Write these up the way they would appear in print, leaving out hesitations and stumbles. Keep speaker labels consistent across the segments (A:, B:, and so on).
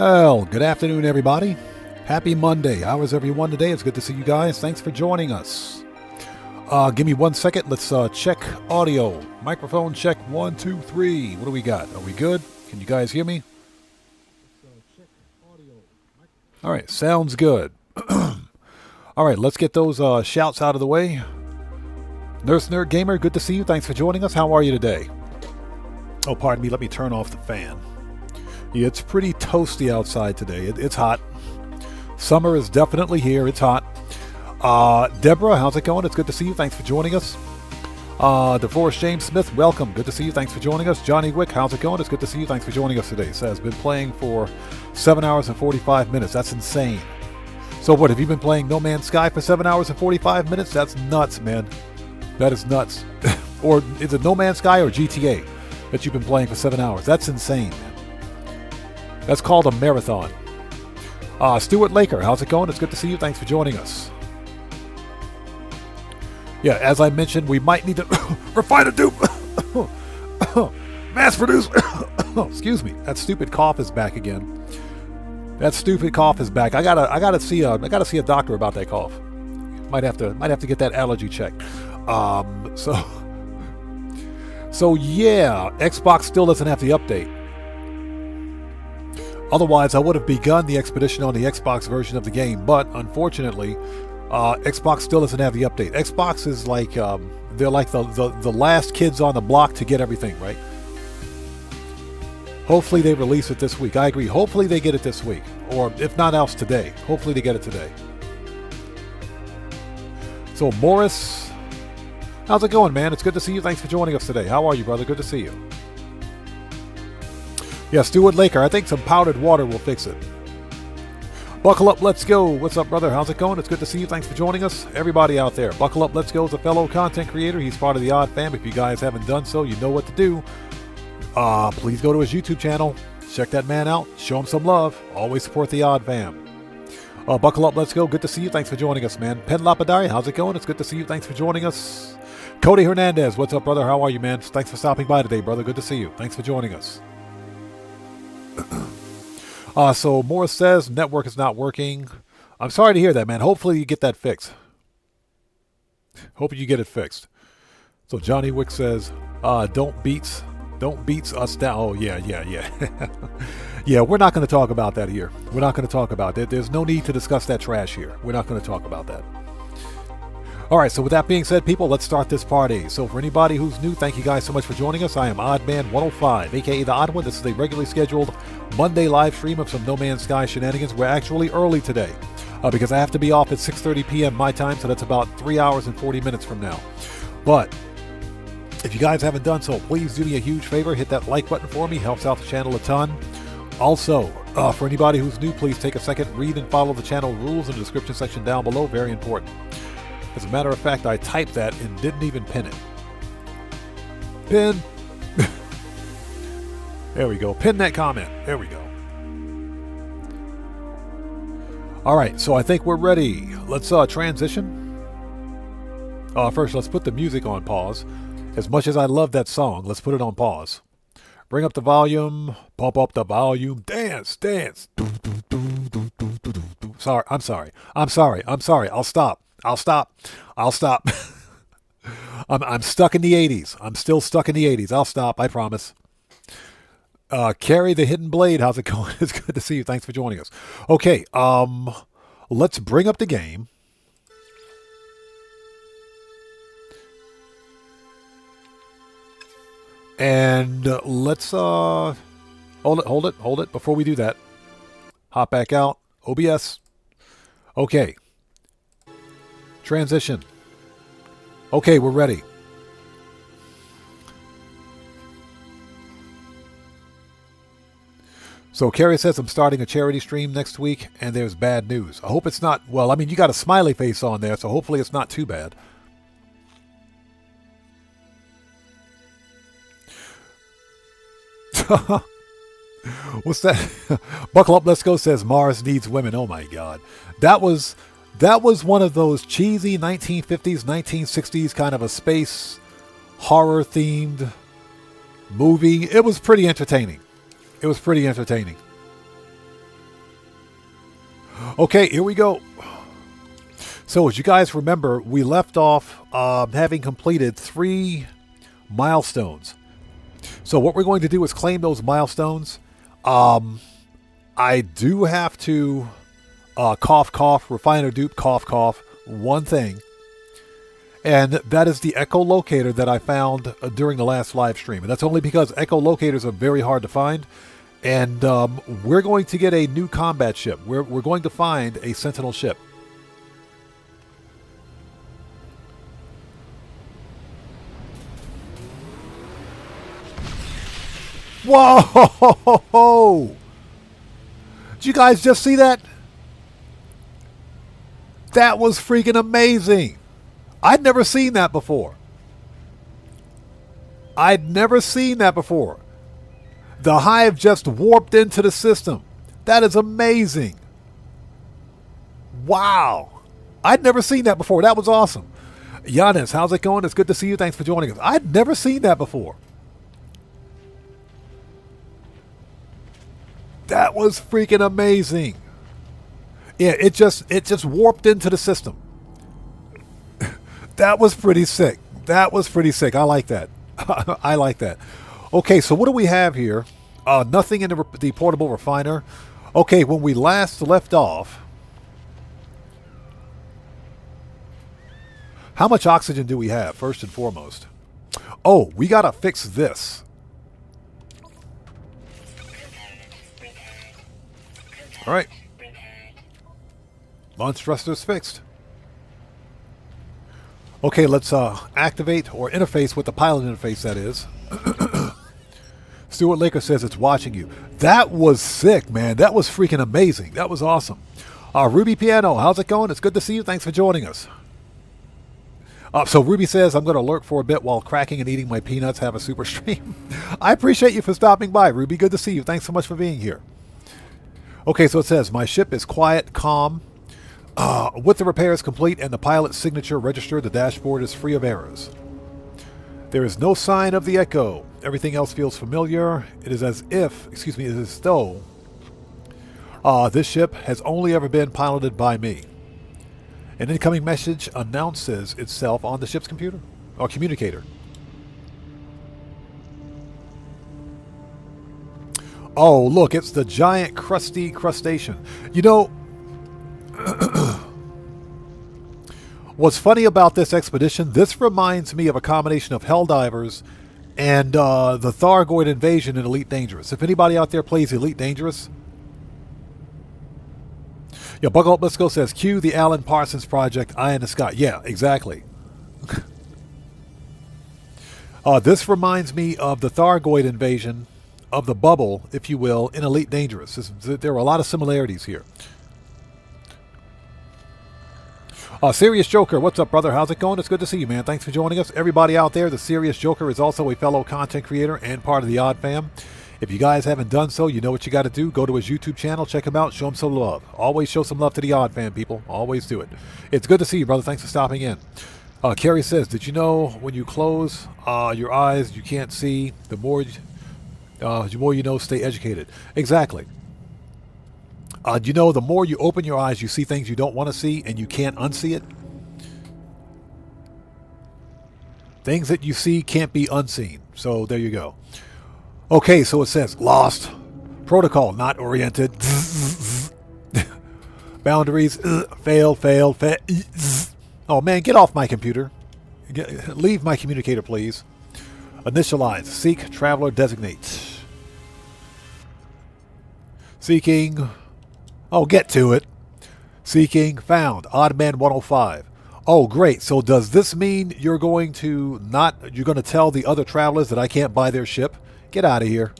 A: Well, good afternoon, everybody. Happy Monday. How is everyone today? It's good to see you guys. Thanks for joining us. Give me 1 second. Let's check audio. Microphone check 1, 2, 3. What do we got? Are we good? Can you guys hear me? Check audio. All right, sounds good. All right, let's get those shouts out of the way. Nurse Nerd Gamer, good to see you. Thanks for joining us. How are you today? Oh, pardon me. Let me turn off the fan. Yeah, it's pretty toasty outside today. It's hot. Summer is definitely here. It's hot. Deborah, how's it going? It's good to see you. Thanks for joining us. DeForest James Smith, welcome. Good to see you. Thanks for joining us. Johnny Wick, how's it going? It's good to see you. Thanks for joining us today. Says, been playing for 7 hours and 45 minutes. That's insane. So what, have you been playing No Man's Sky for 7 hours and 45 minutes? That's nuts, man. That is nuts. Or is it No Man's Sky or GTA that you've been playing for 7 hours? That's insane, man. That's called a marathon. Stuart Laker, how's it going? It's good to see you. Thanks for joining us. Yeah, as I mentioned, we might need to refine a dupe. Mass produce. Excuse me. That stupid cough is back again. That stupid cough is back. I gotta see a doctor about that cough. Might have to get that allergy checked. So yeah, Xbox still doesn't have the update. Otherwise, I would have begun the expedition on the Xbox version of the game, but unfortunately, Xbox still doesn't have the update. Xbox is like, they're like the last kids on the block to get everything, right? Hopefully they release it this week. I agree. Hopefully they get it this week, or if not else today. Hopefully they get it today. So Morris, how's it going, man? It's good to see you. Thanks for joining us today. How are you, brother? Good to see you. Yeah, Stuart Laker, I think some powdered water will fix it. Buckle up, let's go. What's up, brother? How's it going? It's good to see you. Thanks for joining us. Everybody out there, Buckle Up, Let's Go is a fellow content creator. He's part of the Odd Fam. If you guys haven't done so, you know what to do. Please go to his YouTube channel. Check that man out. Show him some love. Always support the Odd Fam. Buckle Up, Let's Go. Good to see you. Thanks for joining us, man. Pen Lapidari, how's it going? It's good to see you. Thanks for joining us. Cody Hernandez, what's up, brother? How are you, man? Thanks for stopping by today, brother. Good to see you. Thanks for joining us. So Morris says network is not working. I'm sorry to hear that, man. Hopefully you get that fixed. Hope you get it fixed. So Johnny Wick says, don't beats us down. Oh yeah. Yeah, we're not going to talk about that here. We're not going to talk about that. There's no need to discuss that trash here. We're not going to talk about that. All right, so with that being said, people, let's start this party. So for anybody who's new, thank you guys so much for joining us. I am Oddman105, a.k.a. The Odd One. This is a regularly scheduled Monday live stream of some No Man's Sky shenanigans. We're actually early today because I have to be off at 6:30 p.m. my time, so that's about 3 hours and 40 minutes from now. But if you guys haven't done so, please do me a huge favor. Hit that like button for me. Helps out the channel a ton. Also, for anybody who's new, please take a second, read and follow the channel rules in the description section down below. Very important. As a matter of fact, I typed that and didn't even pin it. Pin. There we go. Pin that comment. There we go. All right, so I think we're ready. Let's transition. First, let's put the music on pause. As much as I love that song, let's put it on pause. Bring up the volume. Pump up the volume. Dance. Sorry. I'm sorry. I'll stop. I'm stuck in the 80s. I'm still stuck in the 80s. I'll stop. I promise. Carrie the Hidden Blade, how's it going? It's good to see you. Thanks for joining us. Okay, let's bring up the game. And let's hold it before we do that. Hop back out. OBS. Okay. Transition. Okay, we're ready. So Carrie says I'm starting a charity stream next week, and there's bad news. I hope it's not, well, I mean, you got a smiley face on there, so hopefully it's not too bad. What's that? Buckle Up, Let's Go says Mars needs women. Oh my God. That was one of those cheesy 1950s, 1960s kind of a space horror themed movie. It was pretty entertaining. Okay, here we go. So as you guys remember, we left off having completed 3 milestones. So what we're going to do is claim those milestones. I do have to cough, cough, refiner dupe, cough, cough, one thing. And that is the echolocator that I found during the last live stream. And that's only because echolocators are very hard to find. And we're going to get a new combat ship. We're going to find a Sentinel ship. Whoa! Did you guys just see that? That was freaking amazing. I'd never seen that before. I'd never seen that before. The hive just warped into the system. That is amazing. Wow. I'd never seen that before. That was awesome. Giannis, how's it going? It's good to see you. Thanks for joining us. I'd never seen that before. That was freaking amazing. Yeah, it just warped into the system. That was pretty sick. That was pretty sick. I like that. I like that. Okay, so what do we have here? Nothing in the portable refiner. Okay, when we last left off, how much oxygen do we have, first and foremost? Oh, we got to fix this. All right. Launch thrusters fixed. Okay, let's activate or interface with the pilot interface, that is. Stuart Laker says it's watching you. That was sick, man. That was freaking amazing. That was awesome. Ruby Piano, how's it going? It's good to see you. Thanks for joining us. So Ruby says, I'm going to lurk for a bit while cracking and eating my peanuts. Have a super stream. I appreciate you for stopping by, Ruby. Good to see you. Thanks so much for being here. Okay, so it says, my ship is quiet, calm. With the repairs complete and the pilot's signature registered, the dashboard is free of errors. There is no sign of the echo. Everything else feels familiar. It is as if, it is as though this ship has only ever been piloted by me. An incoming message announces itself on the ship's computer or communicator. Oh, look, it's the giant crusty crustacean. You know, what's funny about this expedition, this reminds me of a combination of Helldivers and the Thargoid invasion in Elite Dangerous. If anybody out there plays Elite Dangerous. Yeah, Buckle Up Let's Go says, cue the Alan Parsons Project, Eye in the Sky. Yeah, exactly. This reminds me of the Thargoid invasion of the bubble, if you will, in Elite Dangerous. There are a lot of similarities here. Serious Joker, what's up, brother? How's it going? It's good to see you, man. Thanks for joining us. Everybody out there, the Serious Joker is also a fellow content creator and part of the Odd Fam. If you guys haven't done so, you know what you got to do. Go to his YouTube channel, check him out, show him some love. Always show some love to the Odd Fam, people. Always do it. It's good to see you, brother. Thanks for stopping in. Carrie says, did you know when you close your eyes, you can't see? The more you know, stay educated. Exactly. You know, the more you open your eyes, you see things you don't want to see, and you can't unsee it. Things that you see can't be unseen. So there you go. Okay, so it says, lost. Protocol, not oriented. Boundaries, fail. Oh, man, get off my computer. Leave my communicator, please. Initialize. Seek, traveler, designate. Seeking. Oh, get to it. Seeking, found. Oddman 105. Oh, great. So does this mean you're going to tell the other travelers that I can't buy their ship? Get out of here.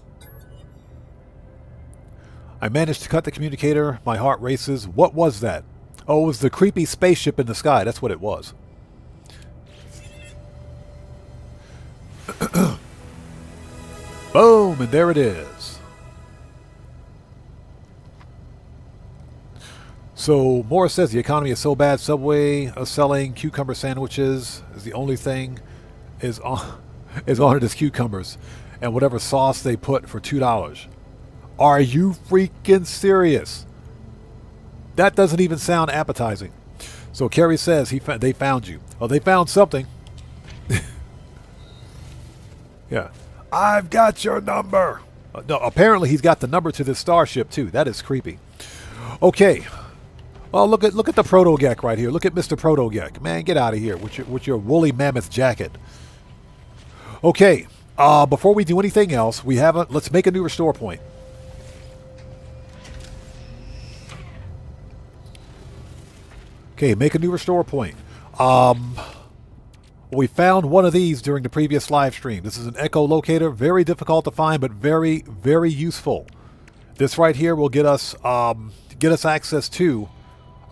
A: I managed to cut the communicator. My heart races. What was that? Oh, it was the creepy spaceship in the sky. That's what it was. Boom, and there it is. So Morris says the economy is so bad. Subway selling cucumber sandwiches is the only thing is on it is cucumbers and whatever sauce they put for $2. Are you freaking serious? That doesn't even sound appetizing. So Kerry says they found you. Oh, they found something. Yeah. I've got your number. No, apparently he's got the number to this starship too. That is creepy. Okay. Oh, look at the Proto-Gek right here. Look at Mr. Proto-Gek. Man, get out of here with your woolly mammoth jacket. Okay. Before we do anything else, let's make a new restore point. Okay, make a new restore point. We found one of these during the previous live stream. This is an echolocator, very difficult to find, but very, very useful. This right here will get us access to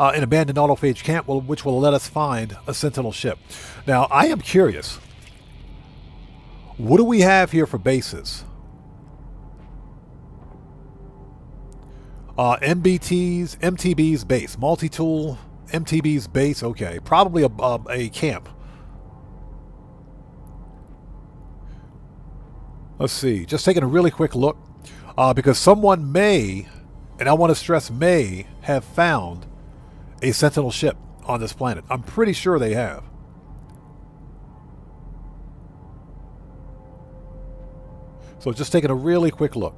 A: an abandoned autophage camp, which will let us find a Sentinel ship. Now, I am curious. What do we have here for bases? MTB's base, multi-tool. MTB's base, okay. Probably a camp. Let's see. Just taking a really quick look. Because someone may, and I want to stress may, have found a Sentinel ship on this planet. I'm pretty sure they have. So just taking a really quick look.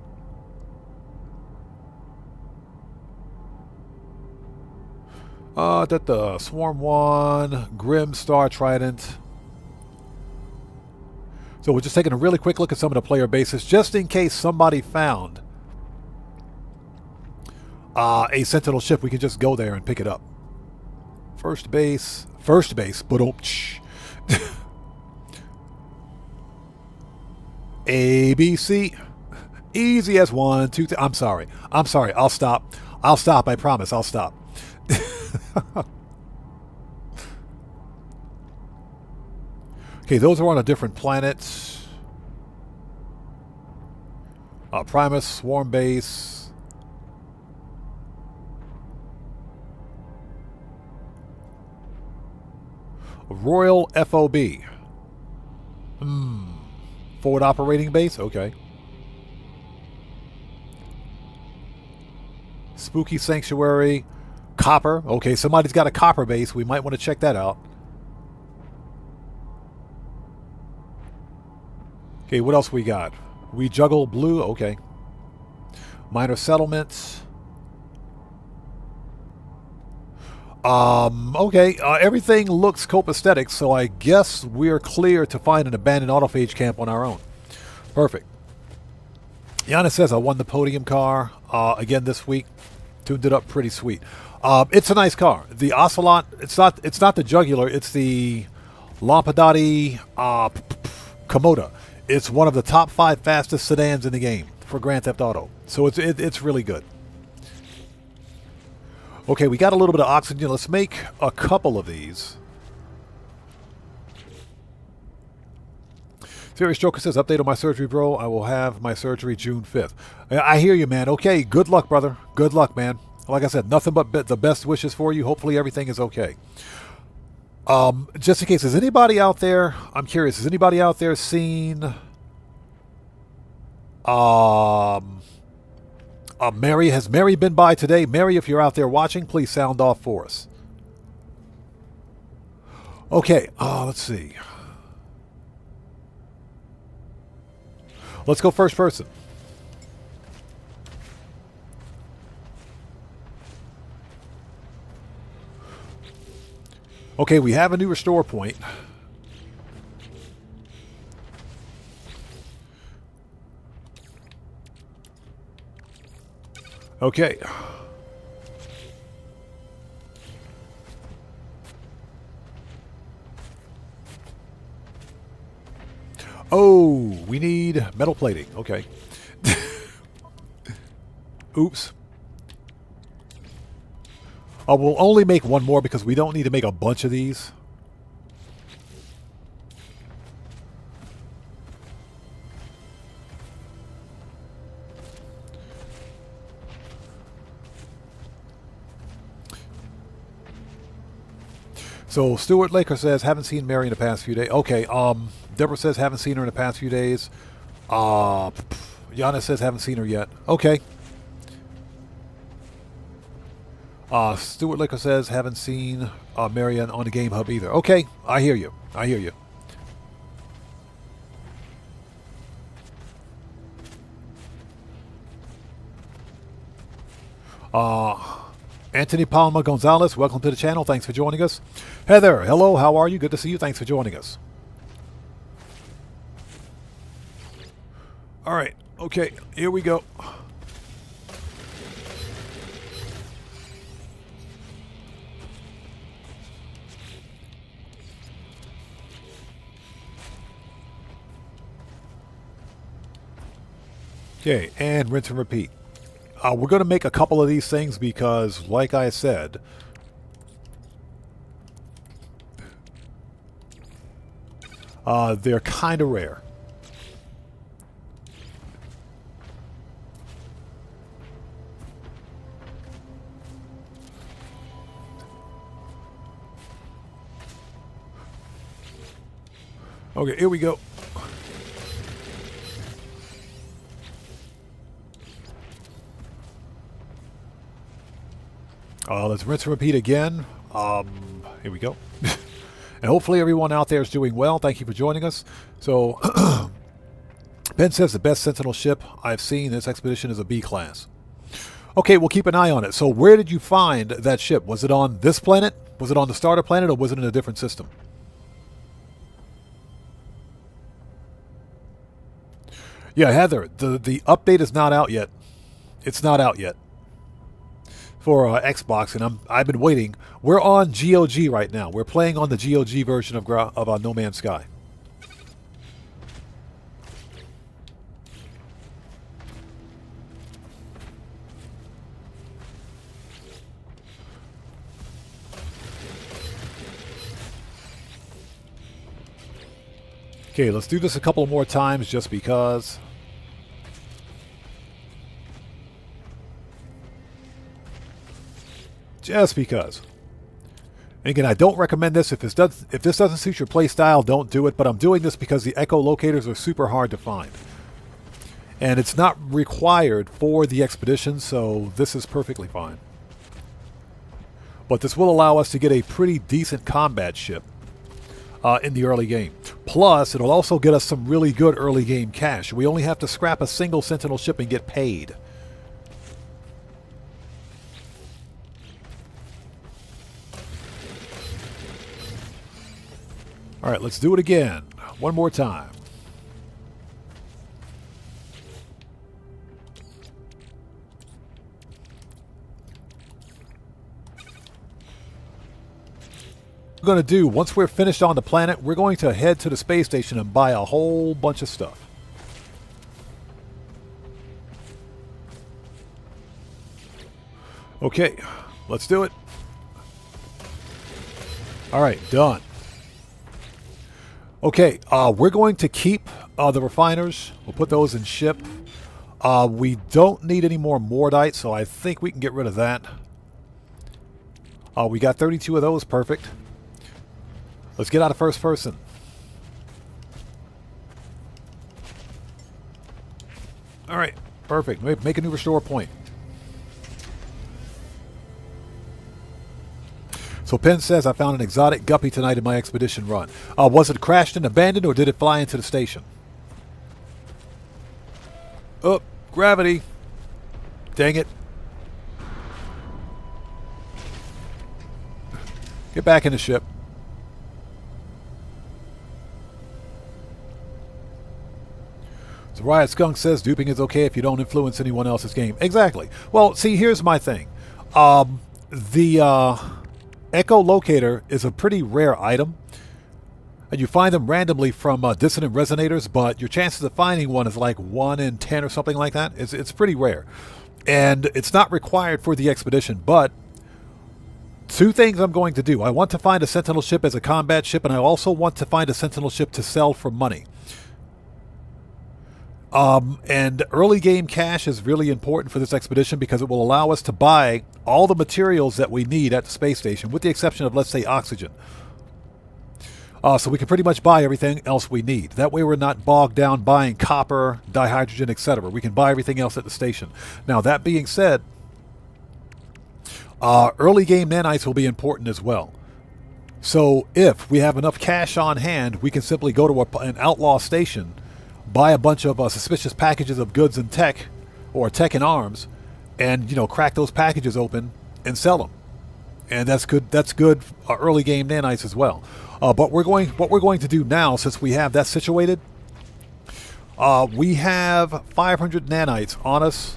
A: That the Swarm 1, Grim Star Trident. So we're just taking a really quick look at some of the player bases, just in case somebody found a Sentinel ship. We can just go there and pick it up. First base, but ABC, easy as 1, 2, 3. I'm sorry. I'll stop. I promise. I'll stop. Okay, those are on a different planet. Primus, Swarm Base. Royal FOB. Forward operating base? Okay. Spooky Sanctuary. Copper. Okay, somebody's got a copper base. We might want to check that out. Okay, what else we got? We juggle blue. Okay. Minor settlements. Okay, everything looks copacetic, so I guess we're clear to find an abandoned autophage camp on our own. Perfect. Yana says I won the podium car again this week. Tuned it up pretty sweet. It's a nice car. The Ocelot, it's not the Jugular, it's the Lampadati Komoda. It's one of the top 5 fastest sedans in the game for Grand Theft Auto. So it's really good. Okay, we got a little bit of oxygen. Let's make a couple of these. Serious Joker says, update on my surgery, bro. I will have my surgery June 5th. I hear you, man. Okay, good luck, brother. Good luck, man. Like I said, nothing but the best wishes for you. Hopefully everything is okay. Just in case, is anybody out there, I'm curious, has anybody out there seen Mary? Has Mary been by today? Mary, if you're out there watching, please sound off for us. Okay, let's see. Let's go first person. Okay, we have a new restore point. Okay. Oh, we need metal plating. Okay. Oops. We'll only make one more because we don't need to make a bunch of these. So Stuart Laker says, haven't seen Mary in the past few days. Okay, Deborah says, haven't seen her in the past few days. Yana says, haven't seen her yet. Okay. Stuart Licker says, haven't seen Marianne on the Game Hub either. Okay, I hear you. I hear you. Anthony Palma Gonzalez, welcome to the channel. Thanks for joining us. Heather, hello. How are you? Good to see you. Thanks for joining us. All right. Okay, here we go. Okay, and rinse and repeat. We're going to make a couple of these things because, like I said, they're kind of rare. Okay, here we go. Let's rinse and repeat again. Here we go. And hopefully everyone out there is doing well. Thank you for joining us. So, Ben says the best Sentinel ship I've seen this expedition is a B class. Okay, we'll keep an eye on it. So where did you find that ship? Was it on this planet? Was it on the starter planet, or was it in a different system? Yeah, Heather, the update is not out yet. It's not out yet for Xbox, and I've been waiting. We're on GOG right now. We're playing on the GOG version of No Man's Sky. Okay, let's do this a couple more times just because. Just because. And again, I don't recommend this. If this doesn't suit your play style, don't do it. But I'm doing this because the echolocators are super hard to find. And it's not required for the expedition, so this is perfectly fine. But this will allow us to get a pretty decent combat ship in the early game. Plus, it'll also get us some really good early game cash. We only have to scrap a single Sentinel ship and get paid. All right, let's do it again. One more time. We're going to do, once we're finished on the planet, we're going to head to the space station and buy a whole bunch of stuff. Okay, let's do it. All right, done. Okay, we're going to keep the refiners. We'll put those in ship. We don't need any more Mordite, so I think we can get rid of that. We got 32 of those. Perfect. Let's get out of first person. All right, perfect. Make a new restore point. So Penn says, I found an exotic guppy tonight in my expedition run. Was it crashed and abandoned, or did it fly into the station? Oh, gravity. Dang it. Get back in the ship. So Riot Skunk says, duping is okay if you don't influence anyone else's game. Exactly. Well, see, here's my thing. The echolocator is a pretty rare item, and you find them randomly from dissonant resonators, but your chances of finding one is like 1 in 10 or something like that. It's pretty rare, and it's not required for the expedition. But two things I'm going to do. I want to find a Sentinel ship as a combat ship, and I also want to find a Sentinel ship to sell for money. And early game cash is really important for this expedition because it will allow us to buy all the materials that we need at the space station, with the exception of, let's say, oxygen. So we can pretty much buy everything else we need. That way we're not bogged down buying copper, dihydrogen, etc. We can buy everything else at the station. Now, that being said, Early game nanites will be important as well. So if we have enough cash on hand, we can simply go to an outlaw station, buy a bunch of suspicious packages of goods and tech, or tech and arms, and crack those packages open and sell them. And that's good. That's good early game nanites as well. But what we're going to do now, since we have that situated, we have 500 nanites on us,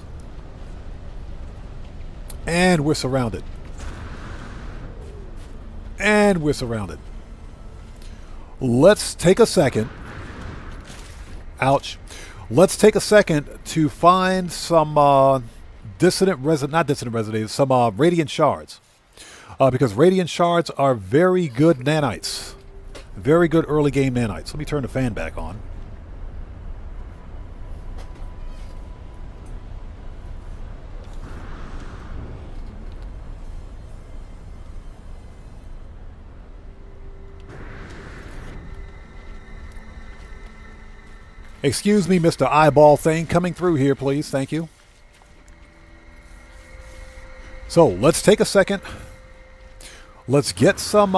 A: and we're surrounded. And we're surrounded. Let's take a second. Ouch. Let's take a second to find some not dissident resonators, some radiant shards. Because radiant shards are very good nanites. Very good early game nanites. Let me turn the fan back on. Excuse me, Mr. Eyeball Thing, coming through here, please. Thank you. So, let's take a second. Let's get some,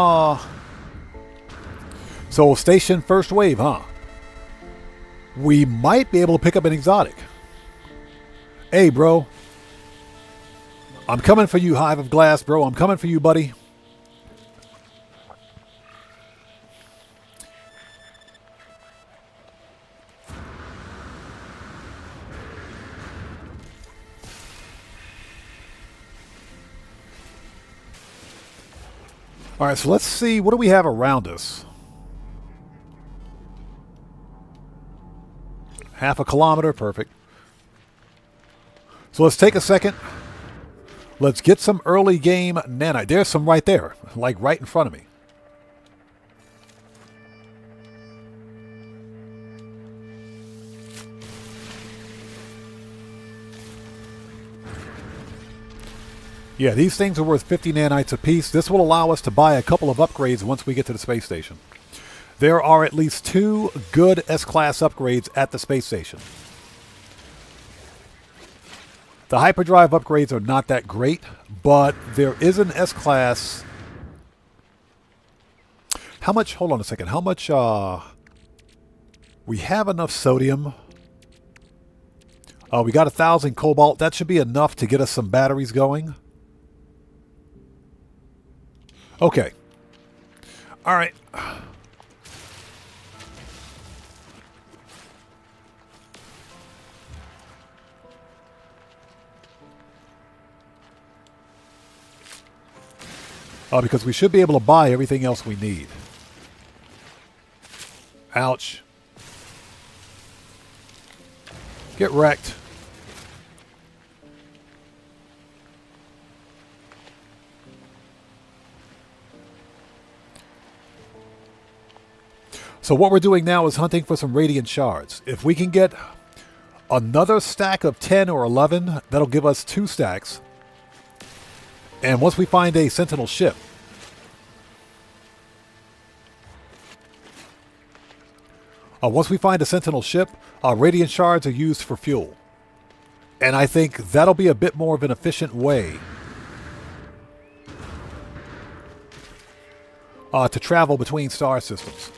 A: So, station first wave, huh? We might be able to pick up an exotic. Hey, bro. I'm coming for you, Hive of Glass, bro. I'm coming for you, buddy. All right, so let's see. What do we have around us? Half a kilometer. Perfect. So let's take a second. Let's get some early game nanite. There's some right there, like right in front of me. Yeah, these things are worth 50 nanites apiece. This will allow us to buy a couple of upgrades once we get to the space station. There are at least 2 good S-Class upgrades at the space station. The hyperdrive upgrades are not that great, but there is an S-Class. How much? Hold on a second. How much? We have enough sodium. We got 1,000 cobalt. That should be enough to get us some batteries going. Okay. All right. Because we should be able to buy everything else we need. Ouch. Get wrecked. So what we're doing now is hunting for some radiant shards. If we can get another stack of 10 or 11, that'll give us 2 stacks. And once we find a sentinel ship, radiant shards are used for fuel. And I think that'll be a bit more of an efficient way to travel between star systems.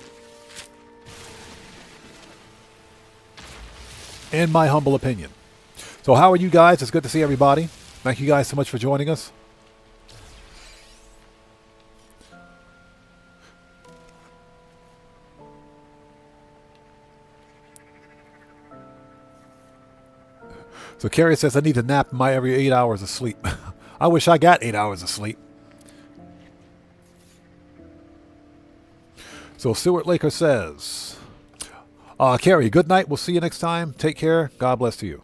A: In my humble opinion. So how are you guys? It's good to see everybody. Thank you guys so much for joining us. So Carrie says, I need to nap my every 8 hours of sleep. I wish I got 8 hours of sleep. So Stuart Laker says, Carrie, good night. We'll see you next time. Take care. God bless to you.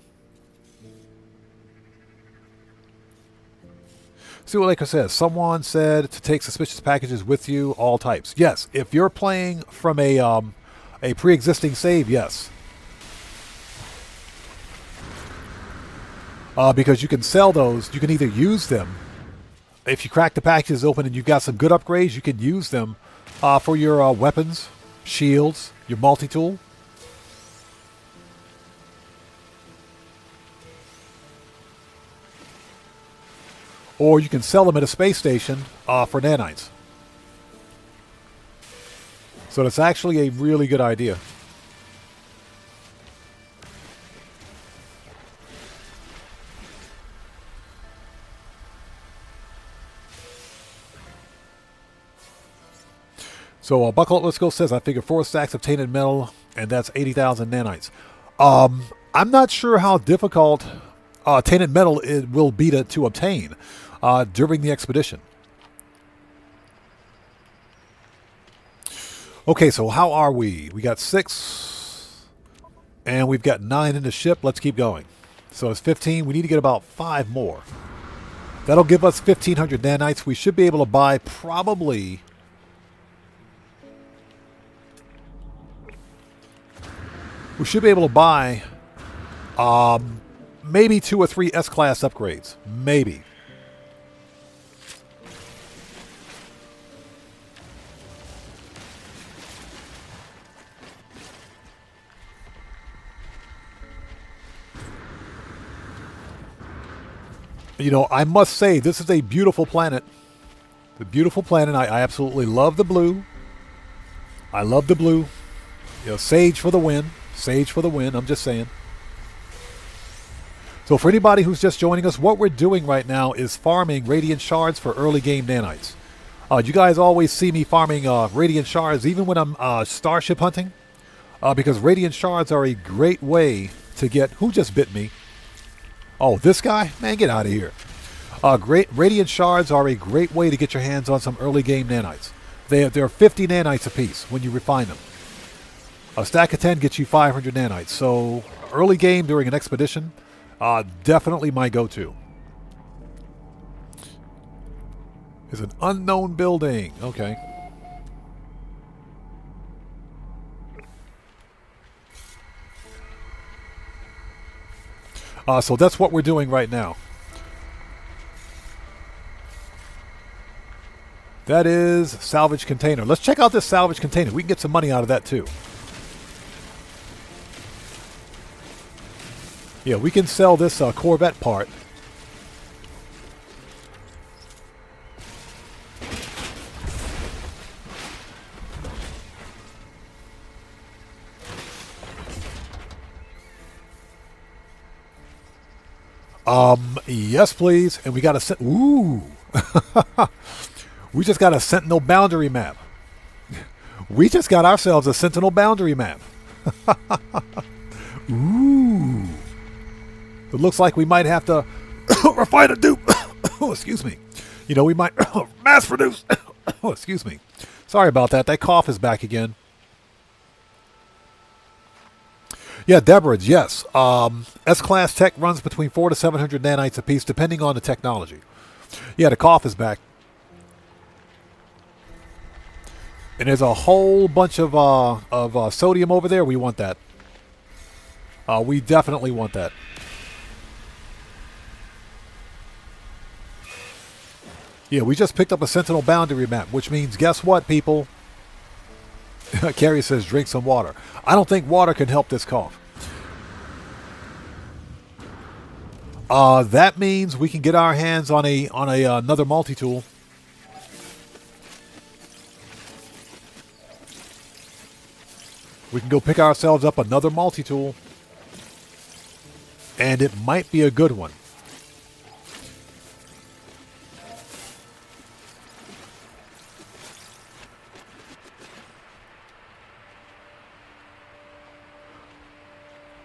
A: Stuart Laker says, someone said to take suspicious packages with you, all types. Yes, if you're playing from a pre-existing save, yes. Because you can sell those. You can either use them. If you crack the packages open and you've got some good upgrades, you can use them for your weapons, shields, your multi-tool. or you can sell them at a space station for nanites. So that's actually a really good idea. So Buckle Up Let's Go says, I figure 4 stacks of tainted metal, and that's 80,000 nanites. I'm not sure how difficult tainted metal it will be to obtain during the expedition. Okay, so how are we? We got 6, and we've got 9 in the ship. Let's keep going. So it's 15. We need to get about 5 more. That'll give us 1,500 nanites. We should be able to buy probably... We should be able to buy maybe 2 or 3 S-Class upgrades. Maybe. You know, I must say, this is a beautiful planet. The beautiful planet. I absolutely love the blue. I love the blue. You know, sage for the win. Sage for the win, I'm just saying. So for anybody who's just joining us, what we're doing right now is farming Radiant Shards for early game nanites. You guys always see me farming Radiant Shards even when I'm starship hunting. Because Radiant Shards are a great way to get... Who just bit me? Oh, this guy? Man, get out of here. Radiant Shards are a great way to get your hands on some early game nanites. They're 50 nanites apiece when you refine them. A stack of 10 gets you 500 nanites. So early game during an expedition, definitely my go-to. It's an unknown building. Okay. So that's what we're doing right now. That is salvage container. Let's check out this salvage container. We can get some money out of that too. Yeah, we can sell this Corvette part. Yes, please. And we got a... Ooh. We just got a Sentinel boundary map. We just got ourselves a Sentinel boundary map. Ooh. It looks like we might have to refine a dupe. Oh, excuse me. You know, we might mass produce. Oh, excuse me. Sorry about that. That cough is back again. Yeah, Deborah's, yes. S-Class tech runs between 400 to 700 nanites apiece, depending on the technology. Yeah, the cough is back. And there's a whole bunch of sodium over there. We want that. We definitely want that. Yeah, we just picked up a Sentinel boundary map, which means, guess what, people? Carrie says, drink some water. I don't think water can help this cough. That means we can get our hands on another multi-tool. We can go pick ourselves up another multi-tool. And it might be a good one.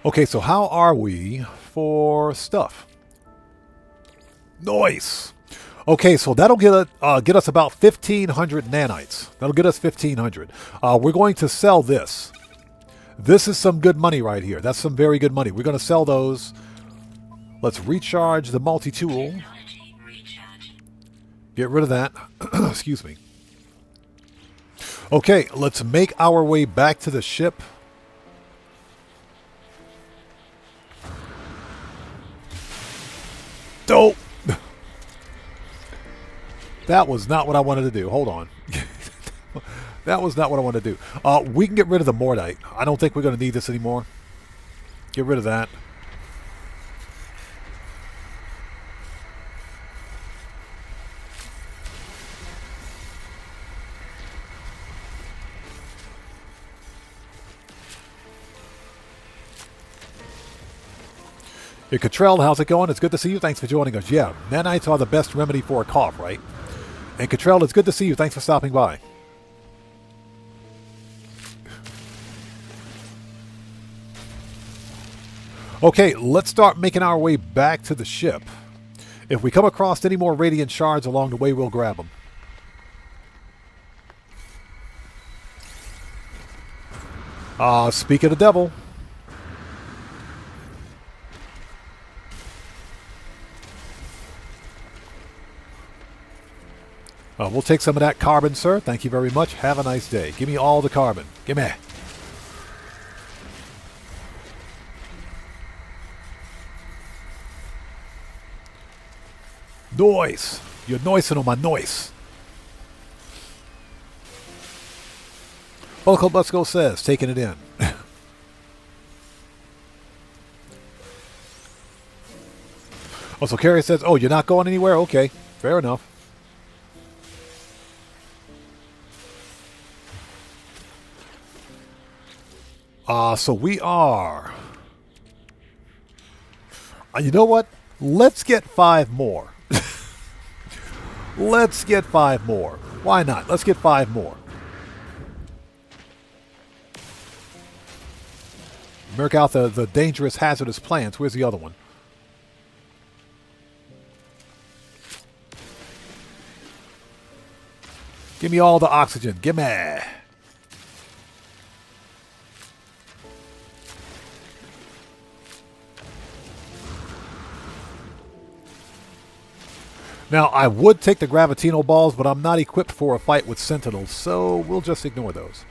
A: Okay, so how are we for stuff? Nice. Okay, so that'll get us about 1,500 nanites. That'll get us 1,500. We're going to sell this. This is some good money right here. That's some very good money. We're going to sell those. Let's recharge the multi-tool. Get rid of that. Excuse me. Okay, let's make our way back to the ship. Dope. That was not what I wanted to do. Hold on. That was not what I wanted to do. We can get rid of the Mordite. I don't think we're going to need this anymore. Get rid of that. Hey, Cottrell, how's it going? It's good to see you. Thanks for joining us. Yeah, nanites are the best remedy for a cough, right? And Cottrell, it's good to see you. Thanks for stopping by. Okay, let's start making our way back to the ship. If we come across any more radiant shards along the way, we'll grab them. Speak of the devil. We'll take some of that carbon, sir. Thank you very much. Have a nice day. Give me all the carbon. Give me. Noise. You're noising on my noise. Local Let's Go says, taking it in. Oh, so Carrie says, oh, you're not going anywhere? Okay, fair enough. So we are... you know what? Let's get 5 more. Let's get 5 more. Why not? Let's get 5 more. Mark out the dangerous hazardous plants. Where's the other one? Give me all the oxygen. Give me. Now, I would take the Gravitino balls, but I'm not equipped for a fight with Sentinels, so we'll just ignore those.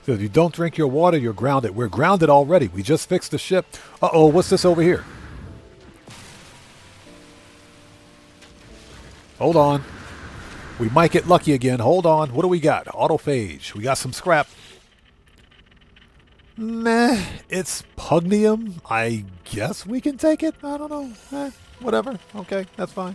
A: So if you don't drink your water, you're grounded. We're grounded already. We just fixed the ship. Uh-oh, what's this over here? Hold on. We might get lucky again. Hold on. What do we got? Autophage. We got some scrap. Meh. It's pugnium. I guess we can take it. I don't know. Whatever. Okay, that's fine.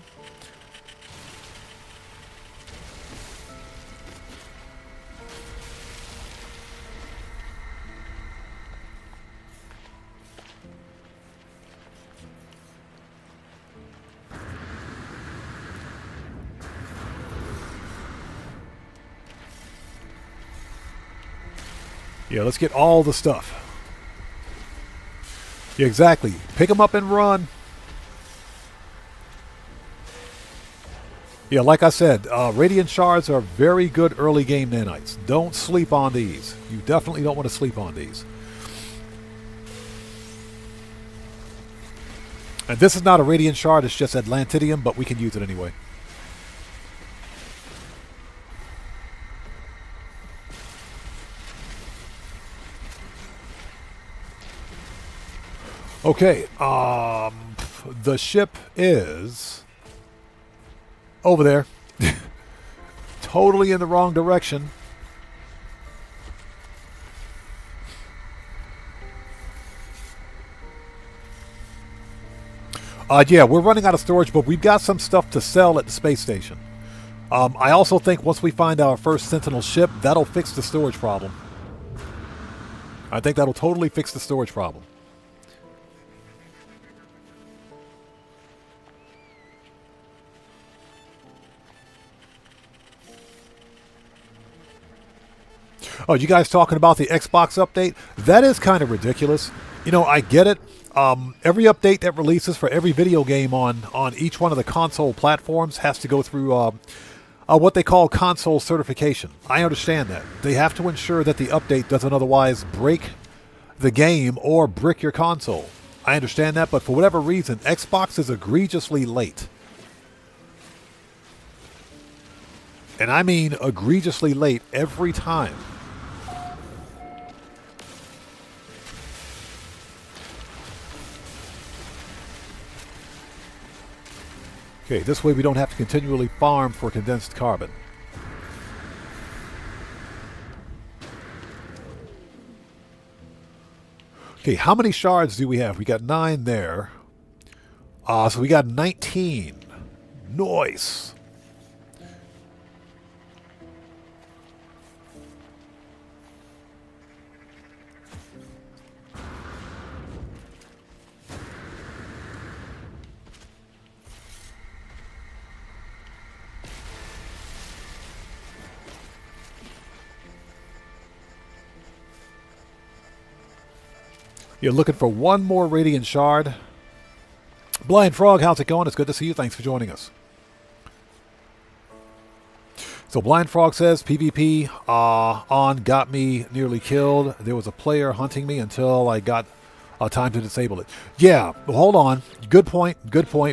A: Yeah, let's get all the stuff. Yeah, exactly. Pick them up and run. Yeah, like I said, Radiant Shards are very good early game nanites. Don't sleep on these. You definitely don't want to sleep on these. And this is not a Radiant Shard, it's just Atlantidium, but we can use it anyway. Okay, the ship is over there. Totally in the wrong direction. Yeah, we're running out of storage, but we've got some stuff to sell at the space station. I also think once we find our first Sentinel ship, that'll fix the storage problem. I think that'll totally fix the storage problem. Oh, you guys talking about the Xbox update? That is kind of ridiculous. You know, I get it. Every update that releases for every video game on each one of the console platforms has to go through what they call console certification. I understand that. They have to ensure that the update doesn't otherwise break the game or brick your console. I understand that, but for whatever reason, Xbox is egregiously late. And I mean egregiously late every time. Okay, this way we don't have to continually farm for condensed carbon. Okay, how many shards do we have? We got 9 there. So we got 19. Nice. You're looking for one more Radiant Shard. Blind Frog, how's it going? It's good to see you. Thanks for joining us. So Blind Frog says, PvP on got me nearly killed. There was a player hunting me until I got time to disable it. Yeah, hold on. Good point,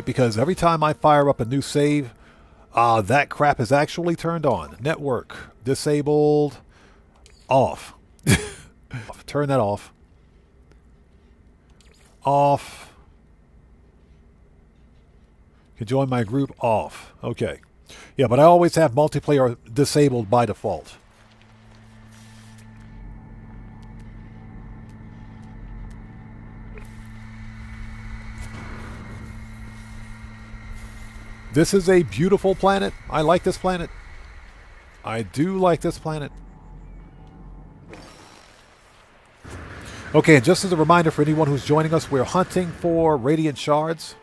A: because every time I fire up a new save, that crap is actually turned on. Network, disabled, off. Turn that off. Off. You can join my group, off. Okay. Yeah, but I always have multiplayer disabled by default. This is a beautiful planet. I like this planet. I do like this planet. Okay, and just as a reminder for anyone who's joining us, we're hunting for Radiant Shards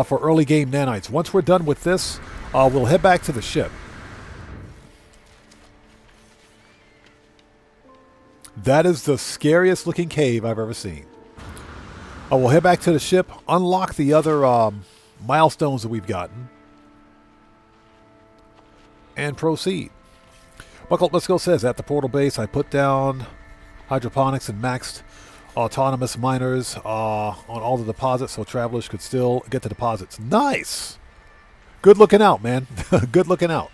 A: for early game nanites. Once we're done with this, we'll head back to the ship. That is the scariest looking cave I've ever seen. We'll head back to the ship, unlock the other milestones that we've gotten, and proceed. Buckle Up Let's Go says, at the portal base, I put down hydroponics and maxed autonomous miners on all the deposits so travelers could still get the deposits. Nice! Good looking out, man. Good looking out.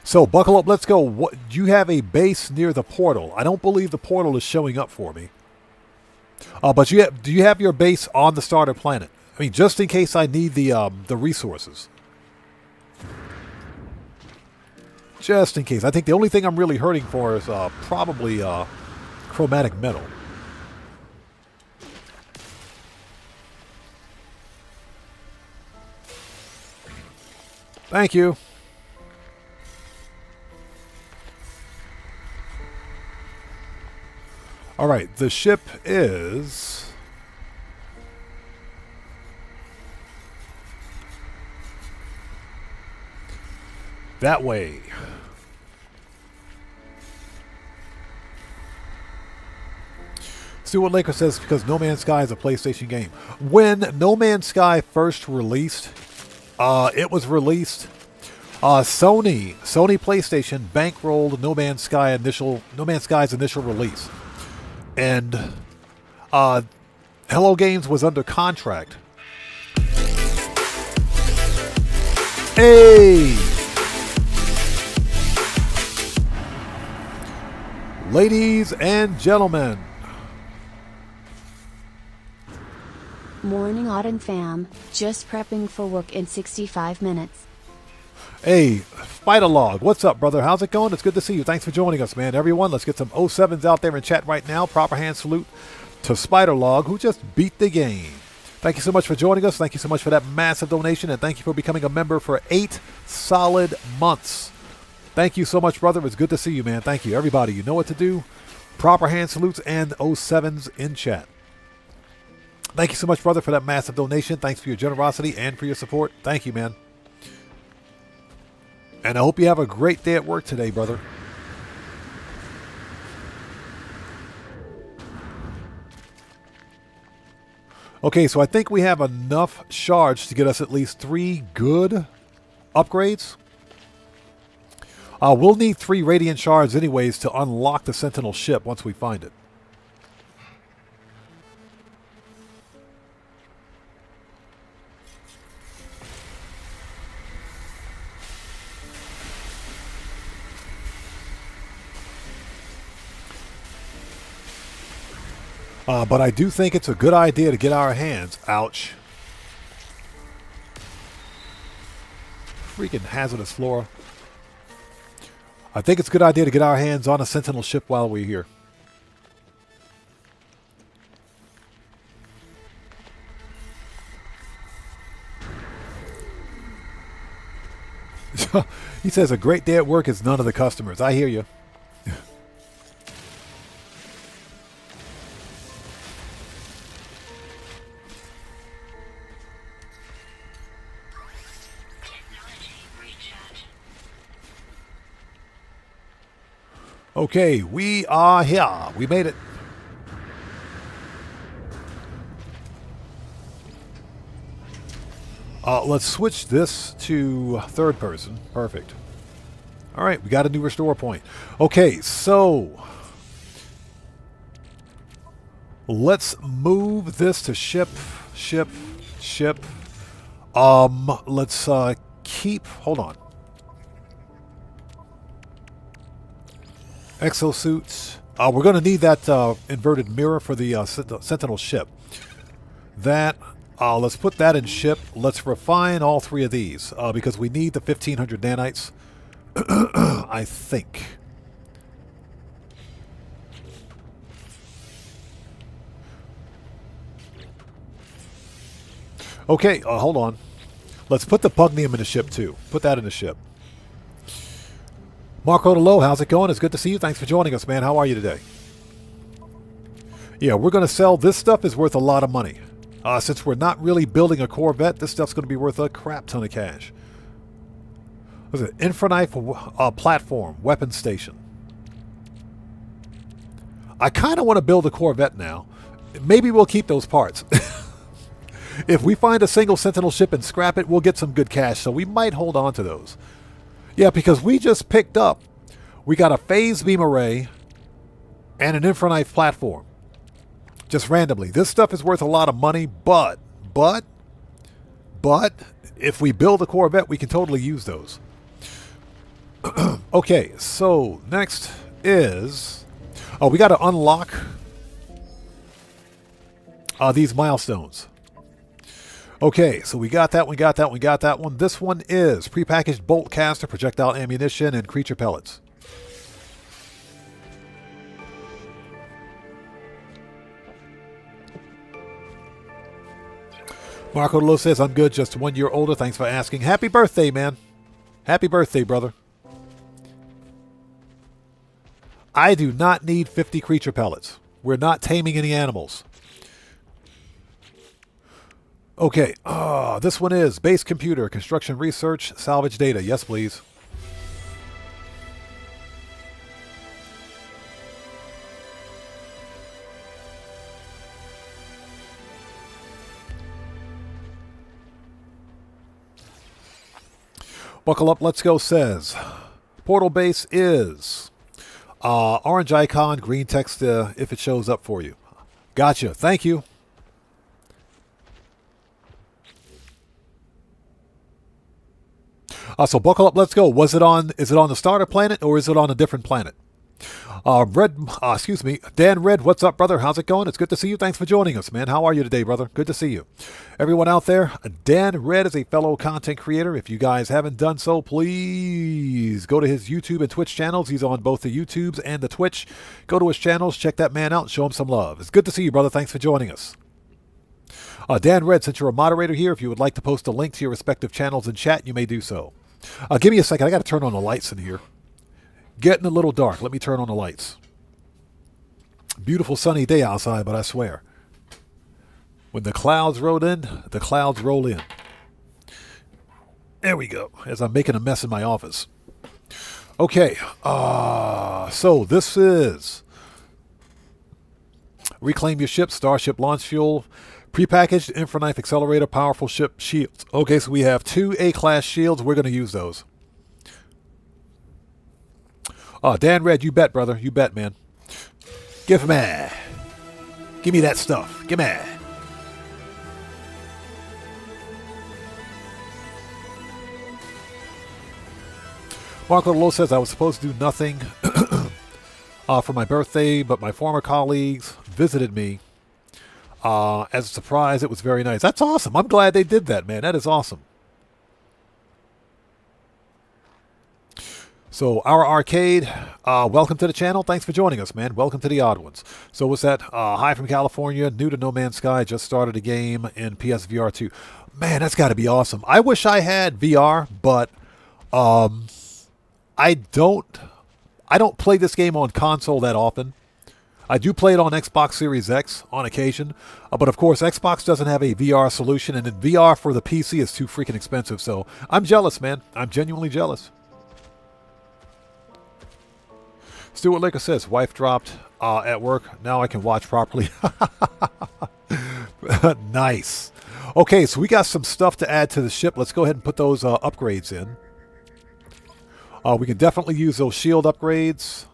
A: So, buckle up, let's go. What, you have a base near the portal. I don't believe the portal is showing up for me. But do you have your base on the starter planet? I mean, just in case I need the resources. Just in case. I think the only thing I'm really hurting for is probably chromatic metal. Thank you. All right, the ship is that way. Stuart Laker says, because No Man's Sky is a PlayStation game. When No Man's Sky first released, it was released. Sony PlayStation bankrolled No Man's Sky's initial release, and Hello Games was under contract. Hey, ladies and gentlemen.
B: Morning, Autumn fam. Just prepping for work in 65 minutes.
A: Hey, Spider Log, what's up, brother? How's it going? It's good to see you. Thanks for joining us, man. Everyone, let's get some 07s out there in chat right now. Proper hand salute to Spider Log, who just beat the game. Thank you so much for joining us. Thank you so much for that massive donation, and thank you for becoming a member for 8 solid months. Thank you so much, brother. It's good to see you, man. Thank you, everybody. You know what to do. Proper hand salutes and 07s in chat. Thank you so much, brother, for that massive donation. Thanks for your generosity and for your support. Thank you, man. And I hope you have a great day at work today, brother. Okay, so I think we have enough shards to get us at least 3 good upgrades. We'll need 3 Radiant Shards anyways to unlock the Sentinel ship once we find it. But I do think it's a good idea to get our hands. Ouch. Freaking hazardous flora. I think it's a good idea to get our hands on a Sentinel ship while we're here. He says a great day at work is none of the customers. I hear you. Okay, we are here. We made it. Let's switch this to third person. Perfect. All right, we got a new restore point. Okay, so let's move this to ship. Let's keep. Hold on. Exosuits. We're going to need that inverted mirror for the Sentinel ship. That. Let's put that in ship. Let's refine all three of these because we need the 1500 nanites. I think. Okay, hold on. Let's put the pugnium in the ship too. Put that in the ship. Marco Low, how's it going? It's good to see you. Thanks for joining us, man. How are you today? Yeah, we're going to sell. This stuff is worth a lot of money. Since we're not really building a Corvette, this stuff's going to be worth a crap ton of cash. What is it? Infraknife platform, weapon station. I kind of want to build a Corvette now. Maybe we'll keep those parts. If we find a single Sentinel ship and scrap it, we'll get some good cash, so we might hold on to those. Yeah, because we just picked up. We got a phase beam array and an Infraknife platform. Just randomly. This stuff is worth a lot of money, but if we build a Corvette, we can totally use those. Okay, so next is... Oh, we got to unlock these milestones. Okay, so we got that one, got that one, got that one. This one is prepackaged bolt caster, projectile ammunition, and creature pellets. Marco Lo says, I'm good, just 1 year older. Thanks for asking. Happy birthday, man. Happy birthday, brother. I do not need 50 creature pellets. We're not taming any animals. Okay, this one is base computer, construction research, salvage data. Yes, please. Buckle up, let's go says. Portal base is orange icon, green text if it shows up for you. Gotcha, thank you. So buckle up, let's go. Is it on the starter planet or is it on a different planet? Dan Red, what's up, brother? How's it going? It's good to see you. Thanks for joining us, man. How are you today, brother? Good to see you. Everyone out there, Dan Red is a fellow content creator. If you guys haven't done so, please go to his YouTube and Twitch channels. He's on both the YouTubes and the Twitch. Go to his channels, check that man out, show him some love. It's good to see you, brother. Thanks for joining us. Dan Red, since you're a moderator here, if you would like to post a link to your respective channels in chat, you may do so. Give me a second. I got to turn on the lights in here. Getting a little dark. Let me turn on the lights. Beautiful sunny day outside, but I swear, when the clouds roll in, the clouds roll in. There we go. As I'm making a mess in my office. Okay. So this is reclaim your ship, starship launch fuel, prepackaged Infraknife accelerator, powerful ship shields. Okay, so we have 2 A-class shields. We're going to use those. Dan Red, you bet, brother. You bet, man. Give me. Give me that stuff. Give me. Marco Low says, I was supposed to do nothing for my birthday, but my former colleagues visited me. As a surprise, it was very nice. That's awesome. I'm glad they did that, man. That is awesome. So, our arcade, welcome to the channel. Thanks for joining us, man. Welcome to the Odd Ones. So, what's that? Hi from California, new to No Man's Sky, just started a game in PSVR 2. Man, that's got to be awesome. I wish I had VR, but I don't play this game on console that often. I do play it on Xbox Series X on occasion, but of course Xbox doesn't have a VR solution, and VR for the PC is too freaking expensive, so I'm jealous, man. I'm genuinely jealous. Stuart Licker says, wife dropped at work. Now I can watch properly. Nice. Okay, so we got some stuff to add to the ship. Let's go ahead and put those upgrades in. We can definitely use those shield upgrades.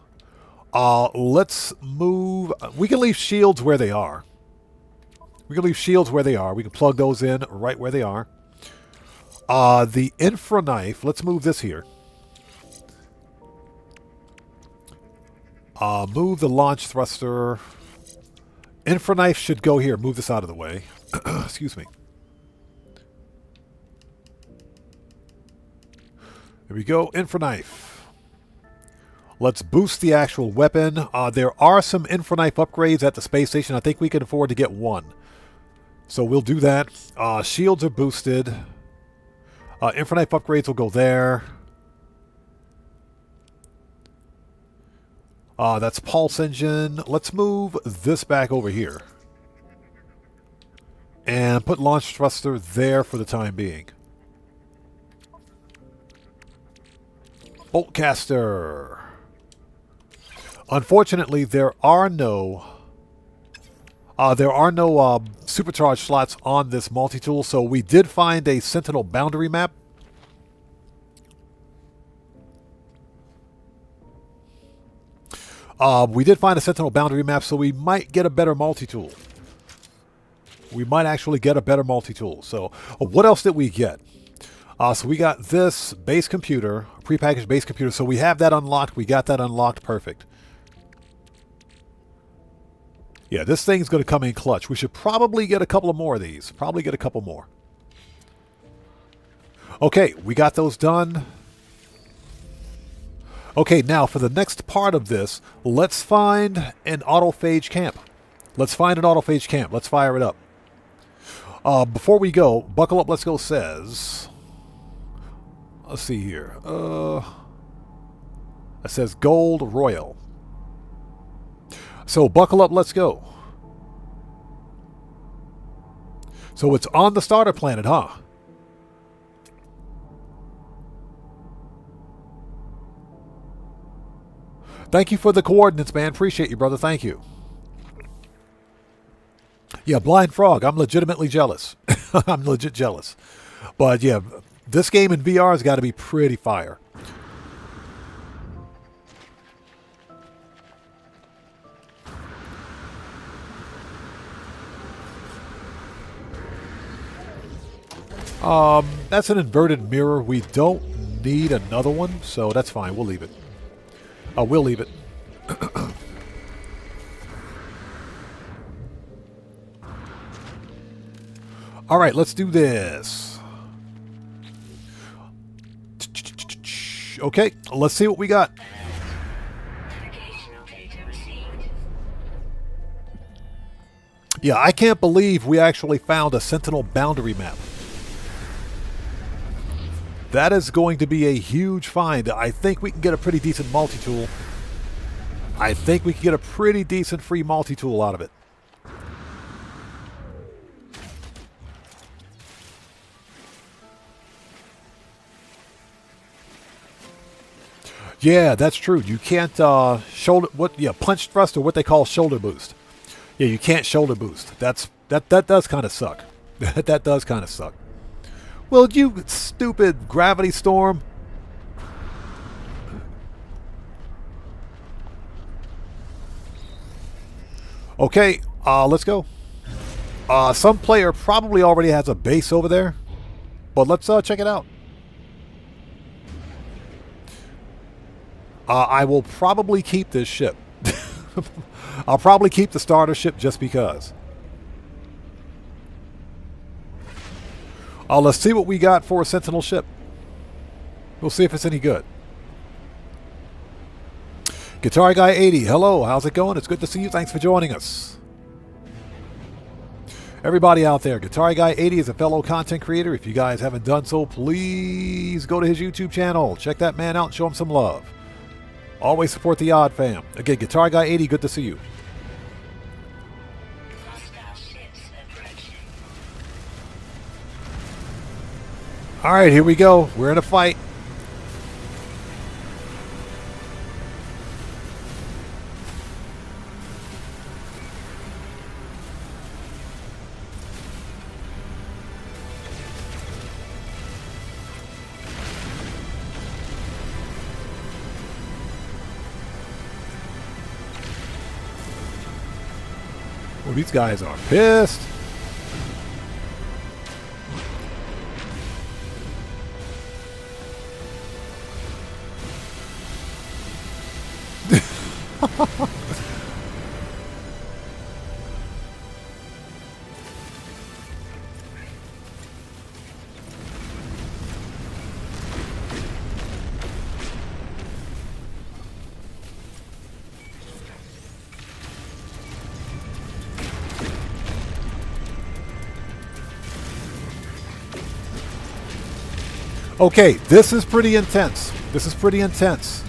A: Let's move. We can leave shields where they are. We can plug those in right where they are. The infra knife. Let's move this here. Move the launch thruster. Infra knife should go here. Move this out of the way. Excuse me. There we go. Infra knife. Let's boost the actual weapon. There are some infra knife upgrades at the space station. I think we can afford to get one. So we'll do that. Shields are boosted. Infra knife upgrades will go there. That's pulse engine. Let's move this back over here. And put launch thruster there for the time being. Boltcaster. Unfortunately, there are no supercharged slots on this multi-tool, so we did find a Sentinel boundary map. So we might get a better multi-tool. We might actually get a better multi-tool. So what else did we get? So we got this base computer, prepackaged base computer. So we have that unlocked. We got that unlocked. Perfect. Yeah, this thing's going to come in clutch. We should probably get a couple of more of these. Okay, we got those done. Okay, now for the next part of this, let's find an autophage camp. Let's fire it up. Before we go, Buckle Up, Let's Go says... Let's see here. It says Gold Royal. So buckle up, let's go. So it's on the starter planet, huh? Thank you for the coordinates, man. Appreciate you, brother. Thank you. Yeah, Blind Frog. I'm legitimately jealous. I'm legit jealous. But yeah, this game in VR has got to be pretty fire. That's an inverted mirror. We don't need another one, so that's fine. We'll leave it. We'll leave it. All right, let's do this. Okay, let's see what we got. Yeah, I can't believe we actually found a Sentinel boundary map. That is going to be a huge find. I think we can get a pretty decent multi-tool. I think we can get a pretty decent free multi-tool out of it. Yeah, that's true. You can't punch thrust or what they call shoulder boost. Yeah, you can't shoulder boost. That does kind of suck. That does kind of suck. Well, you stupid gravity storm. Okay, let's go. Some player probably already has a base over there, but let's check it out. I will probably keep this ship. I'll probably keep the starter ship just because. Let's see what we got for a Sentinel ship. We'll see if it's any good. Guitar Guy 80, hello, how's it going? It's good to see you. Thanks for joining us. Everybody out there, Guitar Guy 80 is a fellow content creator. If you guys haven't done so, please go to his YouTube channel. Check that man out and show him some love. Always support the Odd Fam. Again, Guitar Guy 80, good to see you. All right, here we go. We're in a fight. Well, these guys are pissed. Okay, this is pretty intense. This is pretty intense.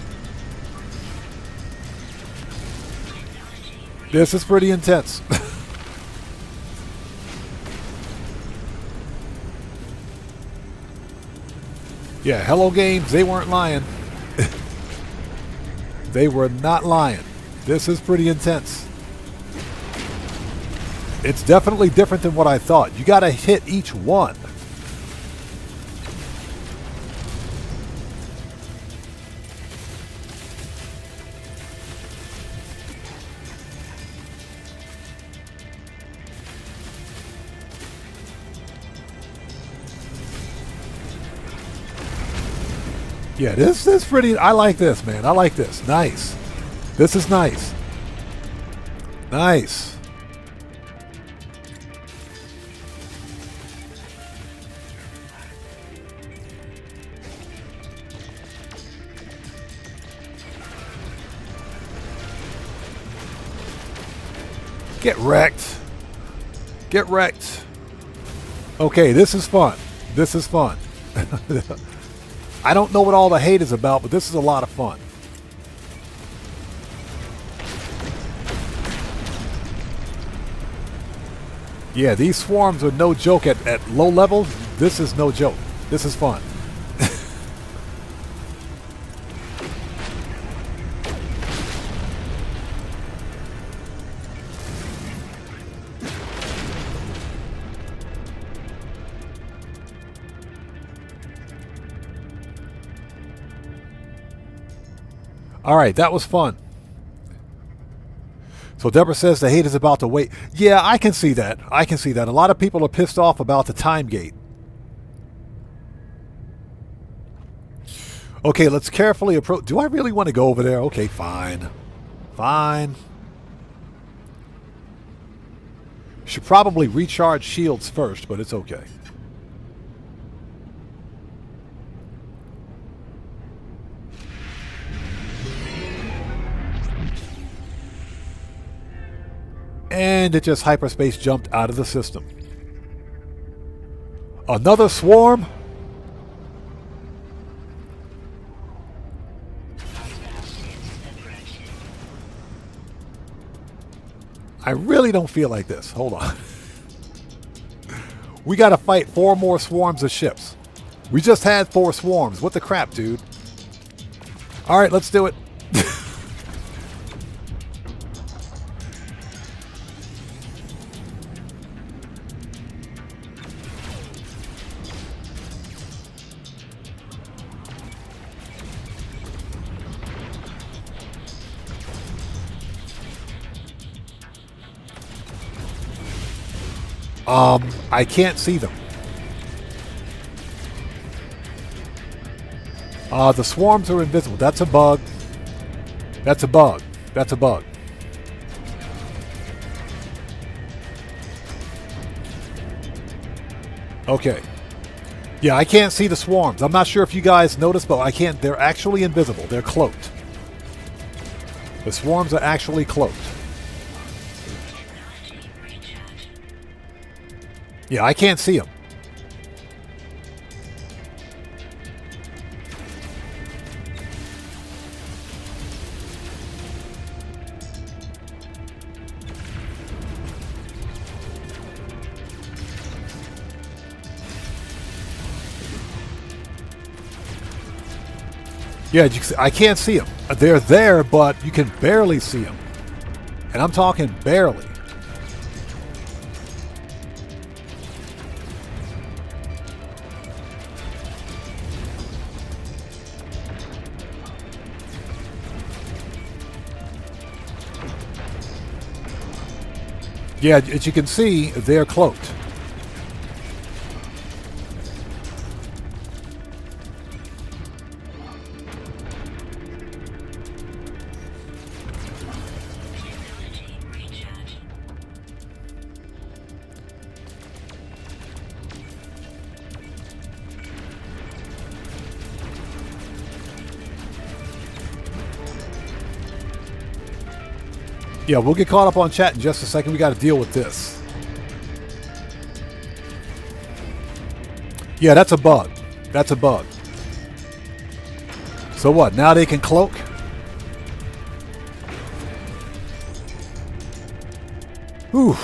A: This is pretty intense. Yeah, Hello Games, they weren't lying. They were not lying. This is pretty intense. It's definitely different than what I thought. You gotta hit each one. Yeah, this is pretty. I like this, man. I like this. Nice. This is nice. Nice. Get wrecked. Get wrecked. Okay, this is fun. This is fun. I don't know what all the hate is about, but this is a lot of fun. Yeah, these swarms are no joke at low levels. This is no joke. This is fun. All right, that was fun. So Deborah says the hate is about to wait. Yeah, I can see that. I can see that. A lot of people are pissed off about the time gate. Okay, let's carefully approach. Do I really want to go over there? Okay, fine. Fine. Should probably recharge shields first, but it's okay. And it just hyperspace jumped out of the system. Another swarm? I really don't feel like this. Hold on. We got to fight 4 more swarms of ships. We just had 4 swarms. What the crap, dude? All right, let's do it. I can't see them. The swarms are invisible. That's a bug. That's a bug. That's a bug. Okay. Yeah, I can't see the swarms. I'm not sure if you guys noticed, but I can't. They're actually invisible. They're cloaked. The swarms are actually cloaked. Yeah, I can't see them. Yeah, I can't see them. They're there, but you can barely see them. And I'm talking barely. Yeah, as you can see, they're cloaked. Yeah, we'll get caught up on chat in just a second. We got to deal with this. Yeah, that's a bug. That's a bug. So what? Now they can cloak? Whew.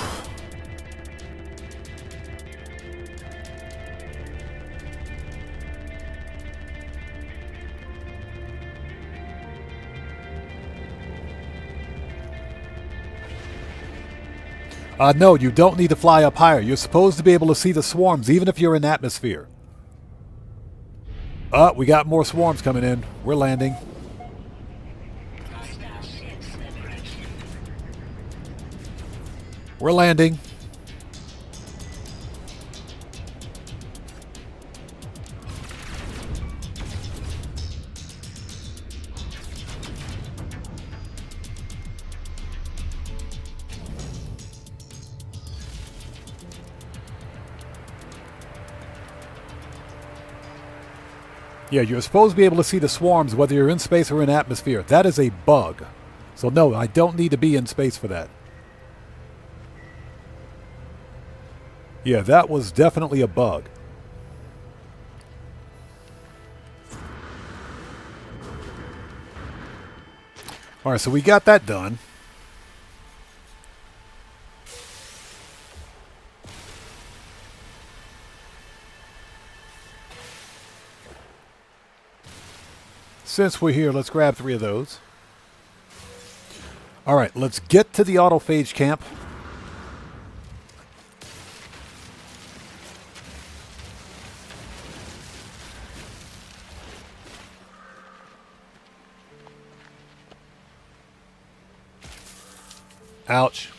A: No, you don't need to fly up higher. You're supposed to be able to see the swarms, even if you're in atmosphere. We got more swarms coming in. We're landing. We're landing. Yeah, you're supposed to be able to see the swarms whether you're in space or in atmosphere. That is a bug. So no, I don't need to be in space for that. Yeah, that was definitely a bug. Alright, so we got that done. Since we're here, let's grab 3 of those. Alright, let's get to the autophage camp. Ouch.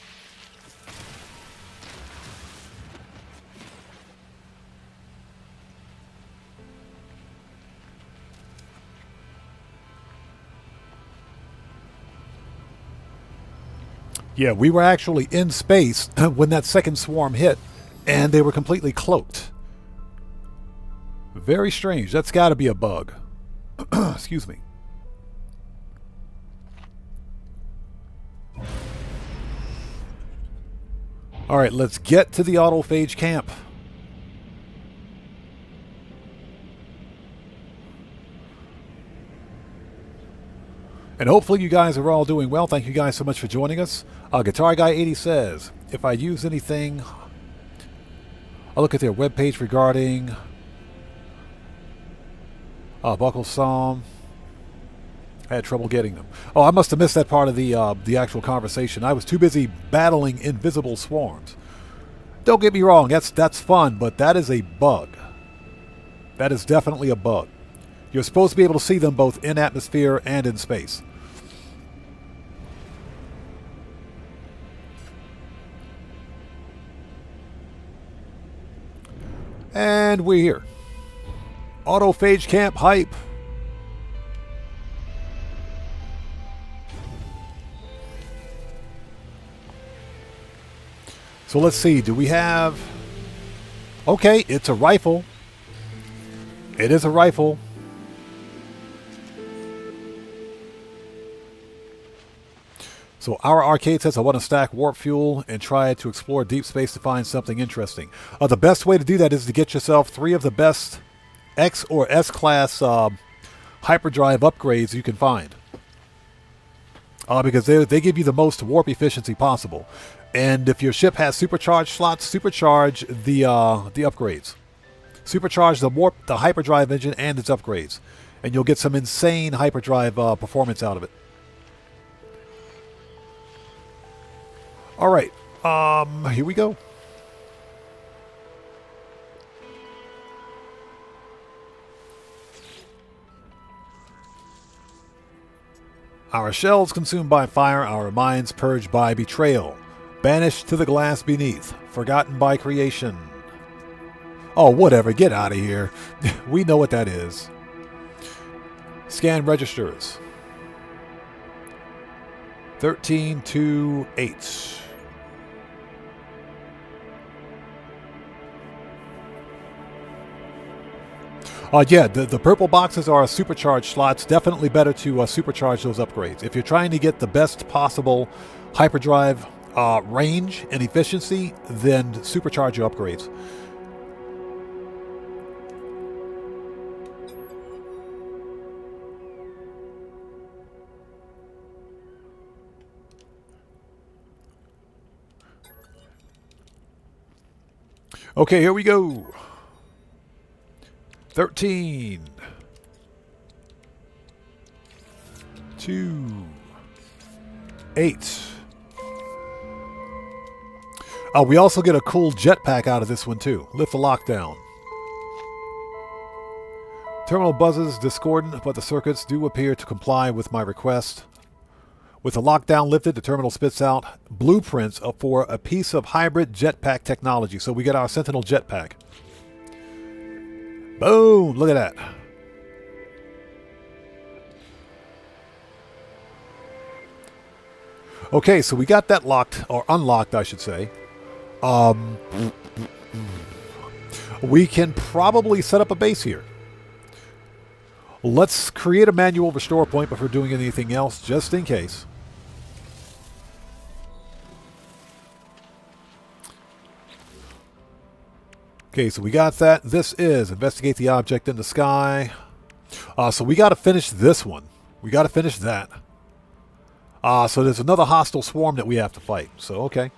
A: Yeah, we were actually in space when that second swarm hit, and they were completely cloaked. Very strange. That's got to be a bug. Excuse me. All right, let's get to the autophage camp. And hopefully you guys are all doing well. Thank you guys so much for joining us. Guitar Guy 80 says, if I use anything, I'll look at their webpage regarding Buckle Psalm. I had trouble getting them. Oh, I must have missed that part of the actual conversation. I was too busy battling invisible swarms. Don't get me wrong, that's fun, but that is a bug. That is definitely a bug. You're supposed to be able to see them both in atmosphere and in space. And we're here. Autophage camp hype. So let's see, do we have... Okay, it's a rifle. It is a rifle. So our arcade says I want to stack warp fuel and try to explore deep space to find something interesting. The best way to do that is to get yourself 3 of the best X or S class hyperdrive upgrades you can find. Because they give you the most warp efficiency possible. And if your ship has supercharged slots, supercharge the upgrades. Supercharge the hyperdrive engine and its upgrades. And you'll get some insane hyperdrive performance out of it. Alright, here we go. Our shells consumed by fire, our minds purged by betrayal. Banished to the glass beneath, forgotten by creation. Oh, whatever, get out of here. We know what that is. Scan registers. 1328. Yeah, the purple boxes are supercharged slots. Definitely better to supercharge those upgrades. If you're trying to get the best possible hyperdrive range and efficiency, then supercharge your upgrades. Okay, here we go. 13. 2. 8. We also get a cool jetpack out of this one too. Lift the lockdown. Terminal buzzes discordant, but the circuits do appear to comply with my request. With the lockdown lifted, the terminal spits out blueprints for a piece of hybrid jetpack technology. So we get our Sentinel jetpack. Boom! Look at that. Okay, so we got that locked, or unlocked, I should say. We can probably set up a base here. Let's create a manual restore point before doing anything else, just in case. Okay, so we got that. This is investigate the object in the sky. So we got to finish this one. We got to finish that. So there's another hostile swarm that we have to fight. So, okay.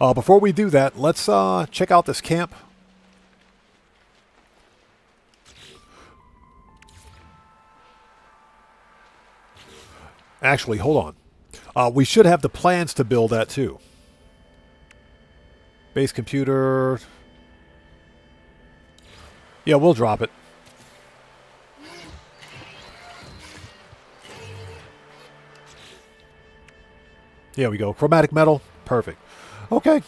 A: Before we do that, let's check out this camp. Actually, hold on. We should have the plans to build that too. Base computer. Yeah, we'll drop it. There we go. Chromatic metal. Perfect. Okay.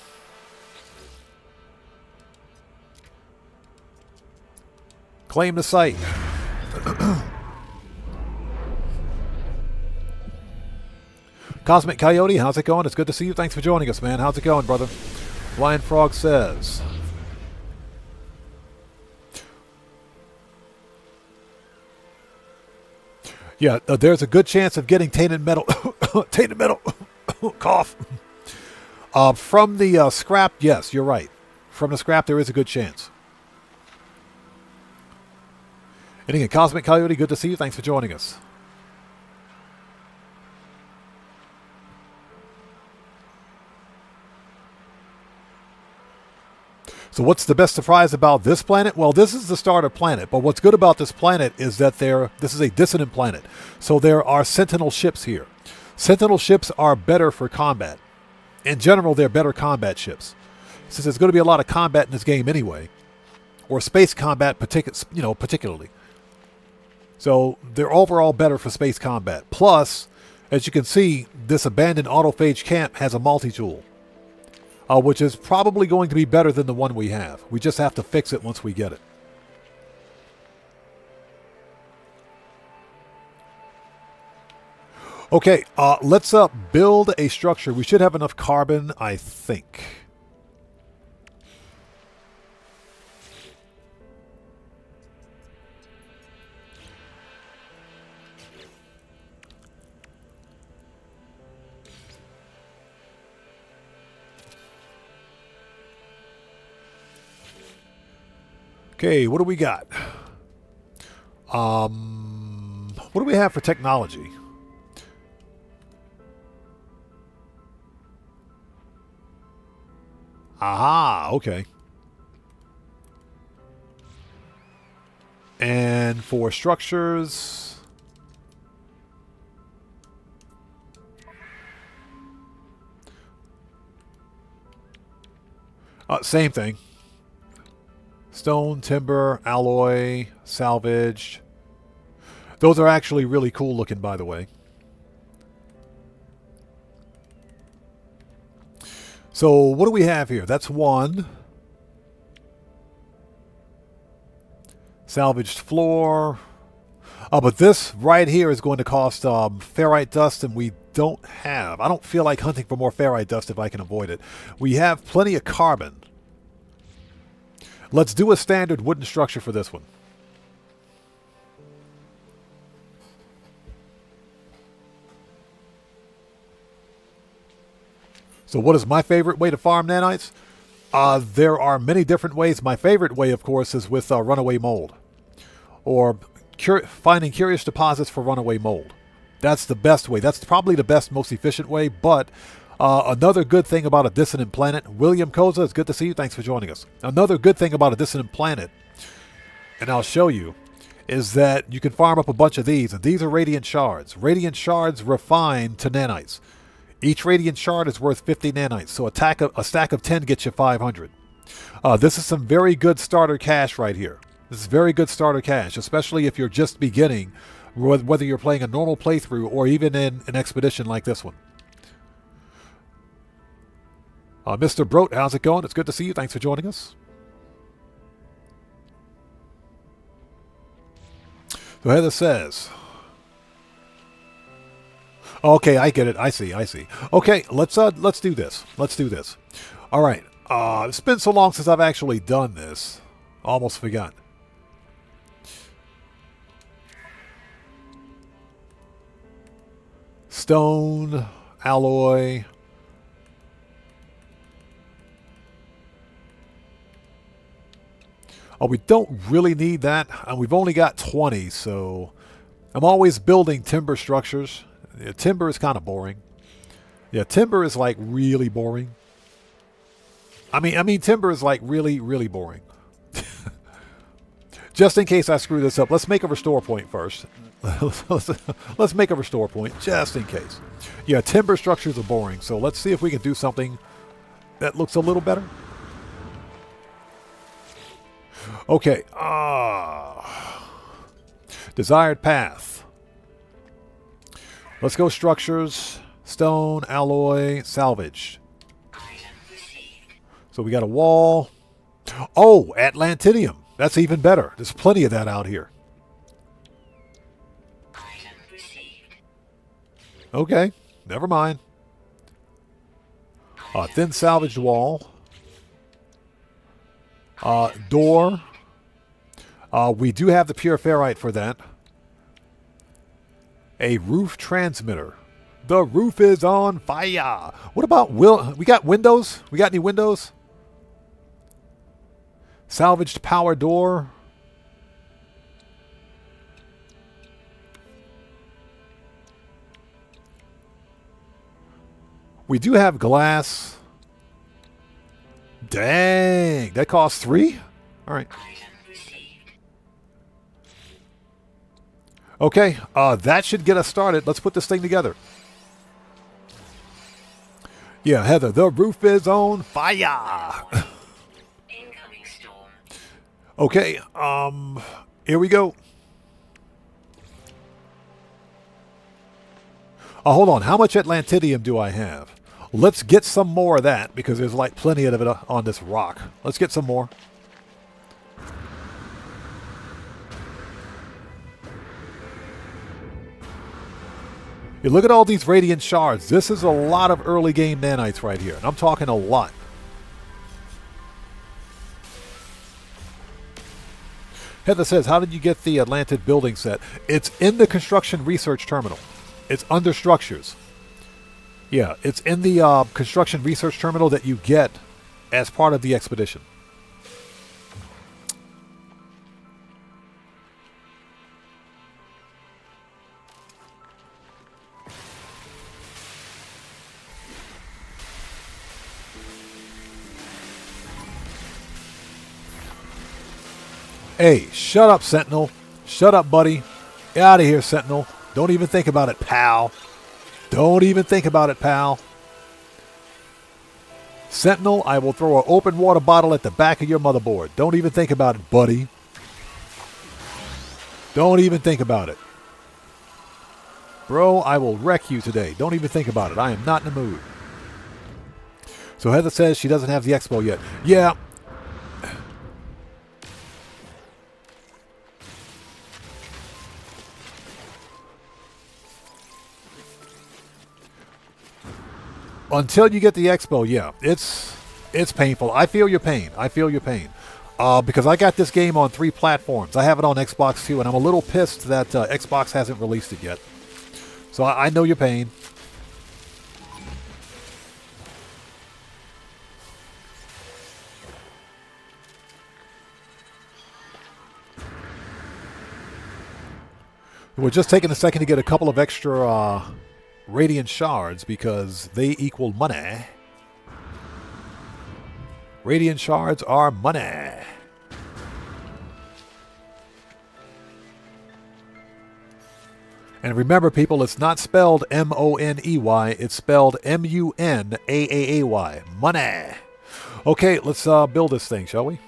A: Claim the site. Cosmic Coyote, how's it going? It's good to see you. Thanks for joining us, man. How's it going, brother? Blind Frog says... Yeah, there's a good chance of getting tainted metal. Tainted metal. Cough. From the scrap, yes, you're right. From the scrap, there is a good chance. And again, Cosmic Coyote, good to see you. Thanks for joining us. So what's the best surprise about this planet? Well, this is the starter planet, but what's good about this planet is that this is a dissonant planet. So there are Sentinel ships here. Sentinel ships are better for combat. In general, they're better combat ships. Since there's going to be a lot of combat in this game anyway, or space combat particularly. So they're overall better for space combat. Plus, as you can see, this abandoned autophage camp has a multi-tool. Which is probably going to be better than the one we have. We just have to fix it once we get it. Okay, let's build a structure. We should have enough carbon, I think. Okay, what do we got? What do we have for technology? Aha, okay. And for structures, same thing. Stone, timber, alloy, salvaged. Those are actually really cool looking, by the way. So what do we have here? That's one. Salvaged floor. But this right here is going to cost ferrite dust, and we don't have. I don't feel like hunting for more ferrite dust if I can avoid it. We have plenty of carbon. Let's do a standard wooden structure for this one. So what is my favorite way to farm nanites? There are many different ways. My favorite way, of course, is with runaway mold. Or finding curious deposits for runaway mold. That's the best way. That's probably the best, most efficient way. But another good thing about a dissonant planet, William Koza, it's good to see you. Thanks for joining us. Another good thing about a dissonant planet, and I'll show you, is that you can farm up a bunch of these. And these are radiant shards. Radiant shards refined to nanites. Each radiant shard is worth 50 nanites, so a stack of 10 gets you 500. This is some very good starter cash right here. This is very good starter cash, especially if you're just beginning, whether you're playing a normal playthrough or even in an expedition like this one. Mr. Brote, how's it going? It's good to see you. Thanks for joining us. So Heather says... Okay, I get it. I see. Okay, let's do this. All right. It's been so long since I've actually done this. Almost forgot. Stone, alloy. Oh, we don't really need that. And we've only got 20, so I'm always building timber structures. Yeah, timber is kind of boring. Yeah, timber is like really boring. I mean, timber is like really, really boring. Just in case I screw this up, let's make a restore point first. Let's make a restore point, just in case. Yeah, timber structures are boring, so let's see if we can do something that looks a little better. Okay. Desired path. Let's go structures, stone, alloy, salvage. So we got a wall. Oh, Atlantidium. That's even better. There's plenty of that out here. Okay, never mind. Thin salvaged wall. Door. We do have the pure ferrite for that. A roof transmitter. The roof is on fire. What about we got windows? We got any windows? Salvaged power door. We do have glass. Dang, that costs 3? All right. Okay, that should get us started. Let's put this thing together. Yeah, Heather, the roof is on fire.
C: Incoming storm.
A: Okay, here we go. Hold on, how much Atlantidium do I have? Let's get some more of that, because there's like plenty of it on this rock. Let's get some more. You look at all these radiant shards. This is a lot of early game nanites right here. And I'm talking a lot. Heather says, how did you get the Atlantid building set? It's in the construction research terminal. It's under structures. Yeah, it's in the construction research terminal that you get as part of the expedition. Hey, shut up, Sentinel. Shut up, buddy. Get out of here, Sentinel. Don't even think about it, pal. Don't even think about it, pal. Sentinel, I will throw an open water bottle at the back of your motherboard. Don't even think about it, buddy. Don't even think about it. Bro, I will wreck you today. Don't even think about it. I am not in the mood. So Heather says she doesn't have the expo yet. Yeah. Until you get the expo, yeah, it's painful. I feel your pain. I feel your pain. Because I got this game on 3 platforms. I have it on Xbox too, and I'm a little pissed that Xbox hasn't released it yet. So I know your pain. We're just taking a second to get a couple of extra Radiant Shards because they equal money. Radiant Shards are money. And remember, people, it's not spelled M-O-N-E-Y. It's spelled M-U-N-A-A-A-Y. Money. Okay, let's build this thing, shall we?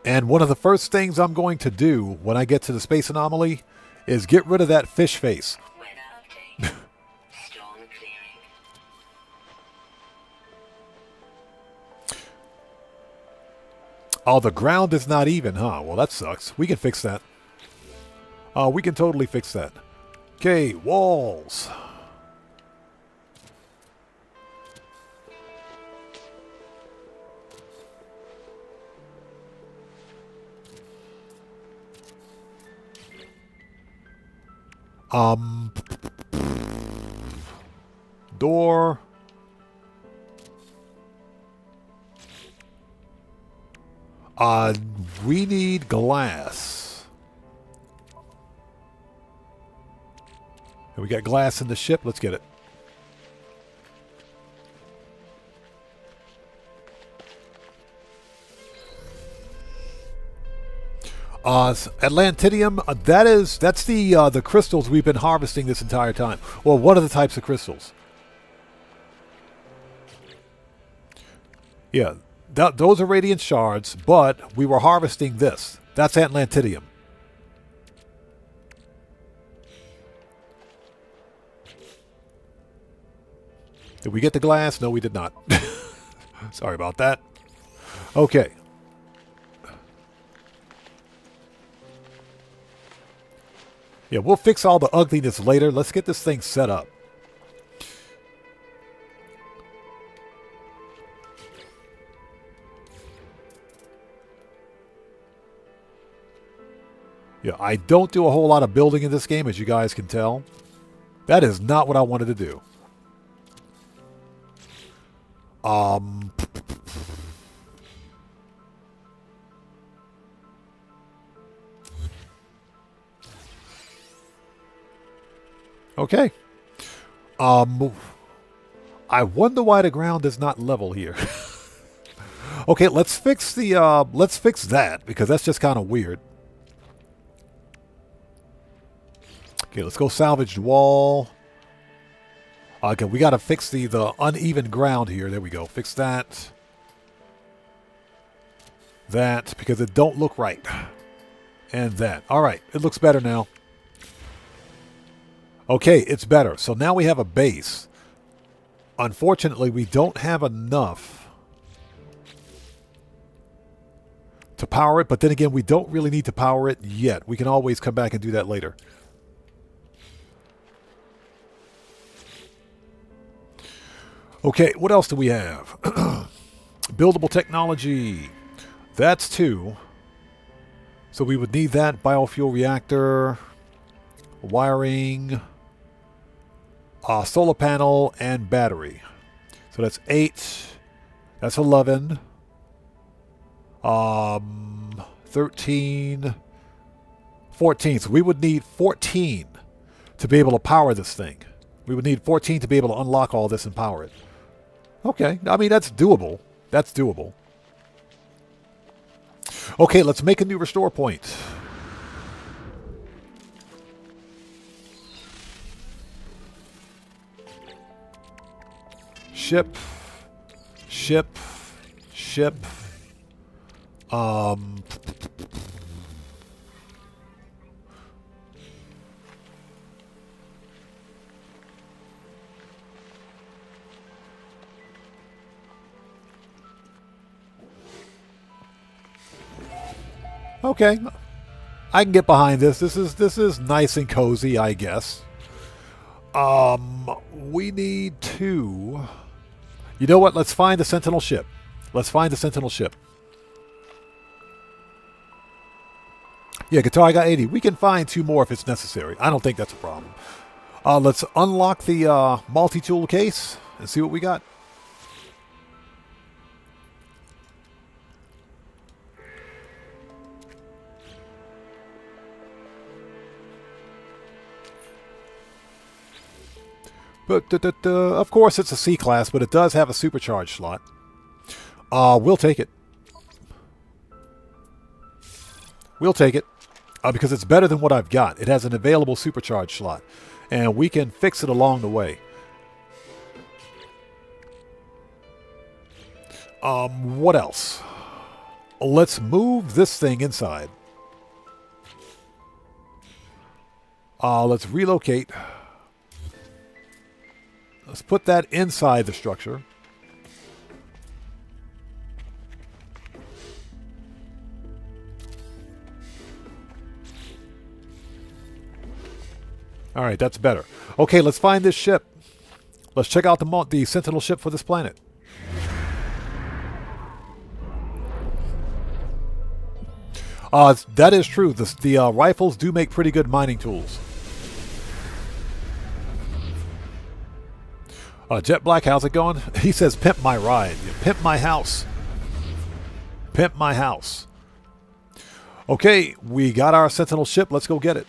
A: And one of the first things I'm going to do when I get to the space anomaly is get rid of that fish face.
C: Weather update. Storm clearing.
A: Oh, the ground is not even, huh? Well, that sucks. We can fix that. We can totally fix that. Okay, walls. Door. We need glass. And we got glass in the ship. Let's get it. Atlantidium, that's the crystals we've been harvesting this entire time. Well, one of the types of crystals. Yeah, those are radiant shards, but we were harvesting this. That's Atlantidium. Did we get the glass? No, we did not. Sorry about that. Okay. Yeah, we'll fix all the ugliness later. Let's get this thing set up. Yeah, I don't do a whole lot of building in this game, as you guys can tell. That is not what I wanted to do. Okay. I wonder why the ground is not level here. Okay, let's fix that because that's just kind of weird. Okay, let's go salvaged wall. Okay, we got to fix the uneven ground here. There we go. Fix that. That, because it don't look right. And that. All right, it looks better now. Okay, it's better. So now we have a base. Unfortunately, we don't have enough to power it. But then again, we don't really need to power it yet. We can always come back and do that later. Okay, what else do we have? Buildable technology. That's 2. So we would need that. Biofuel reactor. Wiring. Solar panel and battery. So that's 8. That's 11. 13. 14. So we would need 14 to be able to power this thing. We would need 14 to be able to unlock all this and power it. Okay, I mean, that's doable. That's doable. Okay, let's make a new restore point. Ship. Ship. Ship. Okay, I can get behind this. This is nice and cozy, I guess. We need to. You know what? Let's find the Sentinel ship. Let's find the Sentinel ship. Yeah, guitar, I got 80. We can find 2 more if it's necessary. I don't think that's a problem. Let's unlock the multi-tool case and see what we got. But of course, it's a C-class, but it does have a supercharged slot. We'll take it. We'll take it because it's better than what I've got. It has an available supercharged slot, and we can fix it along the way. What else? Let's move this thing inside. Let's relocate. Let's put that inside the structure. All right, that's better. Okay, let's find this ship. Let's check out the Sentinel ship for this planet. That is true. The rifles do make pretty good mining tools. Jet Black, how's it going? He says, pimp my ride. Pimp my house. Pimp my house. Okay, we got our Sentinel ship. Let's go get it.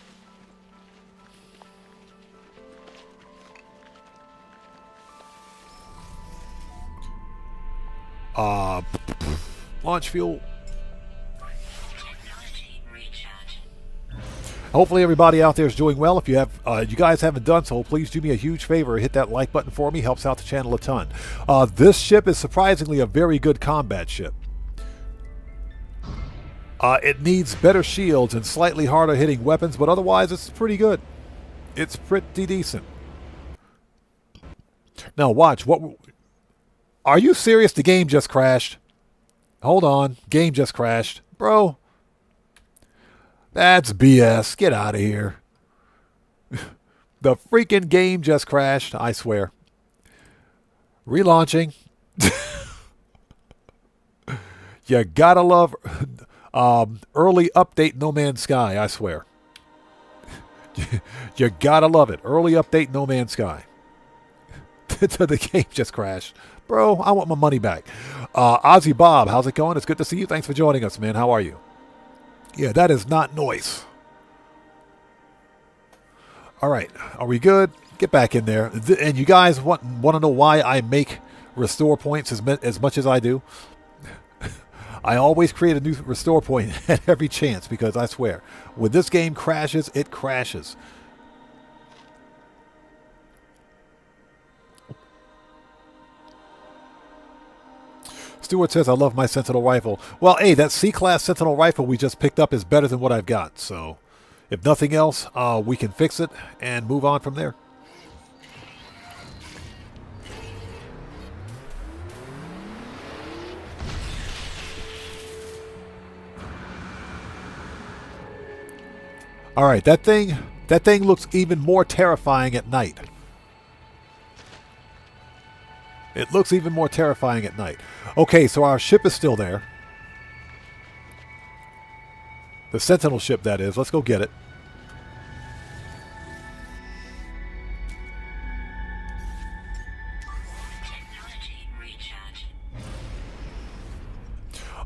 A: Launch fuel. Hopefully everybody out there is doing well. If you have, you guys haven't done so, please do me a huge favor. Hit that like button for me. Helps out the channel a ton. This ship is surprisingly a very good combat ship. It needs better shields and slightly harder hitting weapons, but otherwise it's pretty good. It's pretty decent. Now watch. Are you serious? The game just crashed. Hold on. Game just crashed. Bro. That's BS. Get out of here. The freaking game just crashed, I swear. Relaunching. You gotta love early update No Man's Sky, I swear. You gotta love it. Early update No Man's Sky. The game just crashed. Bro, I want my money back. Ozzy Bob, how's it going? It's good to see you. Thanks for joining us, man. How are you? Yeah, that is not noise. All right, are we good? Get back in there. And you guys want to know why I make restore points as much as I do? I always create a new restore point at every chance because I swear, when this game crashes, it crashes. Stewart says, I love my Sentinel rifle. Well, hey, that C-Class Sentinel rifle we just picked up is better than what I've got. So, if nothing else, we can fix it and move on from there. All right, that thing looks even more terrifying at night. It looks even more terrifying at night. Okay, so our ship is still there. The Sentinel ship, that is. Let's go get it.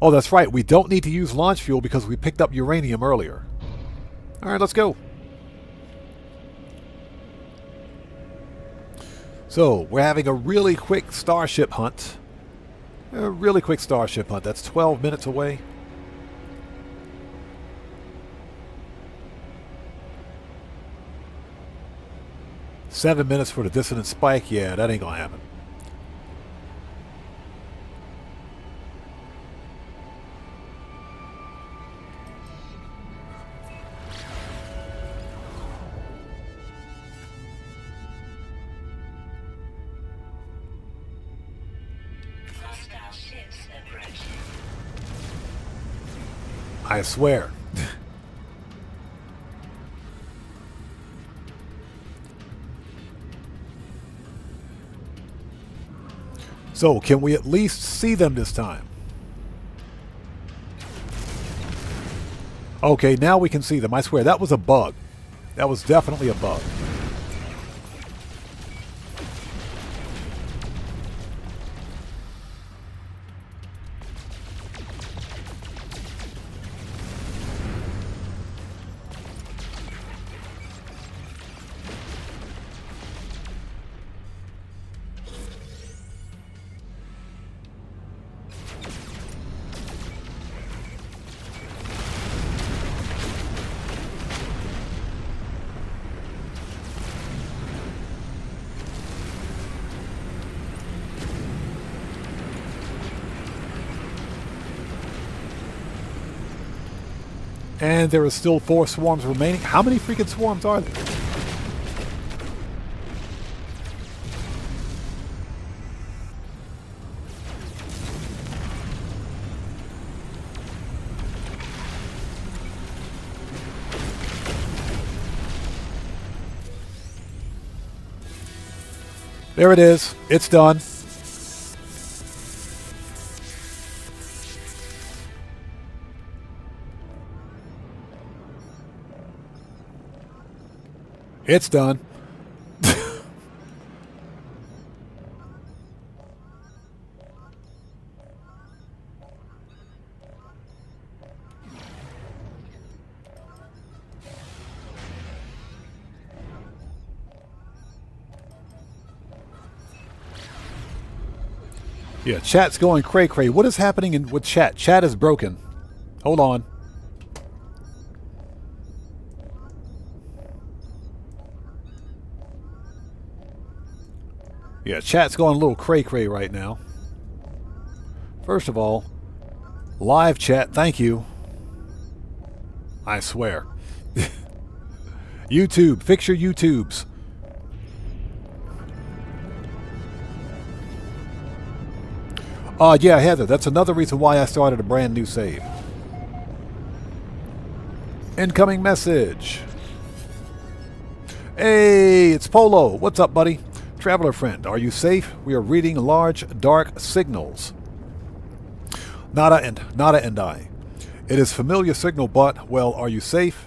A: Oh, that's right. We don't need to use launch fuel because we picked up uranium earlier. All right, let's go. So, we're having a really quick starship hunt. A really quick starship hunt. That's 12 minutes away. Seven minutes for the dissonant spike. Yeah, that ain't gonna happen.
C: Hostile ships approaching.
A: I swear. So, can we at least see them this time? Okay, now we can see them. I swear, that was a bug. That was definitely a bug. And there are still 4 swarms remaining. How many freaking swarms are there? There it is. It's done. It's done. Yeah, chat's going cray-cray. What is happening with chat? Chat is broken. Hold on. Yeah, chat's going a little cray-cray right now. First of all, live chat, thank you. I swear. YouTube, fix your YouTubes. Yeah, Heather, that's another reason why I started a brand new save. Incoming message. Hey, it's Polo. What's up, buddy? Traveler friend, are you safe? We are reading large, dark signals. Nada and I. It is familiar signal, but, well, are you safe?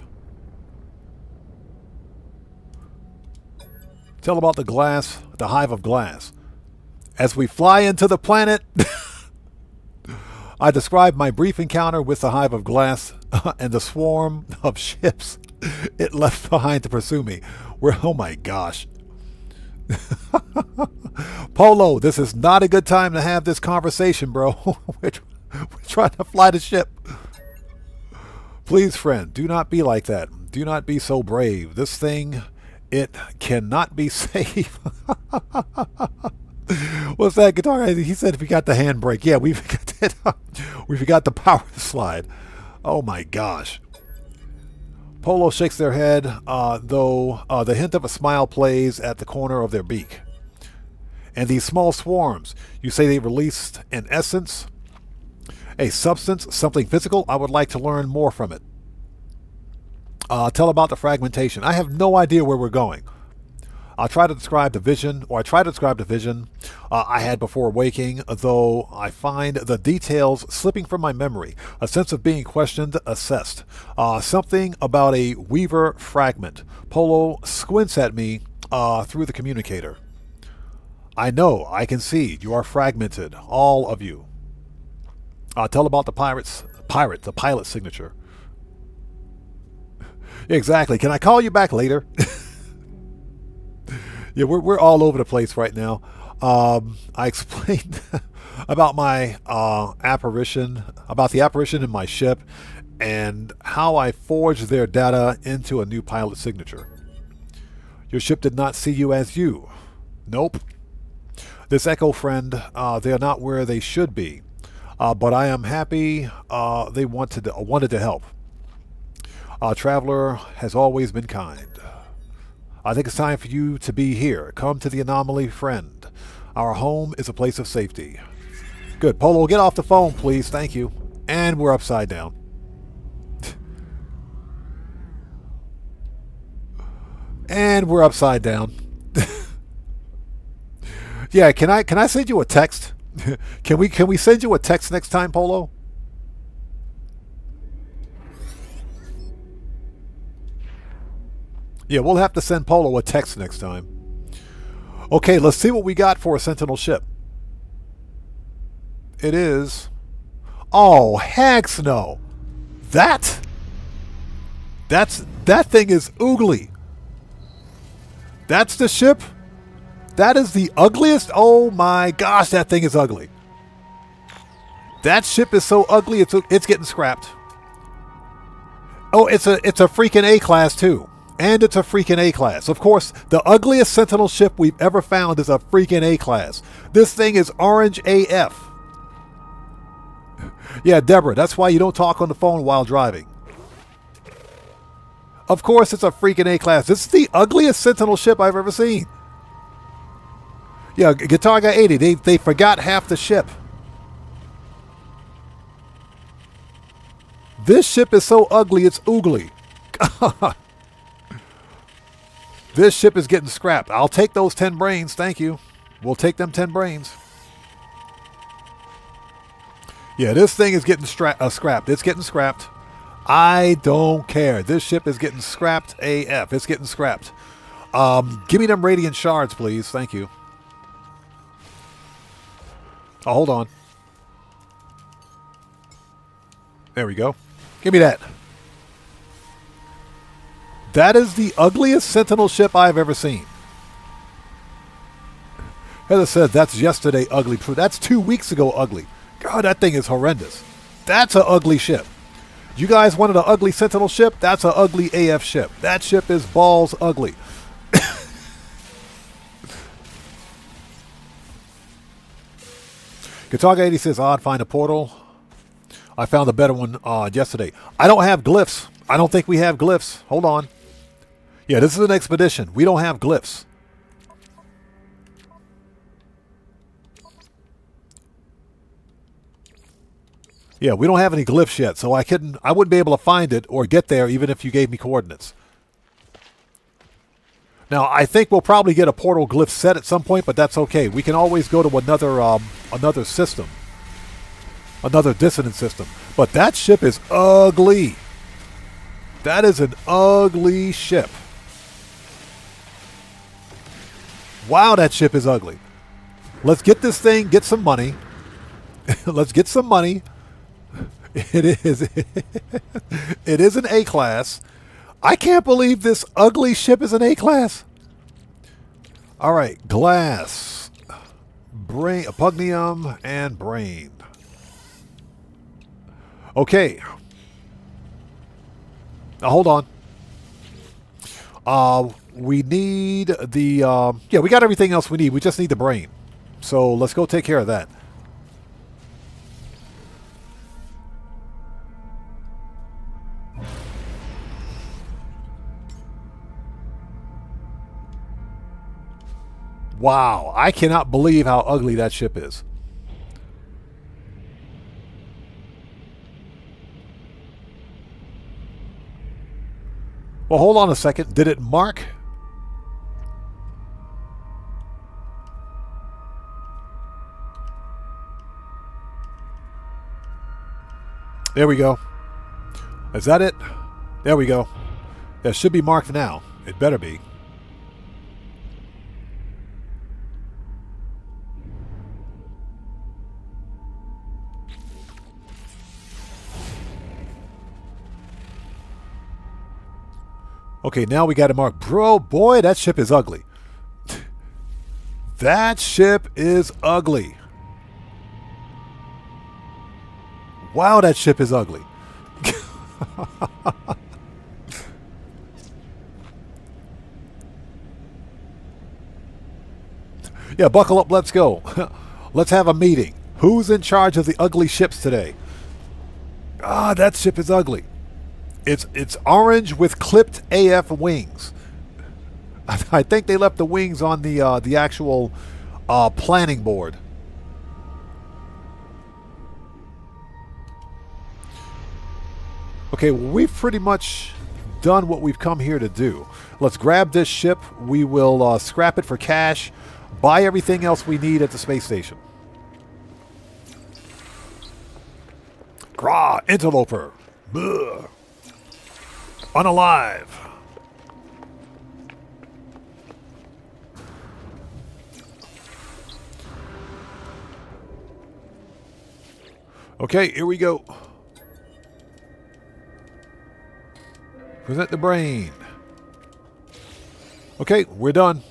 A: Tell about the glass, the hive of glass. As we fly into the planet, I describe my brief encounter with the hive of glass and the swarm of ships it left behind to pursue me. Oh my gosh. Polo, this is not a good time to have this conversation, bro. We're trying to fly the ship. Please, friend, do not be like that. Do not be so brave. This thing, it cannot be safe. What's that guitar? He said we got the handbrake. Yeah, we forgot the power slide. Oh my gosh. Polo shakes their head, though the hint of a smile plays at the corner of their beak. And these small swarms, you say they released an essence, a substance, something physical? I would like to learn more from it. Tell about the fragmentation. I have no idea where we're going. I try to describe the vision I had before waking, though I find the details slipping from my memory. A sense of being questioned, assessed. Something about a Weaver fragment. Polo squints at me through the communicator. I know, I can see. You are fragmented, all of you. Tell about the the pilot signature. Exactly. Can I call you back later? Yeah, we're all over the place right now. I explained about my apparition, about the apparition in my ship, and how I forged their data into a new pilot signature. Your ship did not see you as you. Nope. This Echo friend, they are not where they should be. But I am happy they wanted to help. Traveler has always been kind. I think it's time for you to be here. Come to the anomaly, friend. Our home is a place of safety. Good. Polo, get off the phone, please. Thank you. And we're upside down. And we're upside down. Yeah, can I send you a text? Can we send you a text next time, Polo? Yeah, we'll have to send Polo a text next time. Okay, let's see what we got for a Sentinel ship. It is... Oh, heck no! That thing is oogly. That's the ship? That is the ugliest? Oh my gosh, that thing is ugly. That ship is so ugly, it's getting scrapped. Oh, it's a freaking A-class too. And it's a freaking A-class. Of course, the ugliest Sentinel ship we've ever found is a freaking A-class. This thing is orange AF. Yeah, Deborah, that's why you don't talk on the phone while driving. Of course, it's a freaking A-class. This is the ugliest Sentinel ship I've ever seen. Yeah, Guitar Guy 80, they forgot half the ship. This ship is so ugly, it's oogly. God. This ship is getting scrapped. I'll take those 10 brains. Thank you. We'll take them 10 brains. Yeah, this thing is getting scrapped. It's getting scrapped. I don't care. This ship is getting scrapped AF. It's getting scrapped. Give me them radiant shards, please. Thank you. Oh, hold on. There we go. Give me that. That is the ugliest Sentinel ship I've ever seen. Heather said, that's yesterday ugly. That's 2 weeks ago ugly. God, that thing is horrendous. That's an ugly ship. You guys wanted an ugly Sentinel ship? That's an ugly AF ship. That ship is balls ugly. Guitar 80 says, I'd find a portal. I found a better one yesterday. I don't have glyphs. I don't think we have glyphs. Hold on. Yeah, this is an expedition. We don't have glyphs. Yeah, we don't have any glyphs yet, so I wouldn't be able to find it or get there even if you gave me coordinates. Now, I think we'll probably get a portal glyph set at some point, but that's okay. We can always go to another system. Another dissonant system. But that ship is ugly. That is an ugly ship. Wow, that ship is ugly. Let's get this thing, get some money. Let's get some money. It is an A-class. I can't believe this ugly ship is an A-class. All right, glass, brain, pugnium, and brain. Okay. Now, hold on. We need the... yeah, we got everything else we need. We just need the brain. So let's go take care of that. Wow, I cannot believe how ugly that ship is. Well, hold on a second. Did it mark? There we go. Is that it? There we go. That should be marked now. It better be. Okay, now we got to mark. Bro, boy, that ship is ugly. That ship is ugly. Wow, that ship is ugly. Yeah, buckle up, let's go. Let's have a meeting. Who's in charge of the ugly ships today? Ah, that ship is ugly. It's orange with clipped AF wings. I think they left the wings on the actual planning board. Okay, well, we've pretty much done what we've come here to do. Let's grab this ship. We will scrap it for cash. Buy everything else we need at the space station. Grah, interloper. Bleh. Unalive. Okay, here we go. Present the brain. Okay, we're done.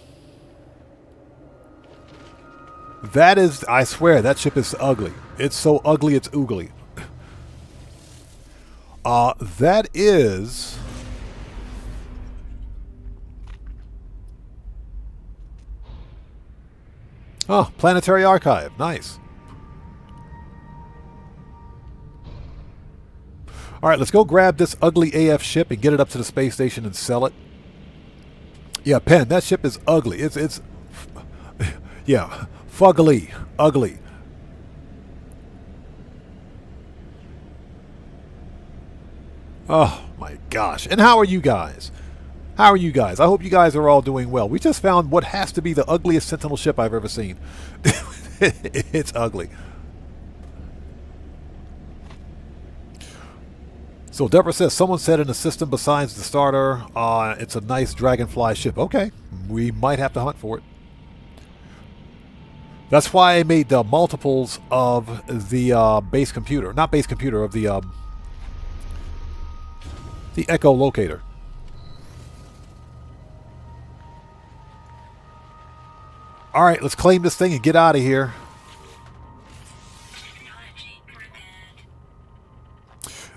A: That is, I swear, that ship is ugly. It's so ugly, it's oogly. That is... Oh, Planetary Archive. Nice. All right, let's go grab this ugly AF ship and get it up to the space station and sell it. Yeah, Penn, that ship is ugly. It's yeah, fugly, ugly. Oh my gosh. And how are you guys? How are you guys? I hope you guys are all doing well. We just found what has to be the ugliest Sentinel ship I've ever seen. It's ugly. So Deborah says, someone said in the system besides the starter, it's a nice Dragonfly ship. Okay, we might have to hunt for it. That's why I made the multiples of the base computer. Not base computer, of the Echo locator. All right, let's claim this thing and get out of here.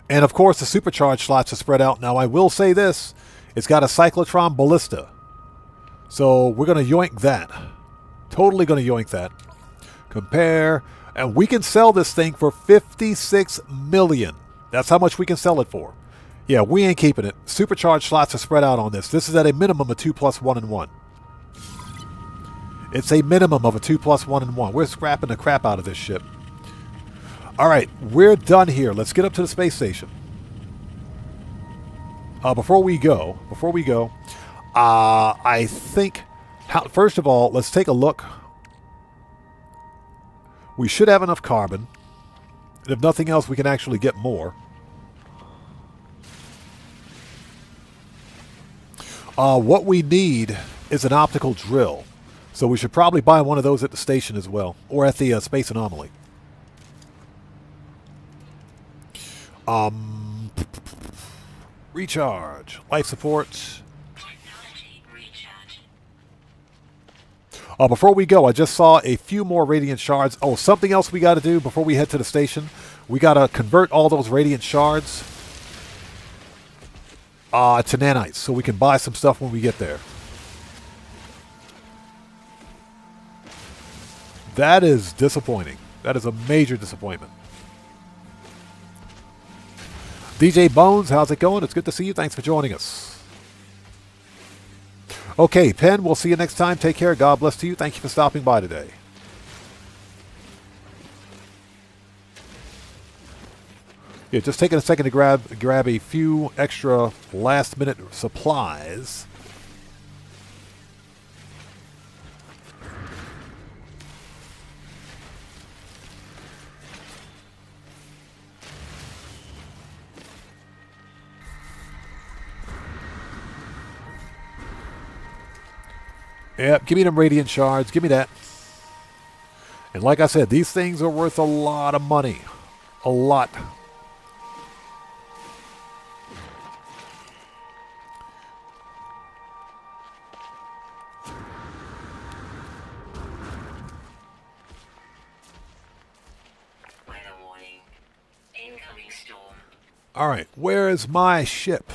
A: And of course, the supercharged slots are spread out. Now, I will say this. It's got a cyclotron ballista. So we're going to yoink that. Totally going to yoink that. Compare. And we can sell this thing for $56 million. That's how much we can sell it for. Yeah, we ain't keeping it. Supercharged slots are spread out on this. This is at a minimum of 2 + 1 and 1. It's a minimum of a 2 + 1 and 1. We're scrapping the crap out of this ship. All right, we're done here. Let's get up to the space station. Before we go, I think, first of all, let's take a look. We should have enough carbon. And if nothing else, we can actually get more. What we need is an optical drill. So we should probably buy one of those at the station as well, or at the Space Anomaly. Recharge. Life support. Before we go, I just saw a few more radiant shards. Oh, something else we got to do before we head to the station. We got to convert all those radiant shards to nanites, so we can buy some stuff when we get there. That is disappointing. That is a major disappointment. DJ Bones, how's it going? It's good to see you. Thanks for joining us. Okay, Penn, we'll see you next time. Take care. God bless to you. Thank you for stopping by today. Yeah, just taking a second to grab a few extra last-minute supplies. Yep, give me them radiant shards. Give me that. And like I said, these things are worth a lot of money. A lot. All right, where is my ship?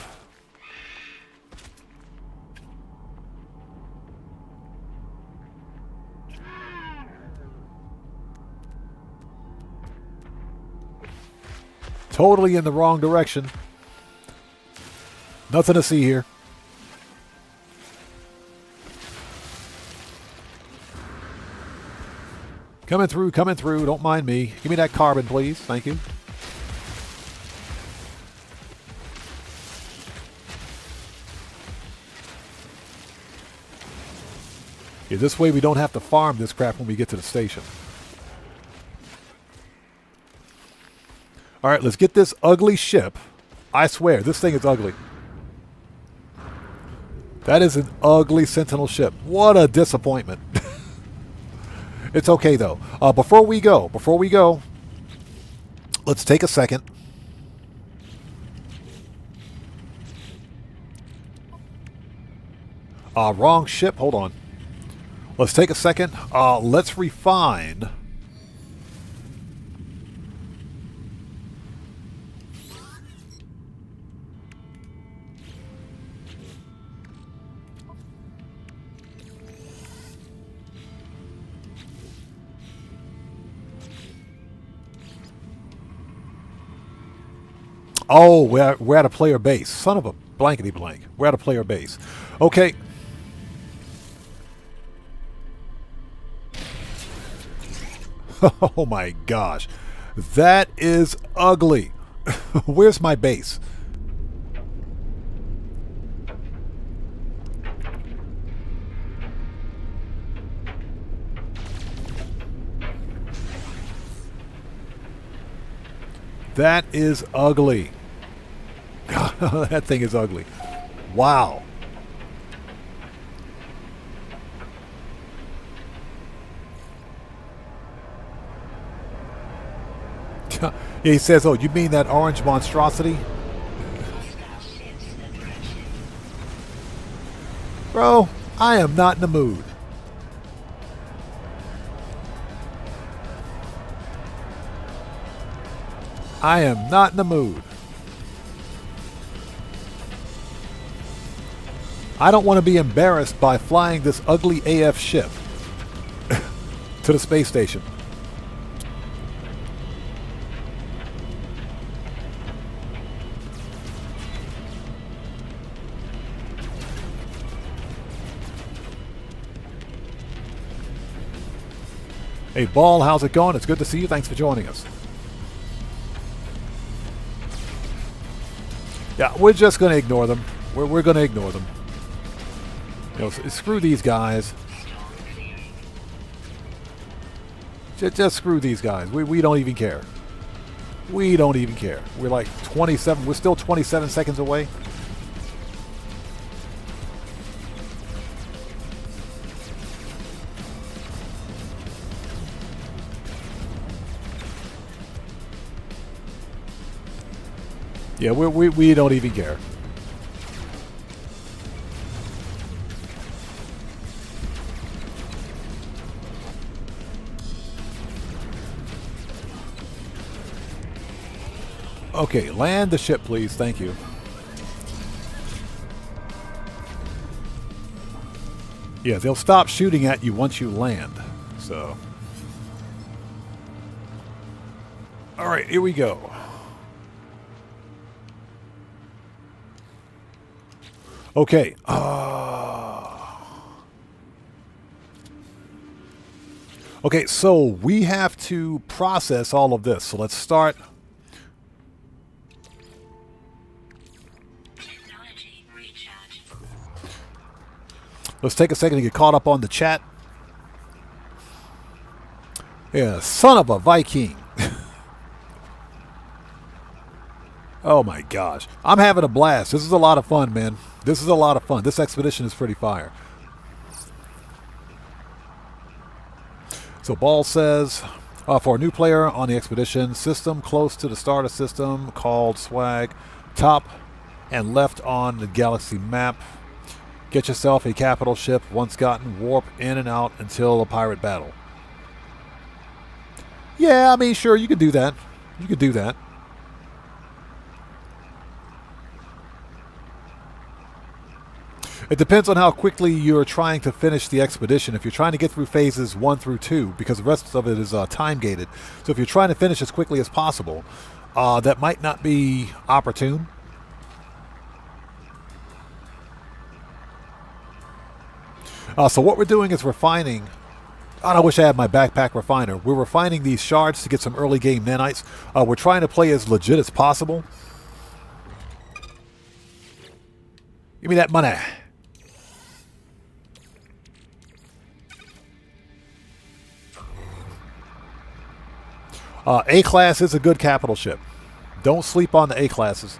A: Totally in the wrong direction. Nothing to see here. Coming through, coming through. Don't mind me. Give me that carbon, please. Thank you. Yeah, this way we don't have to farm this crap when we get to the station. All right, let's get this ugly ship. I swear, this thing is ugly. That is an ugly Sentinel ship. What a disappointment. It's okay, though. Before we go, let's take a second. Wrong ship. Hold on. Let's take a second. Let's refine. Oh, we're at a player base. Son of a blankety blank. We're at a player base. Okay. Oh my gosh. That is ugly. Where's my base? That is ugly. That thing is ugly. Wow. Yeah, he says, oh, you mean that orange monstrosity? Bro, I am not in the mood. I am not in the mood. I don't want to be embarrassed by flying this ugly AF ship to the space station. Hey, Ball, how's it going? It's good to see you. Thanks for joining us. Yeah, we're just going to ignore them. We're going to ignore them. You know, screw these guys. Just screw these guys. We don't even care. We don't even care. We're like 27. We're still 27 seconds away. Yeah, we don't even care. Okay, land the ship, please. Thank you. Yeah, they'll stop shooting at you once you land. So. All right, here we go. Okay. Okay, so we have to process all of this. So let's start.
C: Technology recharge.
A: Let's take a second to get caught up on the chat. Yeah, son of a Viking. Oh my gosh. I'm having a blast. This is a lot of fun, man. This is a lot of fun. This expedition is pretty fire. So Ball says, for a new player on the expedition, system close to the starter system called Swag, top and left on the galaxy map. Get yourself a capital ship. Once gotten, warp in and out until a pirate battle. Yeah, I mean, sure, you could do that. You could do that. It depends on how quickly you're trying to finish the expedition. If you're trying to get through phases 1 through 2, because the rest of it is time gated. So if you're trying to finish as quickly as possible, that might not be opportune. So what we're doing is refining. God, I wish I had my backpack refiner. We're refining these shards to get some early game nanites. We're trying to play as legit as possible. Give me that money. A-class is a good capital ship. Don't sleep on the A-classes.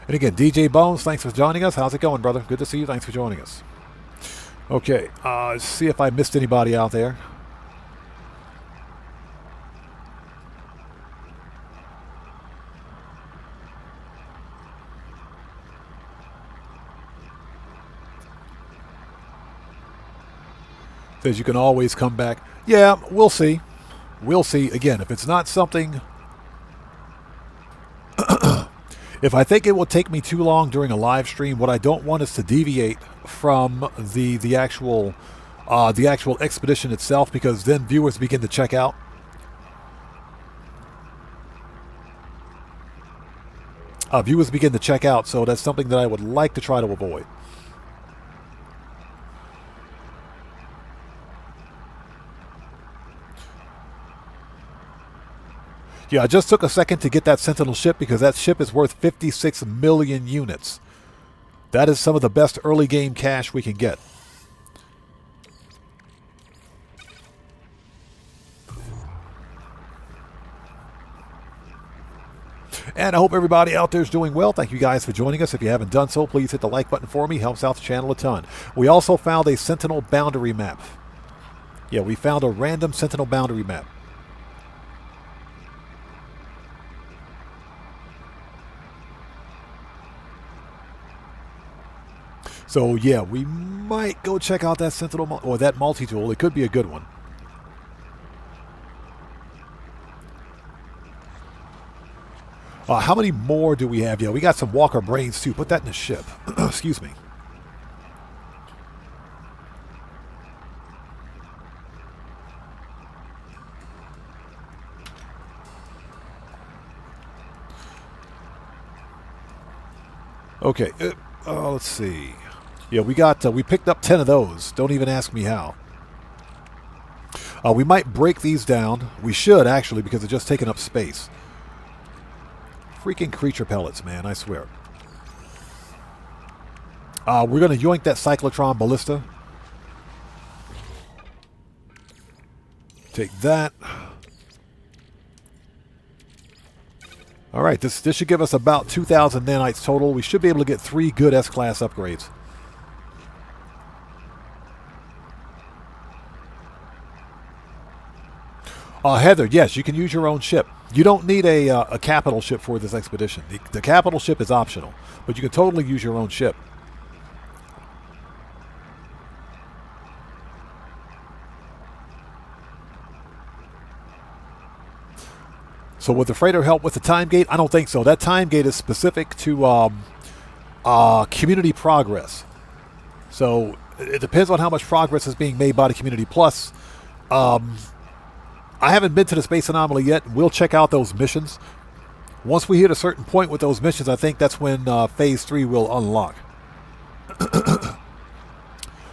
A: And again, DJ Bones, thanks for joining us. How's it going, brother? Good to see you. Thanks for joining us. Okay, let's see if I missed anybody out there. Says you can always come back. Yeah, we'll see. We'll see. Again, if it's not something... If I think it will take me too long during a live stream, what I don't want is to deviate from the actual expedition itself, because then viewers begin to check out. Viewers begin to check out, so that's something that I would like to try to avoid. Yeah, I just took a second to get that Sentinel ship because that ship is worth 56 million units. That is some of the best early game cash we can get. And I hope everybody out there is doing well. Thank you guys for joining us. If you haven't done so, please hit the like button for me. Helps out the channel a ton. We also found a Sentinel boundary map. Yeah, we found a random Sentinel boundary map. So yeah, we might go check out that Sentinel or that multi-tool. It could be a good one. How many more do we have? Yeah, we got some Walker Brains too. Put that in the ship. Excuse me. Okay. Let's see. Yeah, we picked up 10 of those. Don't even ask me how. We might break these down. We should, actually, because it's just taking up space. Freaking creature pellets, man, I swear. We're going to yoink that cyclotron ballista. Take that. All right, this should give us about 2,000 nanites total. We should be able to get 3 good S-class upgrades. Heather, yes, you can use your own ship. You don't need a capital ship for this expedition. The capital ship is optional, but you can totally use your own ship. So would the freighter help with the time gate? I don't think so. That time gate is specific to community progress. So it depends on how much progress is being made by the community. Plus, I haven't been to the Space Anomaly yet. We'll check out those missions. Once we hit a certain point with those missions, I think that's when Phase 3 will unlock.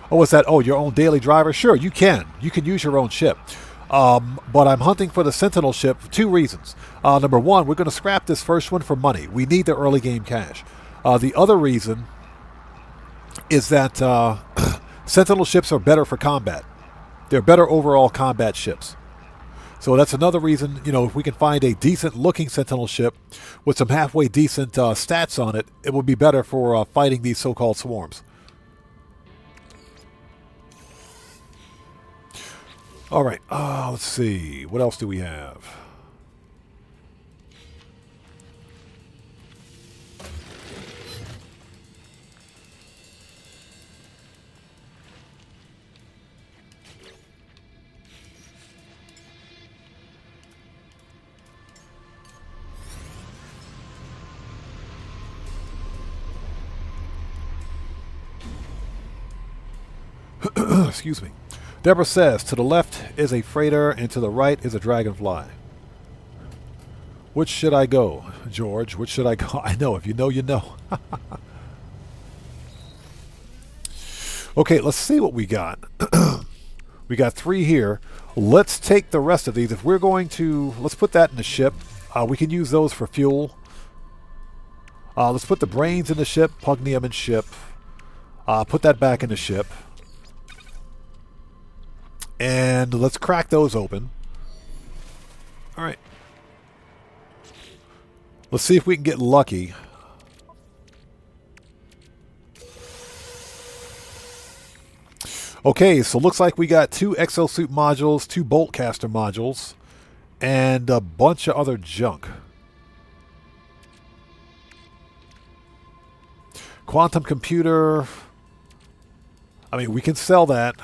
A: Oh, what's that? Oh, your own daily driver? Sure, you can. You can use your own ship. But I'm hunting for the Sentinel ship for 2 reasons. Number one, we're going to scrap this first one for money. We need the early game cash. The other reason is that Sentinel ships are better for combat. They're better overall combat ships. So that's another reason, you know, if we can find a decent-looking Sentinel ship with some halfway decent stats on it, it would be better for fighting these so-called swarms. All right, let's see. What else do we have? Excuse me. Deborah says, to the left is a freighter and to the right is a dragonfly. Which should I go, George? Which should I go? I know. If you know, you know. Okay, let's see what we got. We got 3 here. Let's take the rest of these. If we're going to... Let's put that in the ship. We can use those for fuel. Let's put the brains in the ship. Pugnium in ship. Put that back in the ship. And let's crack those open. All right. Let's see if we can get lucky. Okay, so looks like we got 2 exosuit modules, 2 bolt caster modules, and a bunch of other junk. Quantum computer. I mean, we can sell that.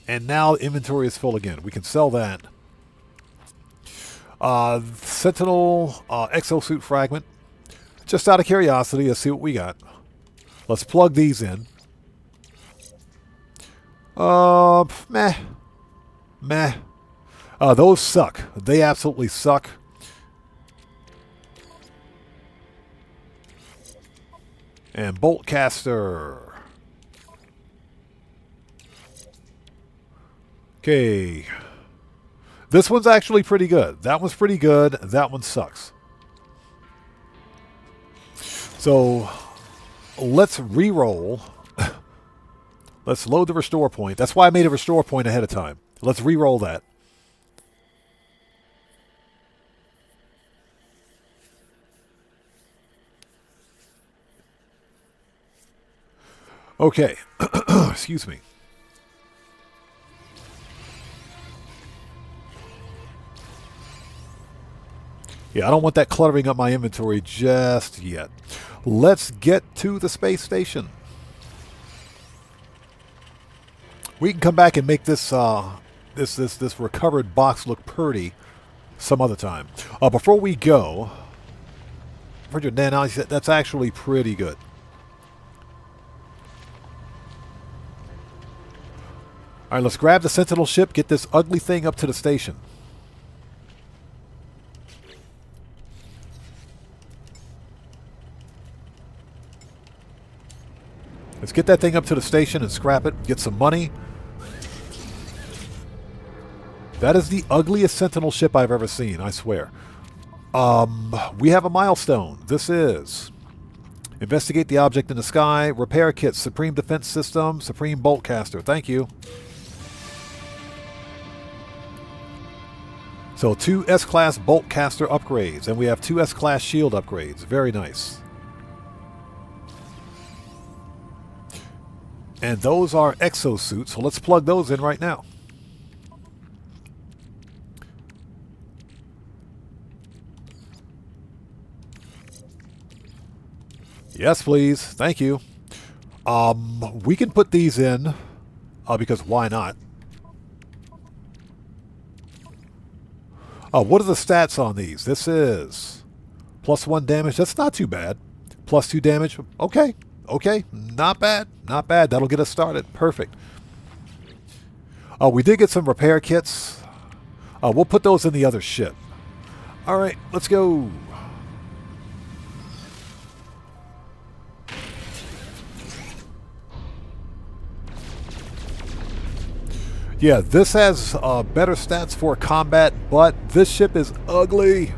A: And now inventory is full again. We can sell that. Sentinel exosuit fragment. Just out of curiosity, let's see what we got. Let's plug these in. Meh. Meh. Those suck. They absolutely suck. And bolt caster. Okay. This one's actually pretty good. That one's pretty good. That one sucks. So let's re-roll. Let's load the restore point. That's why I made a restore point ahead of time. Let's re-roll that. Okay. Excuse me. Yeah, I don't want that cluttering up my inventory just yet. Let's get to the space station. We can come back and make this this recovered box look pretty some other time. Before we go, that's actually pretty good. All right, let's grab the Sentinel ship, get this ugly thing up to the station. Let's get that thing up to the station and scrap it, get some money. That is the ugliest Sentinel ship I've ever seen, I swear. We have a milestone. This is investigate the object in the sky, repair kits, Supreme Defense System, Supreme Bolt Caster. Thank you. So 2 S-Class Bolt Caster upgrades, and we have 2 S-Class Shield upgrades. Very nice. And those are exosuits, so let's plug those in right now. Yes, please. Thank you. We can put these in, because why not? What are the stats on these? This is +1 damage. That's not too bad. +2 damage. Okay. Okay. Not bad. Not bad. That'll get us started. Perfect. We did get some repair kits. We'll put those in the other ship. All right. Let's go. Yeah, this has better stats for combat, but this ship is ugly.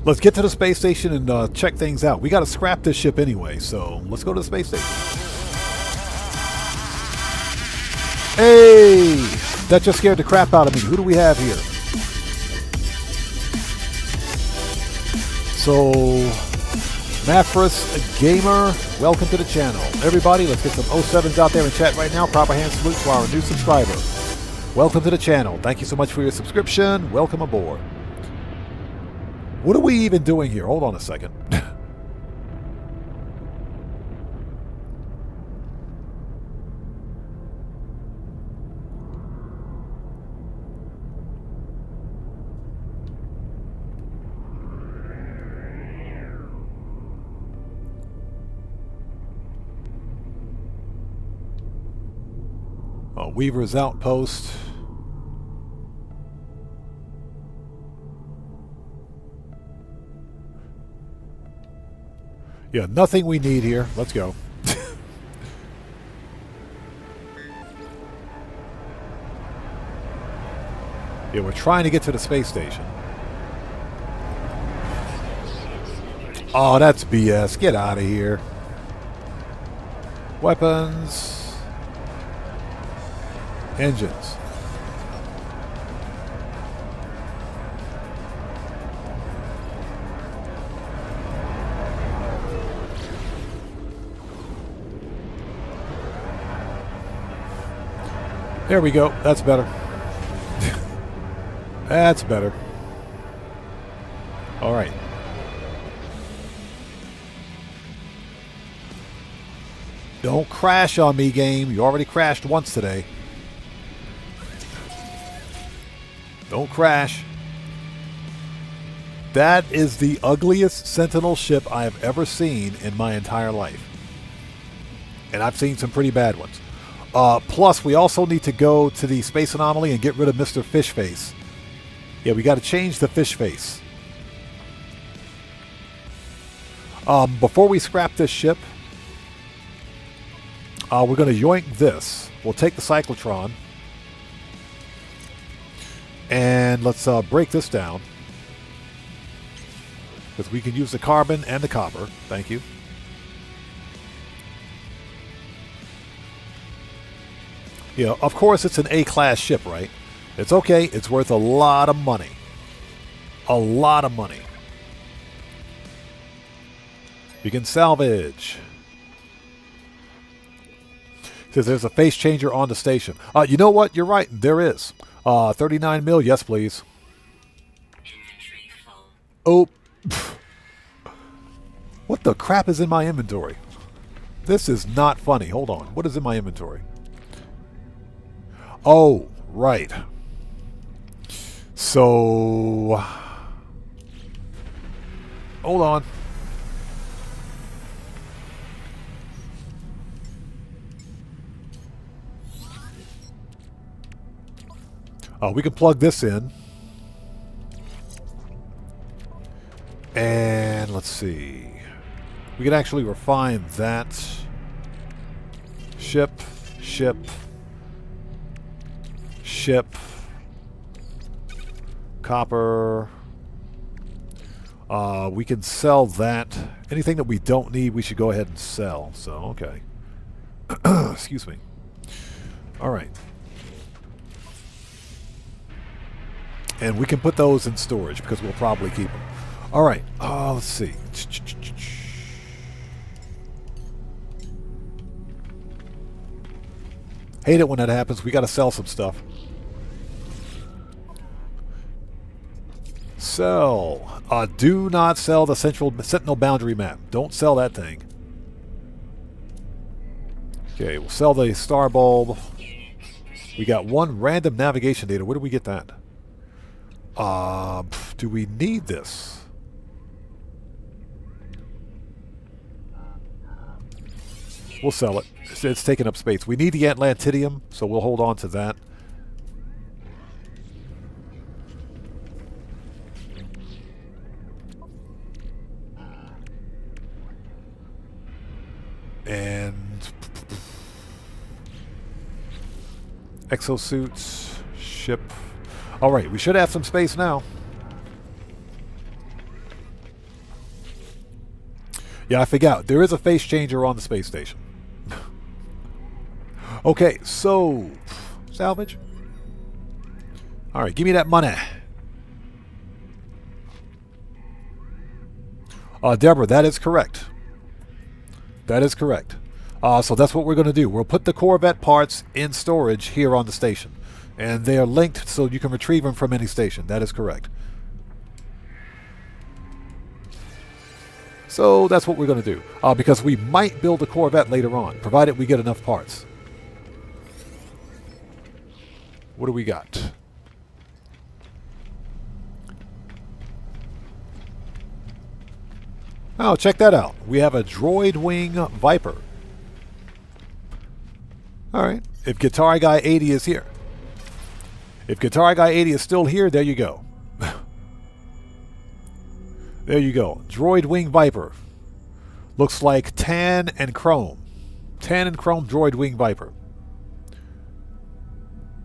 A: Let's get to the space station and check things out. We got to scrap this ship anyway, so let's go to the space station. Hey! That just scared the crap out of me. Who do we have here? So, Mafris Gamer, welcome to the channel. Everybody, let's get some 07s out there in chat right now. Proper hand salute to our new subscriber. Welcome to the channel. Thank you so much for your subscription. Welcome aboard. What are we even doing here? Hold on a second. Weaver's Outpost. Yeah, nothing we need here. Let's go. Yeah, we're trying to get to the space station. Oh, that's BS. Get out of here. Weapons. Engines. There we go. That's better. That's better. All right. Don't crash on me, game. You already crashed once today. Don't crash. That is the ugliest Sentinel ship I have ever seen in my entire life. And I've seen some pretty bad ones. Plus, we also need to go to the Space Anomaly and get rid of Mr. Fish Face. Yeah, we got to change the Fish Face. Before we scrap this ship, we're going to yoink this. We'll take the Cyclotron. And let's break this down. Because we can use the carbon and the copper. Thank you. Yeah, of course it's an A-class ship, right? It's okay. It's worth a lot of money. A lot of money. You can salvage. Says there's a face changer on the station. You know what? You're right. There is. 39 mil. Yes, please. Oh. What the crap is in my inventory? This is not funny. Hold on. What is in my inventory? Oh, right. So, hold on. We can plug this in. And let's see. We can actually refine that. Ship. Copper. We can sell that. Anything that we don't need, we should go ahead and sell. So, okay. Excuse me. All right. And we can put those in storage because we'll probably keep them. All right. Let's see. Hate it when that happens. We got to sell some stuff. Sell. Do not sell the Sentinel boundary map. Don't sell that thing. Okay, we'll sell the star bulb. We got one random navigation data. Where do we get that? Do we need this? We'll sell it. It's taking up space. We need the Atlantidium, so we'll hold on to that. And exosuits, ship. All right, we should have some space now. Yeah, I forgot. There is a face changer on the space station. Okay, so salvage. All right, give me that money. Deborah, that is correct. That is correct. So that's what we're going to do. We'll put the Corvette parts in storage here on the station. And they are linked so you can retrieve them from any station. That is correct. So that's what we're going to do. Because we might build a Corvette later on, provided we get enough parts. What do we got? Oh, check that out. We have a Droid Wing Viper. Alright. If Guitar Guy 80 is here. If Guitar Guy 80 is still here, there you go. There you go. Droid Wing Viper. Looks like tan and chrome. Tan and chrome Droid Wing Viper.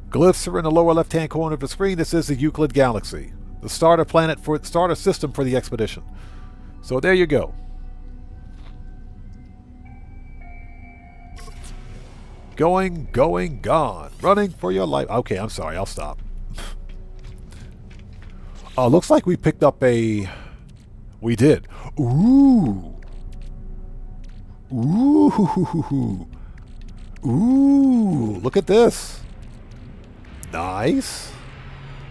A: Glyphs are in the lower left-hand corner of the screen. This is the Euclid Galaxy. The starter planet for starter system for the expedition. So there you go. Going, gone. Running for your life. Okay, I'm sorry. I'll stop. Looks like we picked up a... We did. Ooh. Ooh. Ooh. Look at this. Nice.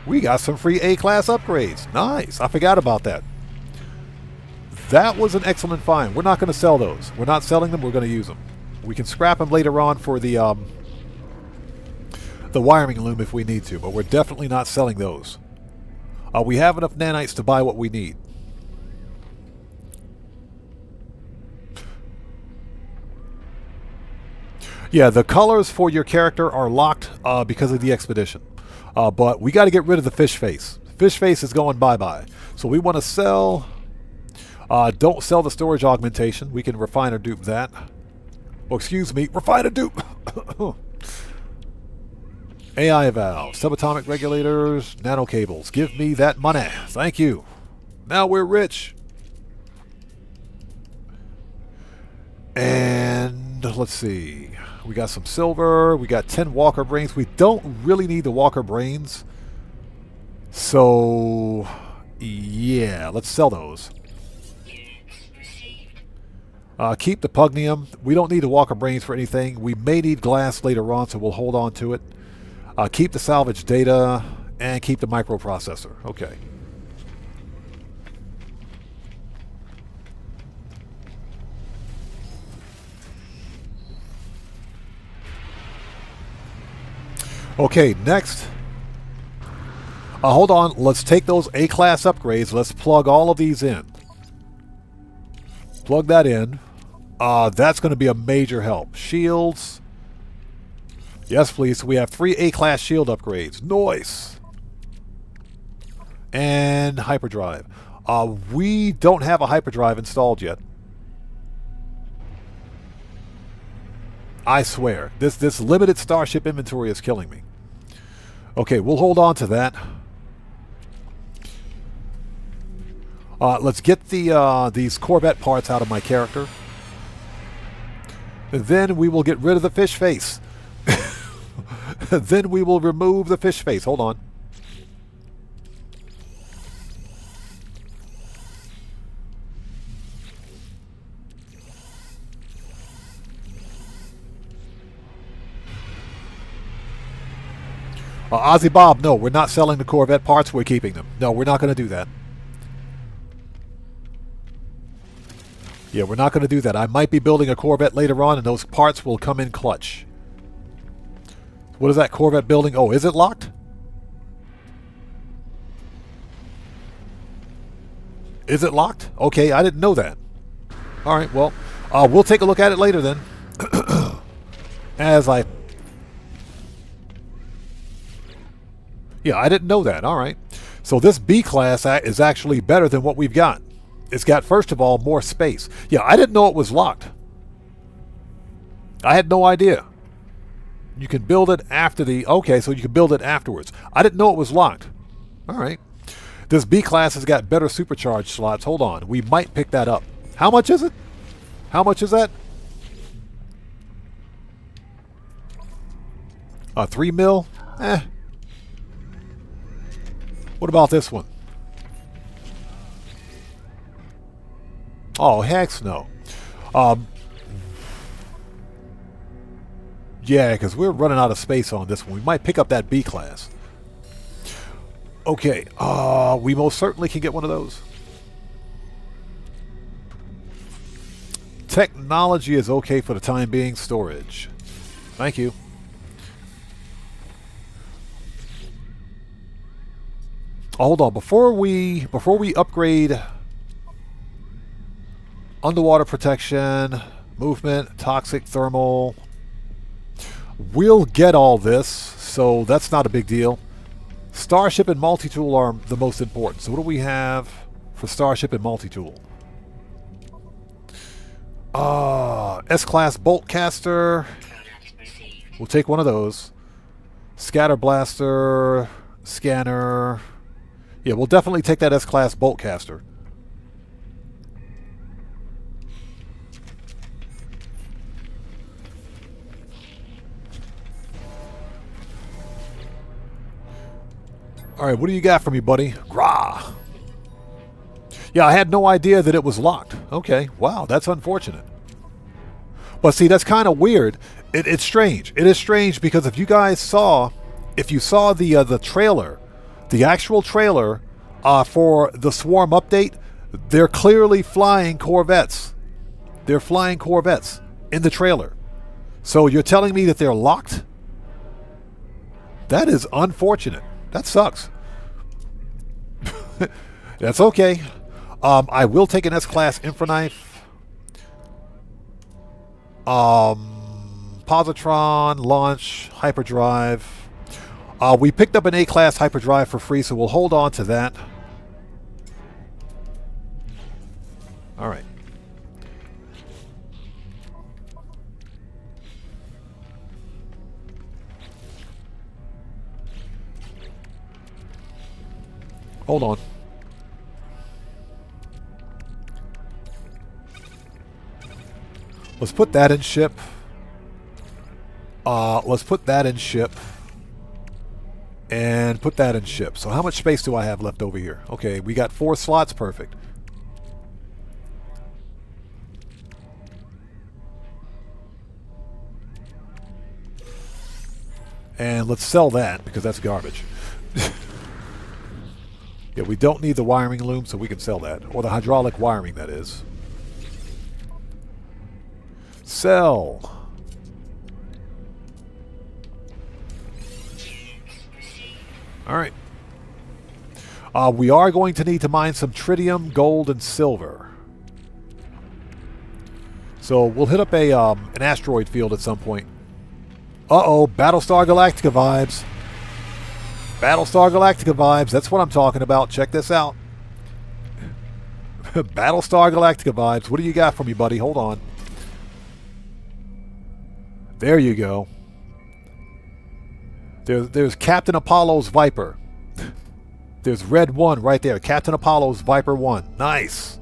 A: We got some free A-class upgrades. Nice. I forgot about that. That was an excellent find. We're not going to sell those. We're not selling them. We're going to use them. We can scrap them later on for the wiring loom if we need to, but we're definitely not selling those. We have enough nanites to buy what we need. Yeah, the colors for your character are locked because of the expedition. But we got to get rid of the fish face. Fish face is going bye-bye. So we want to sell... don't sell the storage augmentation. We can refine or dupe that. Oh, excuse me. Refine or dupe! AI valve, subatomic regulators, nano cables. Give me that money. Thank you. Now we're rich. And let's see. We got some silver. We got 10 walker brains. We don't really need the walker brains. So, yeah, let's sell those. Keep the pugnium. We don't need the walker brains for anything. We may need glass later on, so we'll hold on to it. Keep the salvage data and keep the microprocessor. Okay. Okay, next. Hold on. Let's take those A-class upgrades. Let's plug all of these in. Plug that in. That's going to be a major help. Shields. Yes, please. We have 3 A-class shield upgrades. Nice. And hyperdrive. We don't have a hyperdrive installed yet. I swear. This limited starship inventory is killing me. Okay, we'll hold on to that. Let's get these Corvette parts out of my character. And then we will get rid of the fish face. Then we will remove the fish face. Hold on. Ozzy Bob, no, we're not selling the Corvette parts. We're keeping them. No, we're not going to do that. Yeah, we're not going to do that. I might be building a Corvette later on, and those parts will come in clutch. What is that Corvette building? Oh, is it locked? Is it locked? Okay, I didn't know that. All right, well, we'll take a look at it later then. As I... Yeah, I didn't know that. All right. So this B-class is actually better than what we've got. It's got, first of all, more space. Yeah, I didn't know it was locked. I had no idea. You can build it after the... Okay, so you can build it afterwards. I didn't know it was locked. All right. This B-class has got better supercharged slots. Hold on. We might pick that up. How much is it? How much is that? 3 mil? Eh. What about this one? Oh, heck no. Yeah, because we're running out of space on this one. We might pick up that B class. Okay, we most certainly can get one of those. Technology is okay for the time being. Storage. Thank you. Hold on, before we upgrade underwater protection, movement, toxic, thermal, we'll get all this, so that's not a big deal. Starship and multi-tool are the most important. So what do we have for Starship and multi-tool? S-class bolt caster. We'll take one of those. Scatter blaster, scanner. Yeah, we'll definitely take that S-class bolt caster. Alright, what do you got for me, buddy? Grah! Yeah, I had no idea that it was locked. Okay, wow, that's unfortunate. But see, that's kind of weird. It's strange. It is strange because if you guys saw, the trailer, the actual trailer for the Swarm update, they're clearly flying Corvettes. They're flying Corvettes in the trailer. So you're telling me that they're locked? That is unfortunate. That sucks. That's okay. I will take an S-class Infraknife. Positron, launch, hyperdrive. We picked up an A-class hyperdrive for free, so we'll hold on to that. All right. Hold on. Let's put that in ship. Let's put that in ship. And put that in ship. So how much space do I have left over here? Okay, we got 4 slots. Perfect. And let's sell that because that's garbage. Yeah, we don't need the wiring loom, so we can sell that. Or the hydraulic wiring, that is. Sell. Alright. We are going to need to mine some tritium, gold, and silver. So we'll hit up an asteroid field at some point. Uh-oh, Battlestar Galactica vibes. Battlestar Galactica vibes. That's what I'm talking about. Check this out. Battlestar Galactica vibes. What do you got for me, buddy? Hold on. There you go. There's Captain Apollo's Viper. There's Red 1 right there. Captain Apollo's Viper 1. Nice.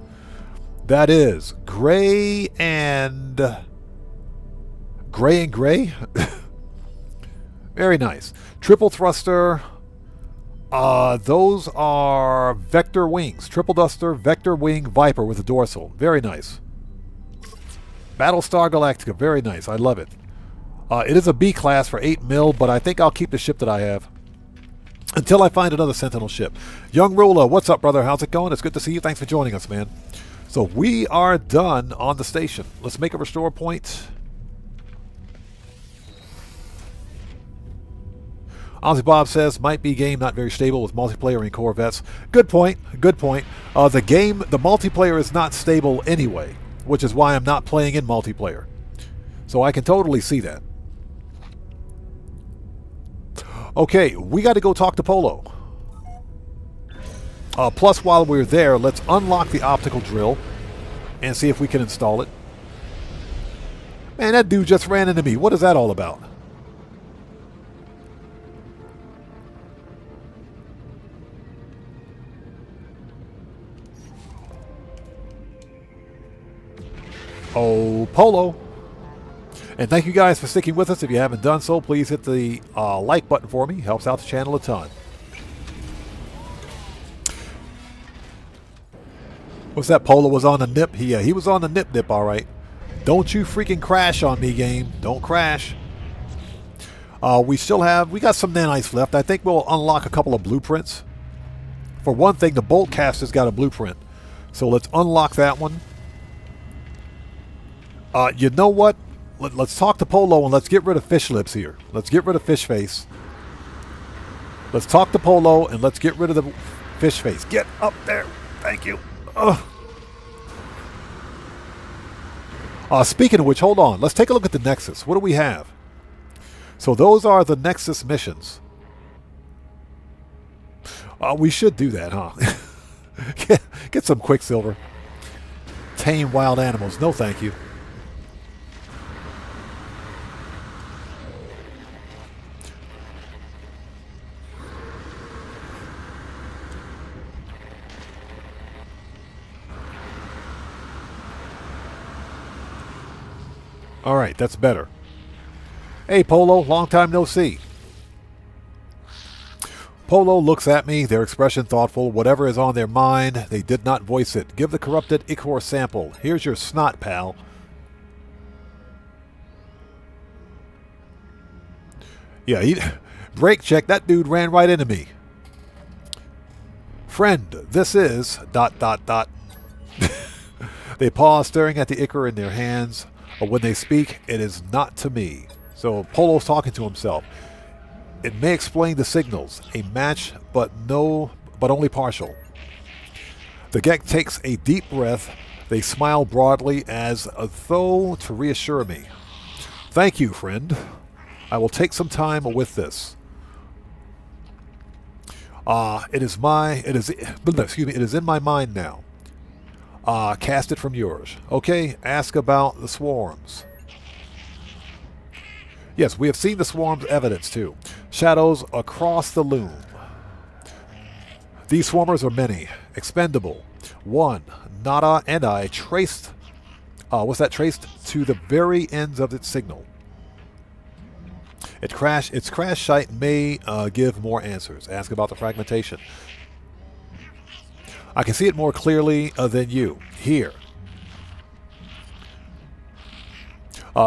A: That is gray and gray. Very nice. Triple thruster. Those are vector wings. Triple duster, vector wing, Viper with a dorsal. Very nice. Battlestar Galactica. Very nice. I love it. It is a B class for 8 mil, but I think I'll keep the ship that I have until I find another Sentinel ship. Young Ruler, what's up, brother? How's it going? It's good to see you. Thanks for joining us, man. So we are done on the station. Let's make a restore point. Ozzy Bob says, might be game not very stable with multiplayer and Corvettes. Good point. Good point. The multiplayer is not stable anyway, which is why I'm not playing in multiplayer. So I can totally see that. Okay, we got to go talk to Polo. Plus, while we're there, let's unlock the optical drill and see if we can install it. Man, that dude just ran into me. What is that all about? Oh, Polo. And thank you guys for sticking with us. If you haven't done so, please hit the like button for me. Helps out the channel a ton. What's that? Polo was on the nip? He was on the nip, all right. Don't you freaking crash on me, game. Don't crash. We got some nanites left. I think we'll unlock a couple of blueprints. For one thing, the bolt caster's got a blueprint. So let's unlock that one. You know what? Let's talk to Polo and let's get rid of Fish Lips here. Let's get rid of Fish Face. Let's talk to Polo and let's get rid of the Fish Face. Get up there. Thank you. Speaking of which, hold on. Let's take a look at the Nexus. What do we have? So those are the Nexus missions. We should do that, huh? Get some Quicksilver. Tame wild animals. No, thank you. All right, that's better. Hey, Polo, long time no see. Polo looks at me, their expression thoughtful. Whatever is on their mind, they did not voice it. Give the corrupted ichor sample. Here's your snot, pal. Yeah, brake check. That dude ran right into me. Friend, this is... ... They pause, staring at the ichor in their hands. When they speak, it is not to me. So Polo's talking to himself. It may explain the signals. A match, but only partial. The Gek takes a deep breath. They smile broadly as though to reassure me. Thank you, friend. I will take some time with this. It is in my mind now. Cast it from yours. Okay, ask about the swarms. Yes, we have seen the swarm's evidence too. Shadows across the loom. These swarmers are many. Expendable. One, Nada and I traced... what's that traced? To the very ends of its signal. Its crash site may give more answers. Ask about the fragmentation. I can see it more clearly than you. Here.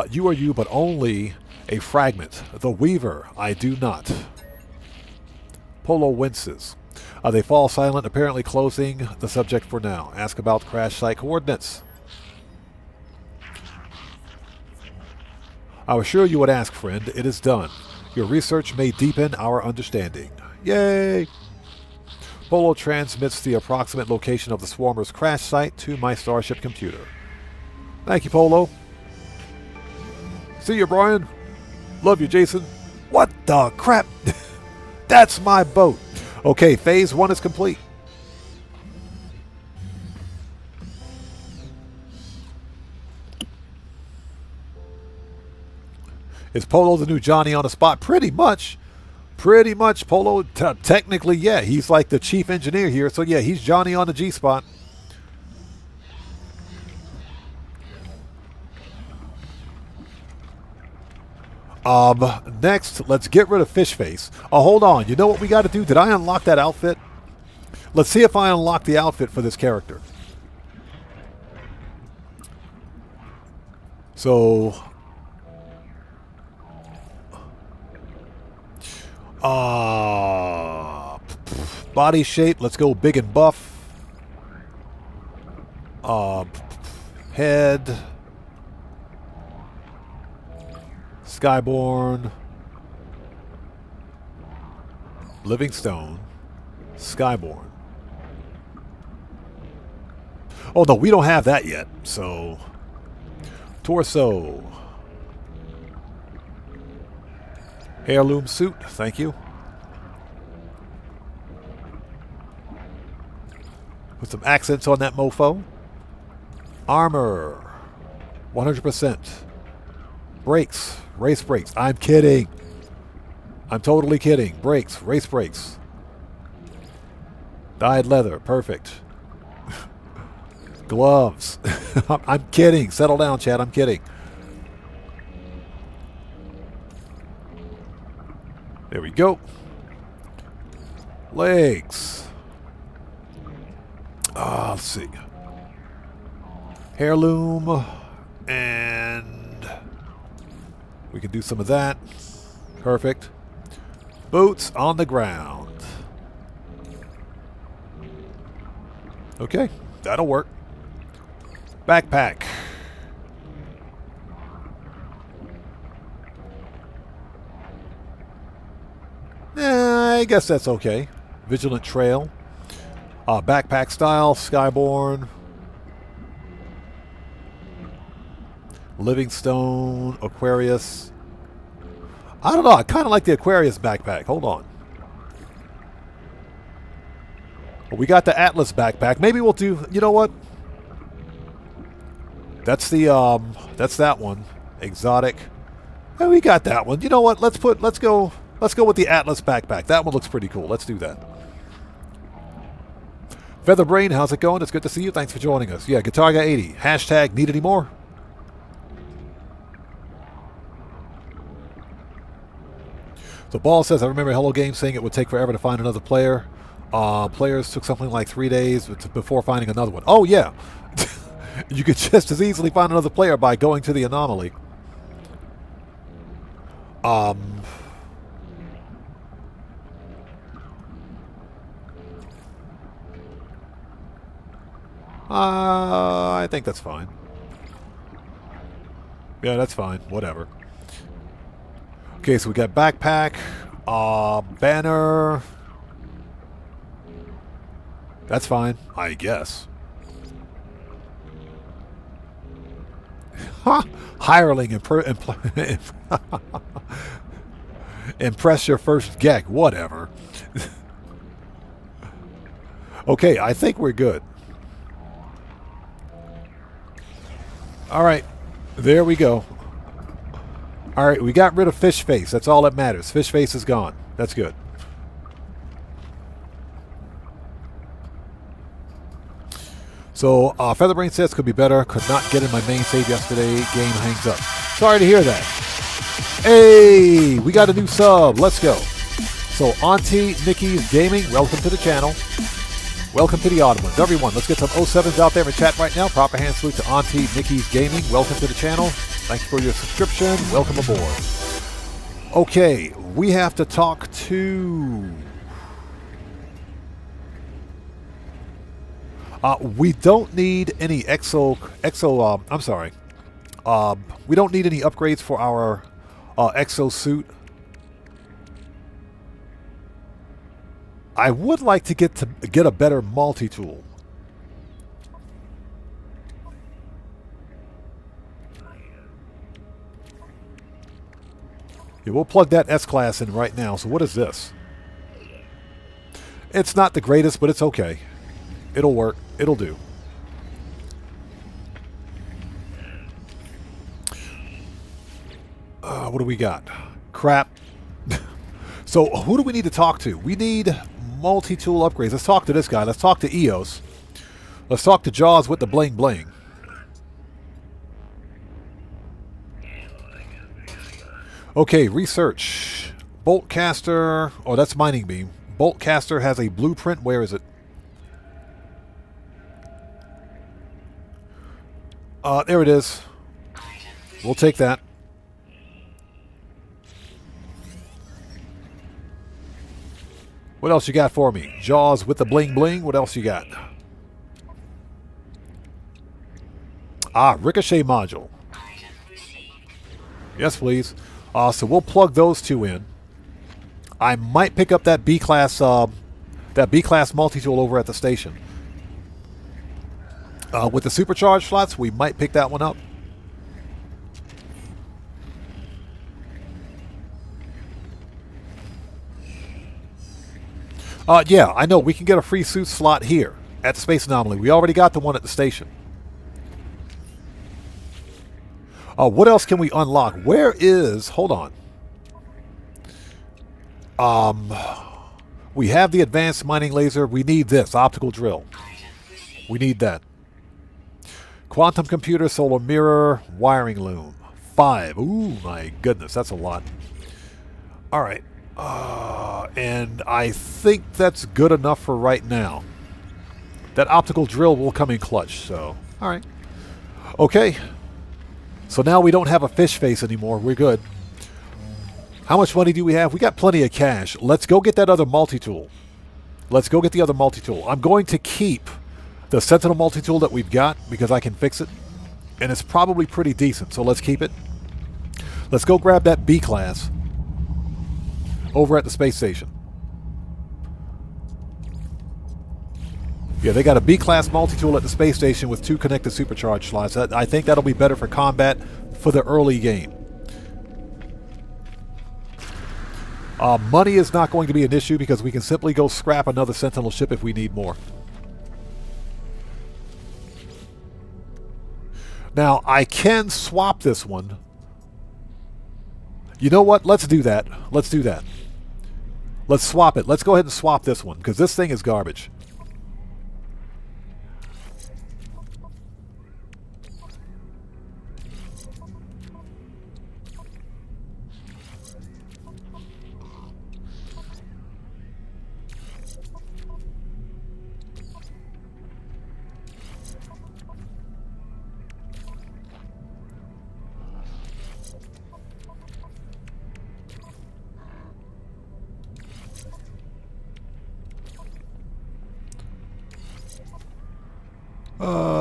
A: You are you, but only a fragment. The Weaver, I do not. Polo winces. They fall silent, apparently closing the subject for now. Ask about the crash site coordinates. I was sure you would ask, friend. It is done. Your research may deepen our understanding. Yay! Polo transmits the approximate location of the swarmer's crash site to my Starship computer. Thank you, Polo. See you, Brian. Love you, Jason. What the crap? That's my boat. Okay, phase 1 is complete. Is Polo the new Johnny on the spot? Pretty much. Pretty much, Polo. Technically, yeah. He's like the chief engineer here. So, yeah, he's Johnny on the G-spot. Next, let's get rid of Fish Face. Hold on. You know what we got to do? Did I unlock that outfit? Let's see if I unlock the outfit for this character. So... body shape, let's go big and buff. Head. Skyborn. Livingstone. Skyborn. Oh no, we don't have that yet, so... Torso. Heirloom suit, thank you. Put some accents on that mofo. Armor. 100%. Brakes. Race brakes. I'm kidding. I'm totally kidding. Brakes. Race brakes. Dyed leather. Perfect. Gloves. I'm kidding. Settle down, Chad. I'm kidding. There we go. Legs. Let's see. Heirloom. And we can do some of that. Perfect. Boots on the ground. Okay, that'll work. Backpack. I guess that's okay. Vigilant Trail. Backpack style, Skyborn. Livingstone, Aquarius. I don't know, I kind of like the Aquarius backpack. Hold on. Well, we got the Atlas backpack. Maybe we'll do, you know what? That's that one. Exotic. And we got that one. You know what? Let's go with the Atlas backpack. That one looks pretty cool. Let's do that. Featherbrain, how's it going? It's good to see you. Thanks for joining us. Yeah, Guitar Guy 80. Hashtag need any more? So Ball says, I remember Hello Game saying it would take forever to find another player. Players took something like 3 days before finding another one. Oh, yeah. You could just as easily find another player by going to the anomaly. I think that's fine. Yeah, that's fine. Whatever. Okay, so we got backpack, banner. That's fine, I guess. Hireling, impress your first gag. Whatever. Okay, I think we're good. All right, there we go. All right, we got rid of Fish Face. That's all that matters. Fish Face is gone. That's good. So, Featherbrain says could be better. Could not get in my main save yesterday. Game hangs up. Sorry to hear that. Hey, we got a new sub. Let's go. So, Auntie Nikki's Gaming, welcome to the channel. Welcome to the odd ones. Everyone, let's get some 07s out there in chat right now. Proper hand salute to Auntie Nikki's Gaming. Welcome to the channel. Thanks for your subscription. Welcome aboard. Okay, we have to talk to... we don't need any I'm sorry. We don't need any upgrades for our exo suit. I would like to get a better multi-tool. Yeah, we'll plug that S-Class in right now. So what is this? It's not the greatest, but it's okay. It'll work. It'll do. What do we got? Crap. So who do we need to talk to? We need multi-tool upgrades. Let's talk to this guy. Let's talk to EOS. Let's talk to Jaws with the bling bling. Okay, research. Boltcaster. Oh, that's mining beam. Boltcaster has a blueprint. Where is it? There it is. We'll take that. What else you got for me? Jaws with the bling bling. What else you got? Ricochet module. Yes, please. So we'll plug those two in. I might pick up that B-class multi-tool over at the station. With the supercharged slots, we might pick that one up. Yeah, I know. We can get a free suit slot here at the Space Anomaly. We already got the one at the station. What else can we unlock? Where is... Hold on. We have the advanced mining laser. We need this. Optical drill. We need that. Quantum computer, solar mirror, wiring loom. 5. Ooh, my goodness. That's a lot. All right. And I think that's good enough for right now. That optical drill will come in clutch, so... All right. Okay. So now we don't have a fish face anymore. We're good. How much money do we have? We got plenty of cash. Let's go get that other multi-tool. Let's go get the other multi-tool. I'm going to keep the Sentinel multi-tool that we've got because I can fix it. And it's probably pretty decent, so let's keep it. Let's go grab that B-class over at the space station. Yeah, they got a B-class multi-tool at the space station with 2 connected supercharge slots. I think that'll be better for combat for the early game. Money is not going to be an issue because we can simply go scrap another Sentinel ship if we need more. Now, I can swap this one. You know what? Let's do that. Let's do that. Let's swap it. Let's go ahead and swap this one because this thing is garbage.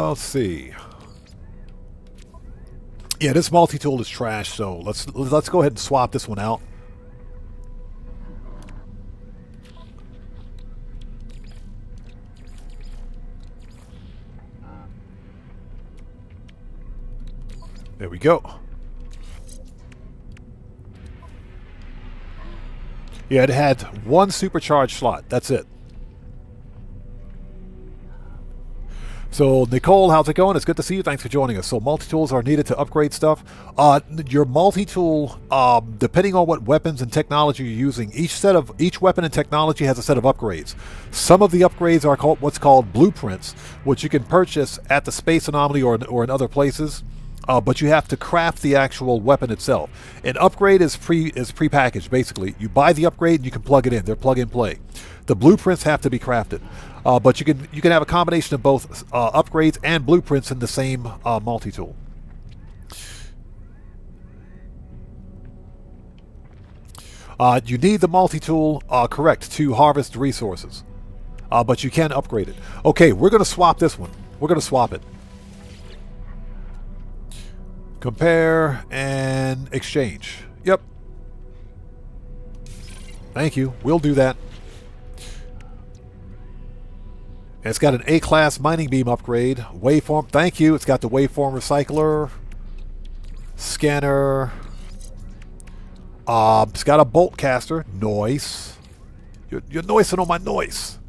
A: Let's see. Yeah, this multi-tool is trash, so let's go ahead and swap this one out. There we go. Yeah, it had 1 supercharged slot. That's it. So, Nicole, how's it going? It's good to see you. Thanks for joining us. So, multi-tools are needed to upgrade stuff. Your multi-tool, depending on what weapons and technology you're using, each weapon and technology has a set of upgrades. Some of the upgrades are called what's called blueprints, which you can purchase at the Space Anomaly or in other places. But you have to craft the actual weapon itself. An upgrade is pre-packaged, basically. You buy the upgrade and you can plug it in. They're plug and play. The blueprints have to be crafted. But you can have a combination of both upgrades and blueprints in the same multi-tool. You need the multi-tool, correct, to harvest resources. But you can upgrade it. Okay, we're going to swap this one. We're going to swap it. Compare and exchange. Yep. Thank you. We'll do that. It's got an A-class mining beam upgrade. Waveform. Thank you. It's got the waveform recycler. Scanner. It's got a bolt caster. Noise. You're noising on my noise.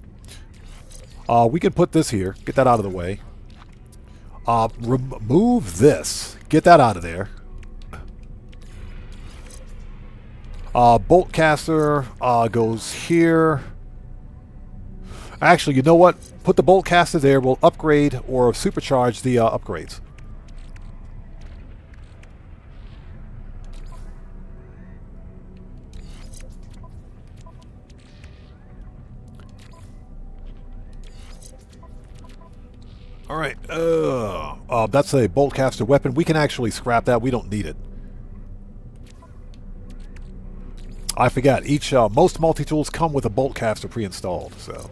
A: We can put this here. Get that out of the way. Remove this. Get that out of there. Bolt caster goes here. Actually, you know what? Put the bolt caster there. We'll upgrade or supercharge the upgrades. All right. That's a bolt caster weapon. We can actually scrap that. We don't need it. I forgot. Most multi-tools come with a bolt caster pre-installed. So.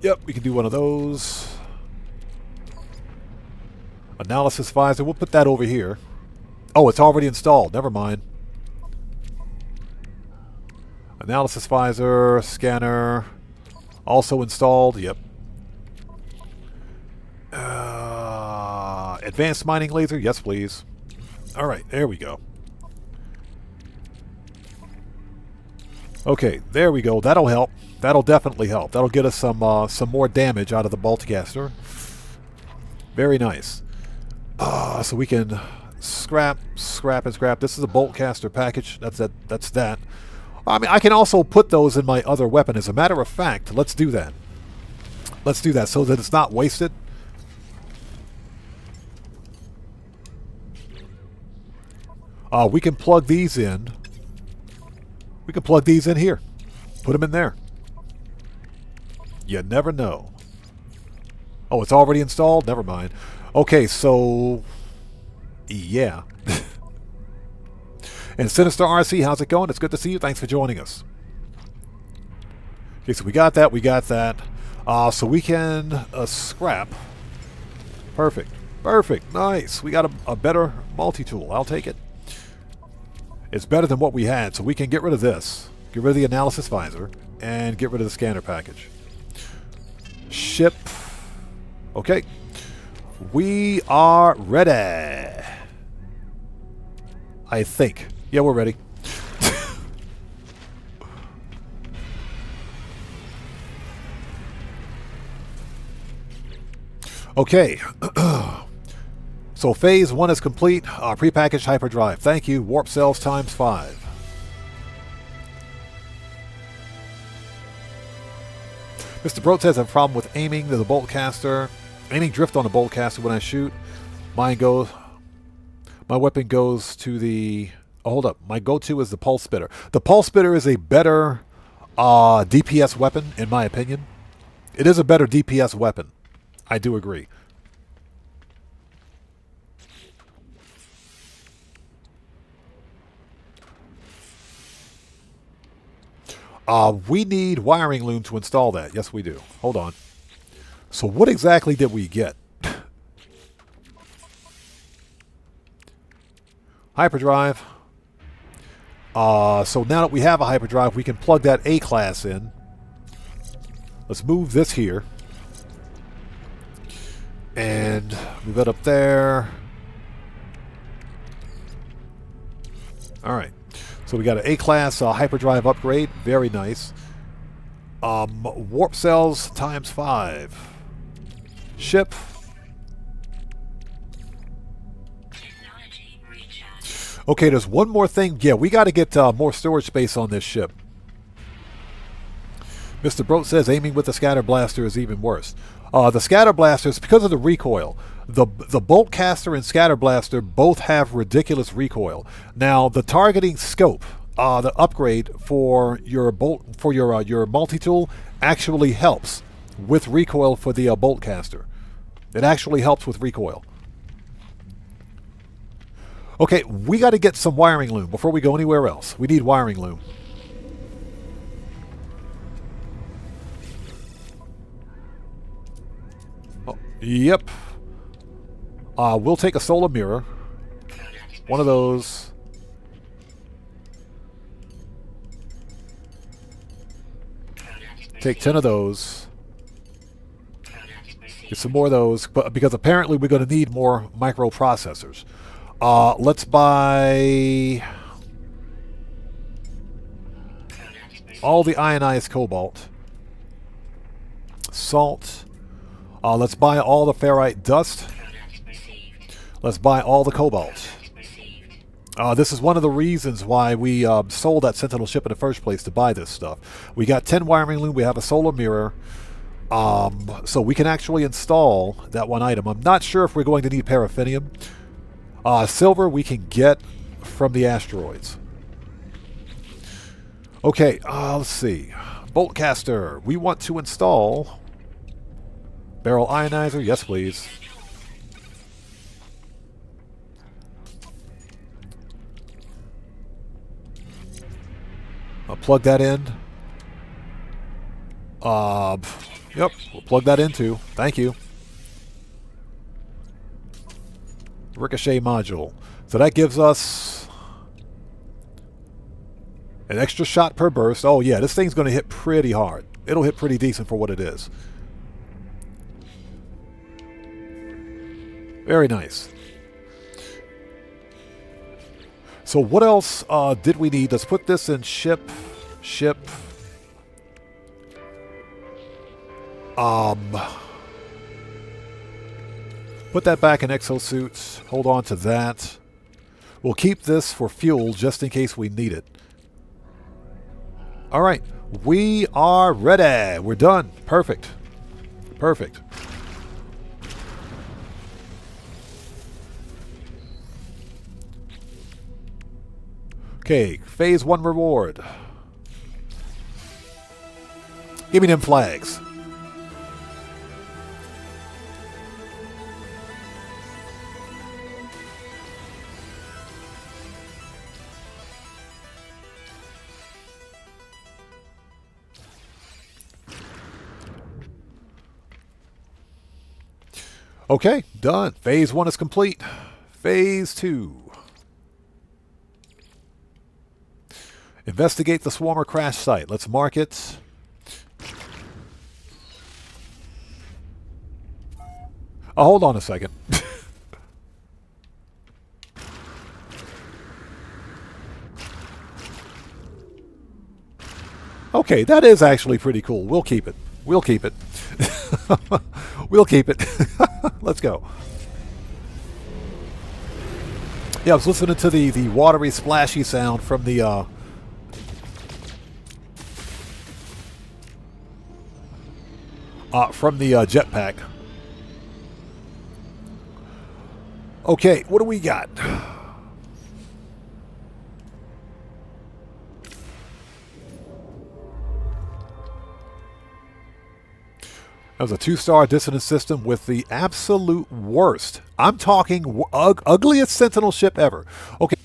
A: Yep, we can do one of those. Analysis visor. We'll put that over here. Oh, it's already installed. Never mind. Analysis visor, scanner. Also installed, yep. Advanced mining laser, yes please. Alright, there we go. Okay, there we go. That'll help. That'll definitely help. That'll get us some more damage out of the boltcaster. Very nice. So we can scrap. This is a boltcaster package. That's that. I mean, I can also put those in my other weapon. As a matter of fact, let's do that. Let's do that so that it's not wasted. We can plug these in. We can plug these in here. Put them in there. You never know. Oh, it's already installed? Never mind. Okay, so... yeah. And Sinister RC, how's it going? It's good to see you. Thanks for joining us. Okay, so we got that. We got that. So we can scrap. Perfect. Perfect. Nice. We got a better multi-tool. I'll take it. It's better than what we had, so we can get rid of this. Get rid of the analysis visor. And get rid of the scanner package. Ship. Okay. We are ready. I think. Yeah, we're ready. Okay. So phase 1 is complete. Prepackaged hyperdrive. Thank you. Warp cells times 5. Mr. Brote says I have a problem with aiming to the bolt caster. Aiming drift on the bolt caster when I shoot. My weapon goes to the... Oh, hold up. My go-to is the pulse spitter. The pulse spitter is a better DPS weapon, in my opinion. It is a better DPS weapon. I do agree. We need wiring loom to install that. Yes, we do. Hold on. So what exactly did we get? Hyperdrive. So now that we have a hyperdrive, we can plug that A class in. Let's move this here. And move it up there. Alright. So we got an A-class hyperdrive upgrade. Very nice. Warp cells times 5. Ship.
C: Technology recharge.
A: Okay, there's one more thing. Yeah, we got to get more storage space on this ship. Mr. Brote says aiming with the scatter blaster is even worse. The scatter blaster is because of the recoil. The bolt caster and scatter blaster both have ridiculous recoil. Now the targeting scope, the upgrade for your your multi-tool actually helps with recoil for the bolt caster. It actually helps with recoil. Okay, we got to get some wiring loom before we go anywhere else. We need wiring loom. Yep. We'll take a solar mirror. One of those. Take 10 of those. Get some more of those, but because apparently we're going to need more microprocessors. Let's buy all the ionized cobalt. Salt. Let's buy all the ferrite dust. Let's buy all the cobalt. This is one of the reasons why we sold that Sentinel ship in the first place, to buy this stuff. We got 10 wiring loom. We have a solar mirror. So we can actually install that one item. I'm not sure if we're going to need paraffinium. Silver we can get from the asteroids. Okay, let's see. Bolt caster. We want to install... Barrel ionizer, yes please. I'll plug that in. Yep, we'll plug that in too. Thank you. Ricochet module. So that gives us an extra shot per burst. Oh yeah, this thing's going to hit pretty hard. It'll hit pretty decent for what it is. Very nice. So what else did we need? Let's put this in ship. Put that back in exosuits. Hold on to that. We'll keep this for fuel just in case we need it. All right. We are ready. We're done. Perfect. Perfect. Okay, phase 1 reward. Give me them flags. Okay, done. Phase 1 is complete. Phase 2. Investigate the swarmer crash site. Let's mark it. Oh, hold on a second. Okay, that is actually pretty cool. We'll keep it. We'll keep it. We'll keep it. Let's go. Yeah, I was listening to the watery, splashy sound from the jetpack. Okay, what do we got? That was a 2-star dissonance system with the absolute worst. I'm talking ugliest Sentinel ship ever. Okay.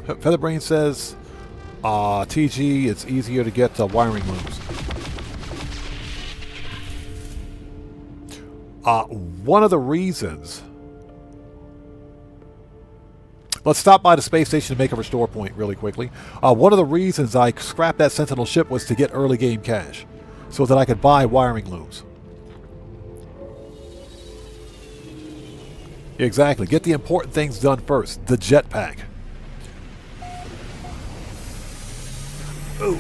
A: Featherbrain says, TG, it's easier to get wiring looms. One of the reasons... Let's stop by the space station to make a restore point really quickly. One of the reasons I scrapped that Sentinel ship was to get early game cash, so that I could buy wiring looms. Exactly. Get the important things done first. The jetpack. Ooh.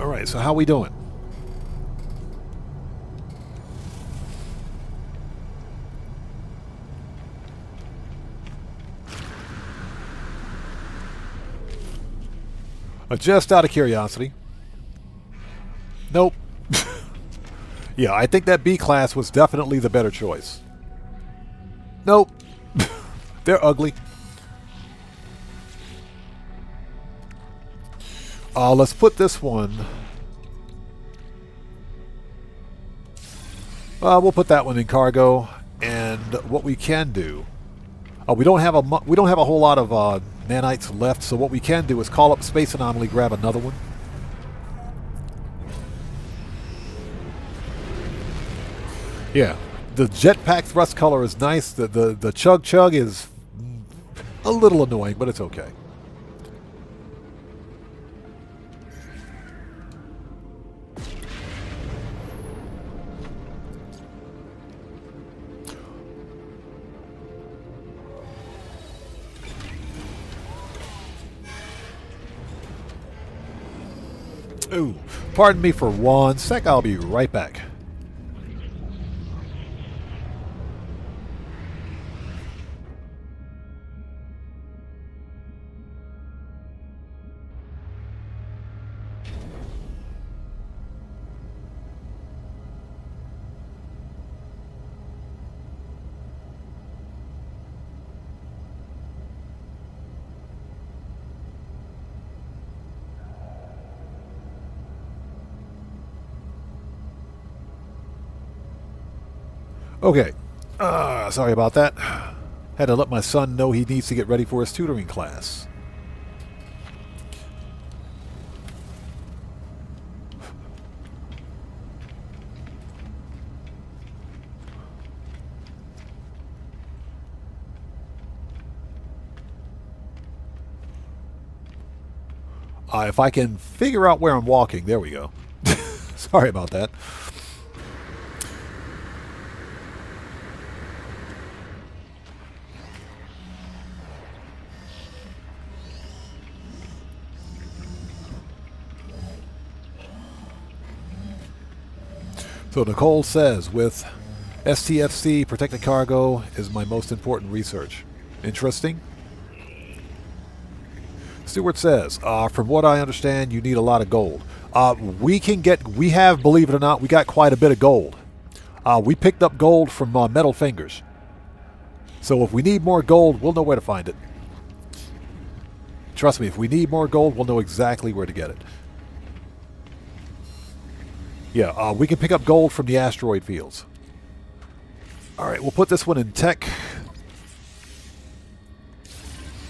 A: Alright, so how we doing? Just out of curiosity. Nope. Yeah, I think that B class was definitely the better choice. Nope. They're ugly. Let's put this one... we'll put that one in cargo. And what we can do... we don't have a whole lot of nanites left, so what we can do is call up Space Anomaly, grab another one. Yeah, the jetpack thrust color is nice. The chug chug is a little annoying, but it's okay. Ooh, pardon me for 1 sec. I'll be right back. Okay, sorry about that. Had to let my son know he needs to get ready for his tutoring class. If I can figure out where I'm walking, there we go. Sorry about that. So Nicole says, with STFC, protected cargo is my most important research. Interesting. Stewart says, from what I understand, you need a lot of gold. We have, believe it or not, we got quite a bit of gold. We picked up gold from Metal Fingers. So if we need more gold, we'll know where to find it. Trust me, if we need more gold, we'll know exactly where to get it. Yeah, we can pick up gold from the asteroid fields. Alright, we'll put this one in tech.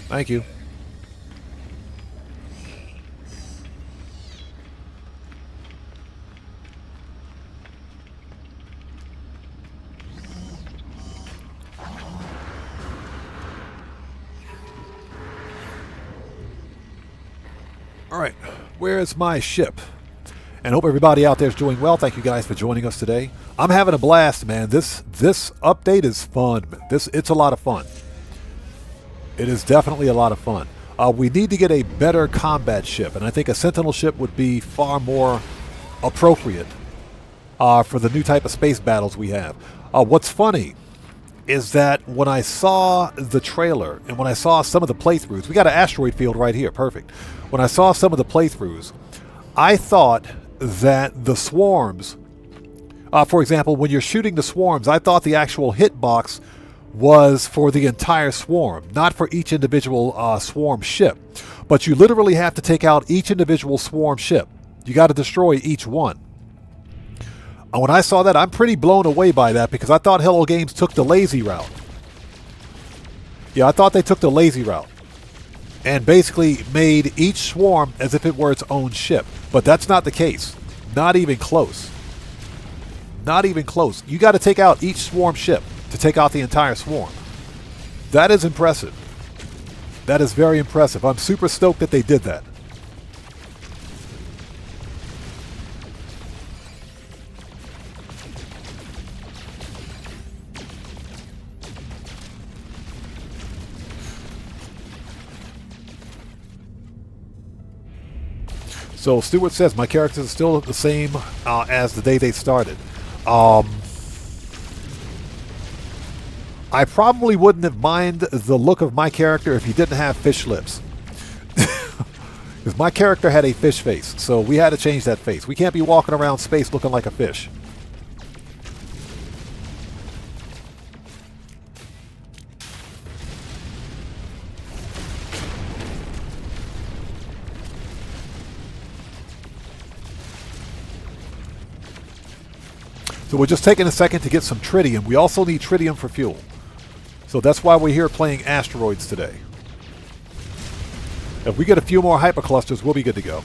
A: Thank you. Alright, where's my ship? And hope everybody out there is doing well. Thank you guys for joining us today. I'm having a blast, man. This update is fun. It's a lot of fun. It is definitely a lot of fun. We need to get a better combat ship, and I think a Sentinel ship would be far more appropriate for the new type of space battles we have. What's funny is that when I saw the trailer and when I saw some of the playthroughs, we got an asteroid field right here, perfect. When I saw some of the playthroughs, I thought that the swarms, for example, when you're shooting the swarms, I thought the actual hitbox was for the entire swarm, not for each individual swarm ship. But you literally have to take out each individual swarm ship. You got to destroy each one. And when I saw that, I'm pretty blown away by that because I thought Hello Games took the lazy route. Yeah, I thought they took the lazy route and basically made each swarm as if it were its own ship. But that's not the case. Not even close. Not even close. You got to take out each swarm ship to take out the entire swarm. That is impressive. That is very impressive. I'm super stoked that they did that. So Stewart says, my characters are still the same as the day they started. I probably wouldn't have minded the look of my character if he didn't have fish lips. Because my character had a fish face, so we had to change that face. We can't be walking around space looking like a fish. So we're just taking a second to get some tritium. We also need tritium for fuel. So that's why we're here playing asteroids today. If we get a few more hyperclusters, we'll be good to go.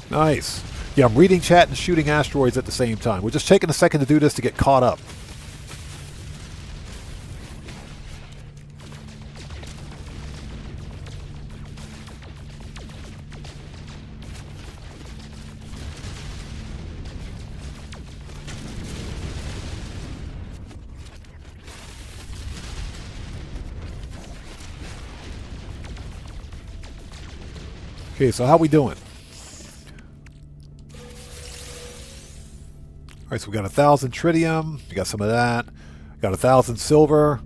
A: Nice. Yeah, I'm reading chat and shooting asteroids at the same time. We're just taking a second to do this to get caught up. Okay, so how we doing? All right, so we got 1,000 tritium. We got some of that. Got 1,000 silver.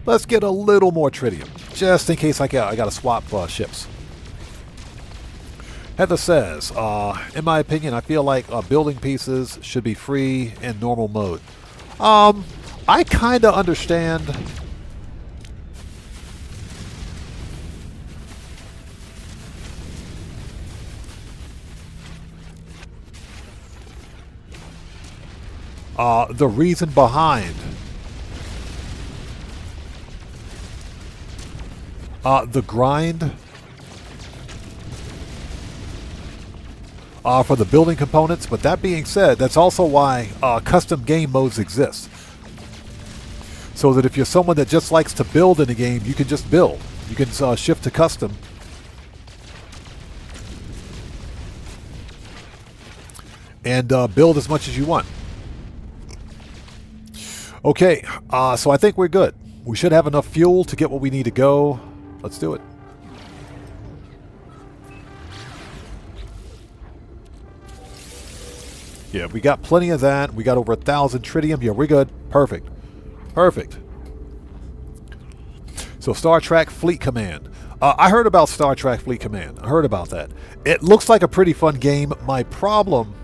A: Let's get a little more tritium, just in case I got to swap ships. Heather says, in my opinion, I feel like building pieces should be free in normal mode. I kind of understand. The reason behind the grind for the building components, but that being said, that's also why custom game modes exist. So that if you're someone that just likes to build in a game, you can just build. You can shift to custom. And build as much as you want. Okay, so I think we're good. We should have enough fuel to get what we need to go. Let's do it. Yeah, we got plenty of that. We got over 1,000 tritium. Yeah, we're good. Perfect. Perfect. So Star Trek Fleet Command. I heard about Star Trek Fleet Command. I heard about that. It looks like a pretty fun game. My problem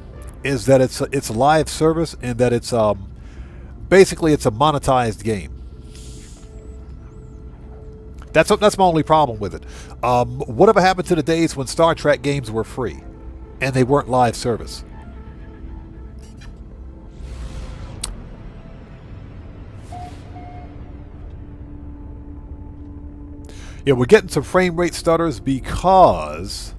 A: is that it's live service and that it's basically it's a monetized game. That's my only problem with it. Whatever happened to the days when Star Trek games were free and they weren't live service? Yeah, we're getting some frame rate stutters because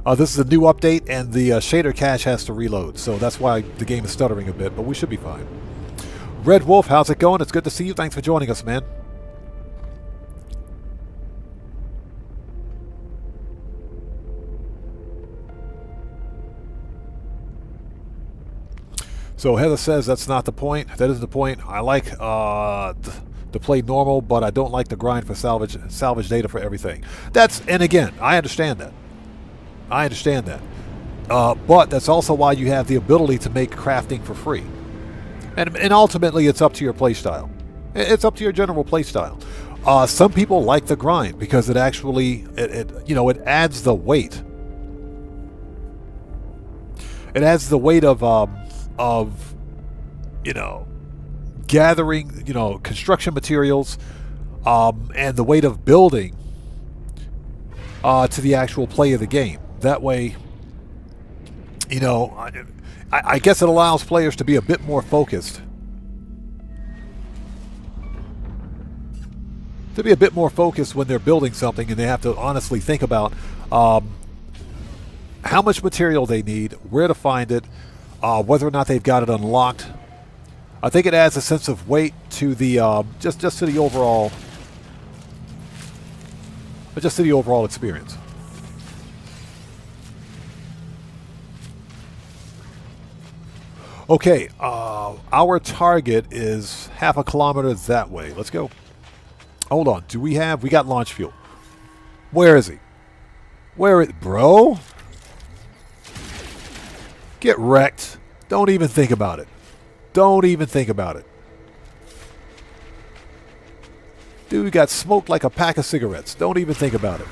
A: this is a new update and the shader cache has to reload. So that's why the game is stuttering a bit, but we should be fine. Red Wolf, how's it going? It's good to see you. Thanks for joining us, man. So Heather says that's not the point. That isn't the point. I like to play normal, but I don't like to grind for salvage data for everything. And again, I understand that. I understand that. But that's also why you have the ability to make crafting for free. And ultimately, it's up to your playstyle. It's up to your general playstyle. Some people like the grind because it actually, it adds the weight. It adds the weight of gathering, construction materials, and the weight of building to the actual play of the game. That way, I guess it allows players to be a bit more focused. To be a bit more focused when they're building something and they have to honestly think about how much material they need, where to find it, whether or not they've got it unlocked. I think it adds a sense of weight to the just to the overall experience. Okay, our target is half a kilometer that way. Let's go. Hold on. We got launch fuel. Where is he? Bro? Get wrecked. Don't even think about it. Don't even think about it. Dude got smoked like a pack of cigarettes. Don't even think about it.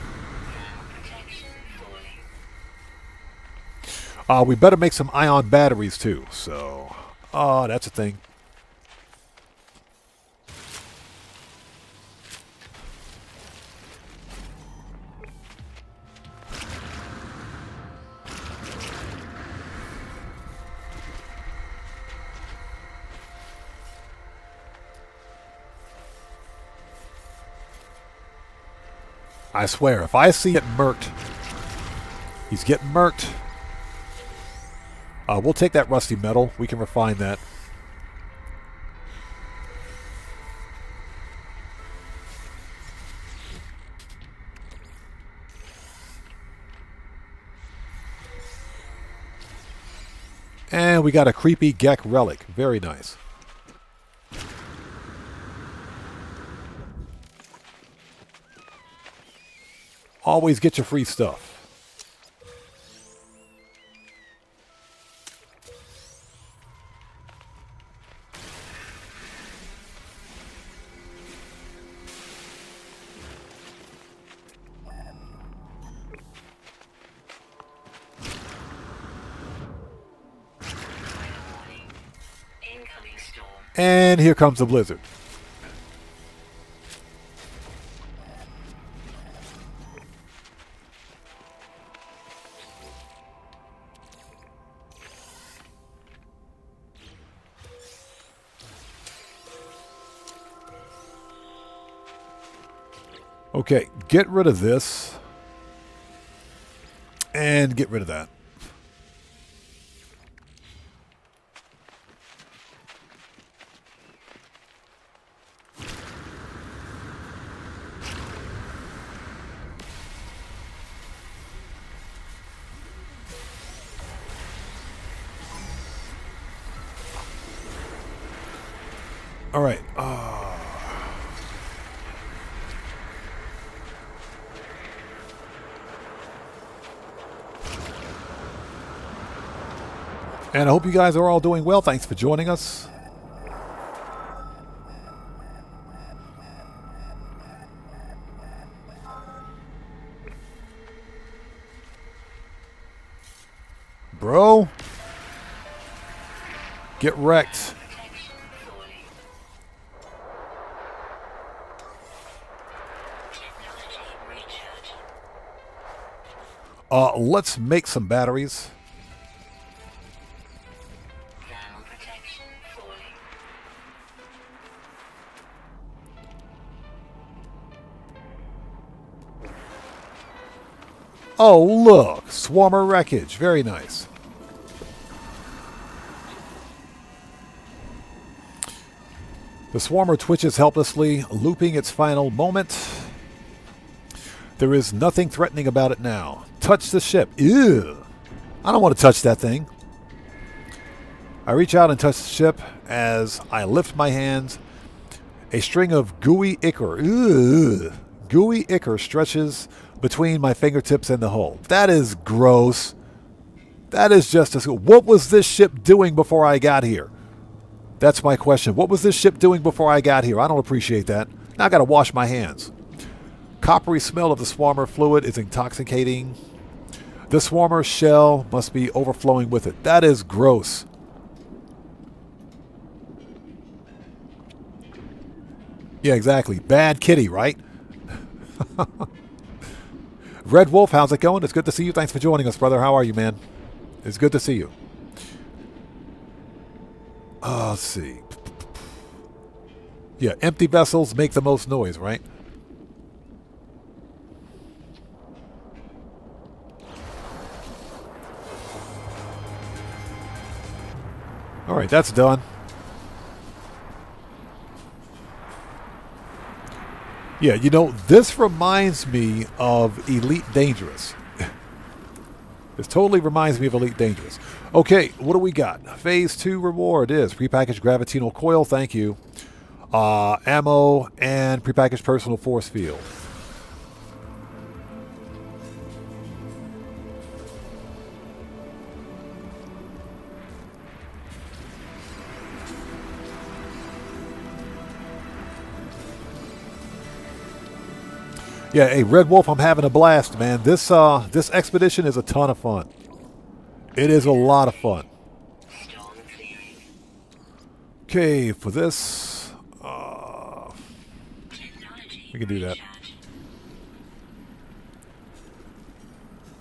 A: We better make some ion batteries too. So, that's a thing. I swear, if I see it murked, he's getting murked. We'll take that rusty metal. We can refine that. And we got a creepy Gek relic. Very nice. Always get your free stuff. And here comes the blizzard. Okay, get rid of this. And get rid of that. All right. And I hope you guys are all doing well. Thanks for joining us. bro. Get wrecked.
C: Protection falling. Technology recharging.
A: Let's make some batteries.
C: Thermal protection falling.
A: Oh, look. Swarmer wreckage. Very nice. The swarmer twitches helplessly, looping its final moment. There is nothing threatening about it now. Touch the ship. Ew. I don't want to touch that thing. I reach out and touch the ship as I lift my hands. A string of gooey ichor. Ugh. Gooey ichor stretches between my fingertips and the hull. That is gross. That is just as... What was this ship doing before I got here? That's my question. What was this ship doing before I got here? I don't appreciate that. Now I got to wash my hands. Coppery smell of the swarmer fluid is intoxicating. The swarmer shell must be overflowing with it. That is gross. Yeah, exactly. Bad kitty, right? Red Wolf, how's it going? It's good to see you. Thanks for joining us, brother. How are you, man? It's good to see you. Let's see. Yeah, empty vessels make the most noise, right? All right, that's done. Yeah, you know, this reminds me of Elite Dangerous. This totally reminds me of Elite Dangerous. Okay, what do we got? Phase 2 reward is prepackaged gravitational coil, thank you. Ammo and prepackaged personal force field. Yeah, hey, Red Wolf, I'm having a blast, man. This expedition is a ton of fun. It is a lot of fun.
C: Storm clearing.
A: Okay, for this,
C: Technology
A: we can do that.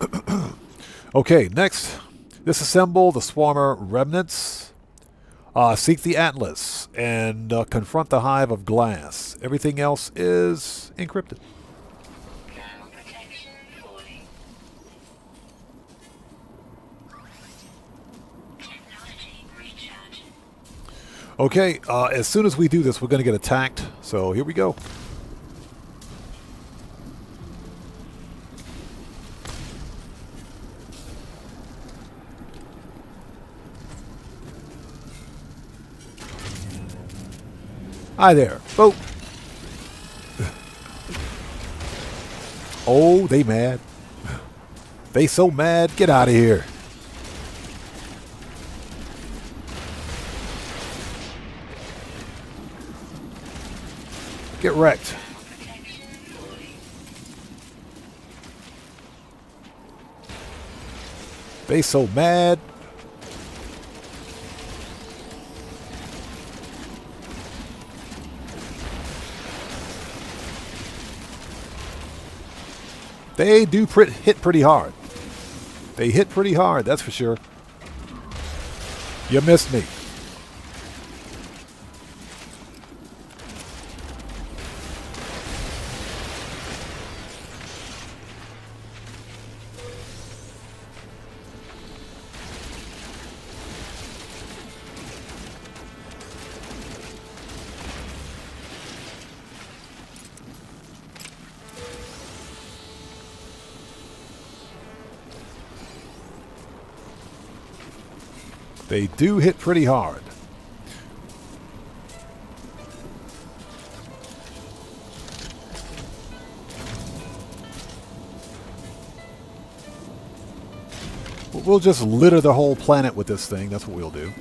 C: recharging.
A: Okay, next, disassemble the swarmer remnants. Seek the Atlas and confront the hive of glass. Everything else is encrypted.
C: Thermal protection falling. Technology recharging.
A: Okay, as soon as we do this, we're going to get attacked. So here we go. Hi there. Oh. Oh, they mad. They so mad. Get out of here. Get wrecked.
C: Thermal protection falling.
A: They so mad. They do hit pretty hard. They hit pretty hard, that's for sure. You missed me. They do hit pretty hard. We'll just litter the whole planet with this thing. That's what we'll do.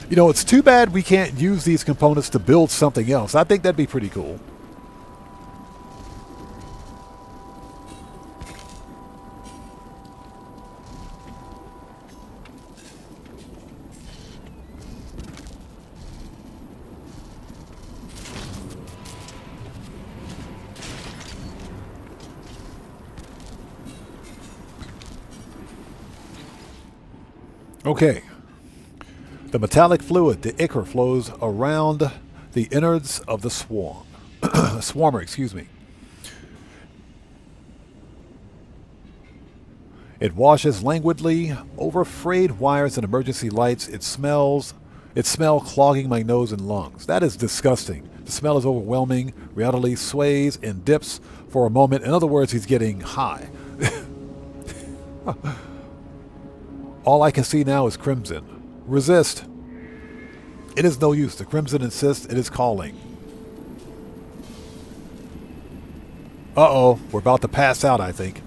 A: You know, it's too bad we can't use these components to build something else. I think that'd be pretty cool. Okay. The metallic fluid, the ichor, flows around the innards of the swarm. Swarmer, excuse me. It washes languidly over frayed wires and emergency lights. It smell clogging my nose and lungs. That is disgusting. The smell is overwhelming. Reality sways and dips for a moment. In other words, he's getting high. All I can see now is crimson. Resist. It is no use. The crimson insists. It is calling. Uh-oh. We're about to pass out, I think.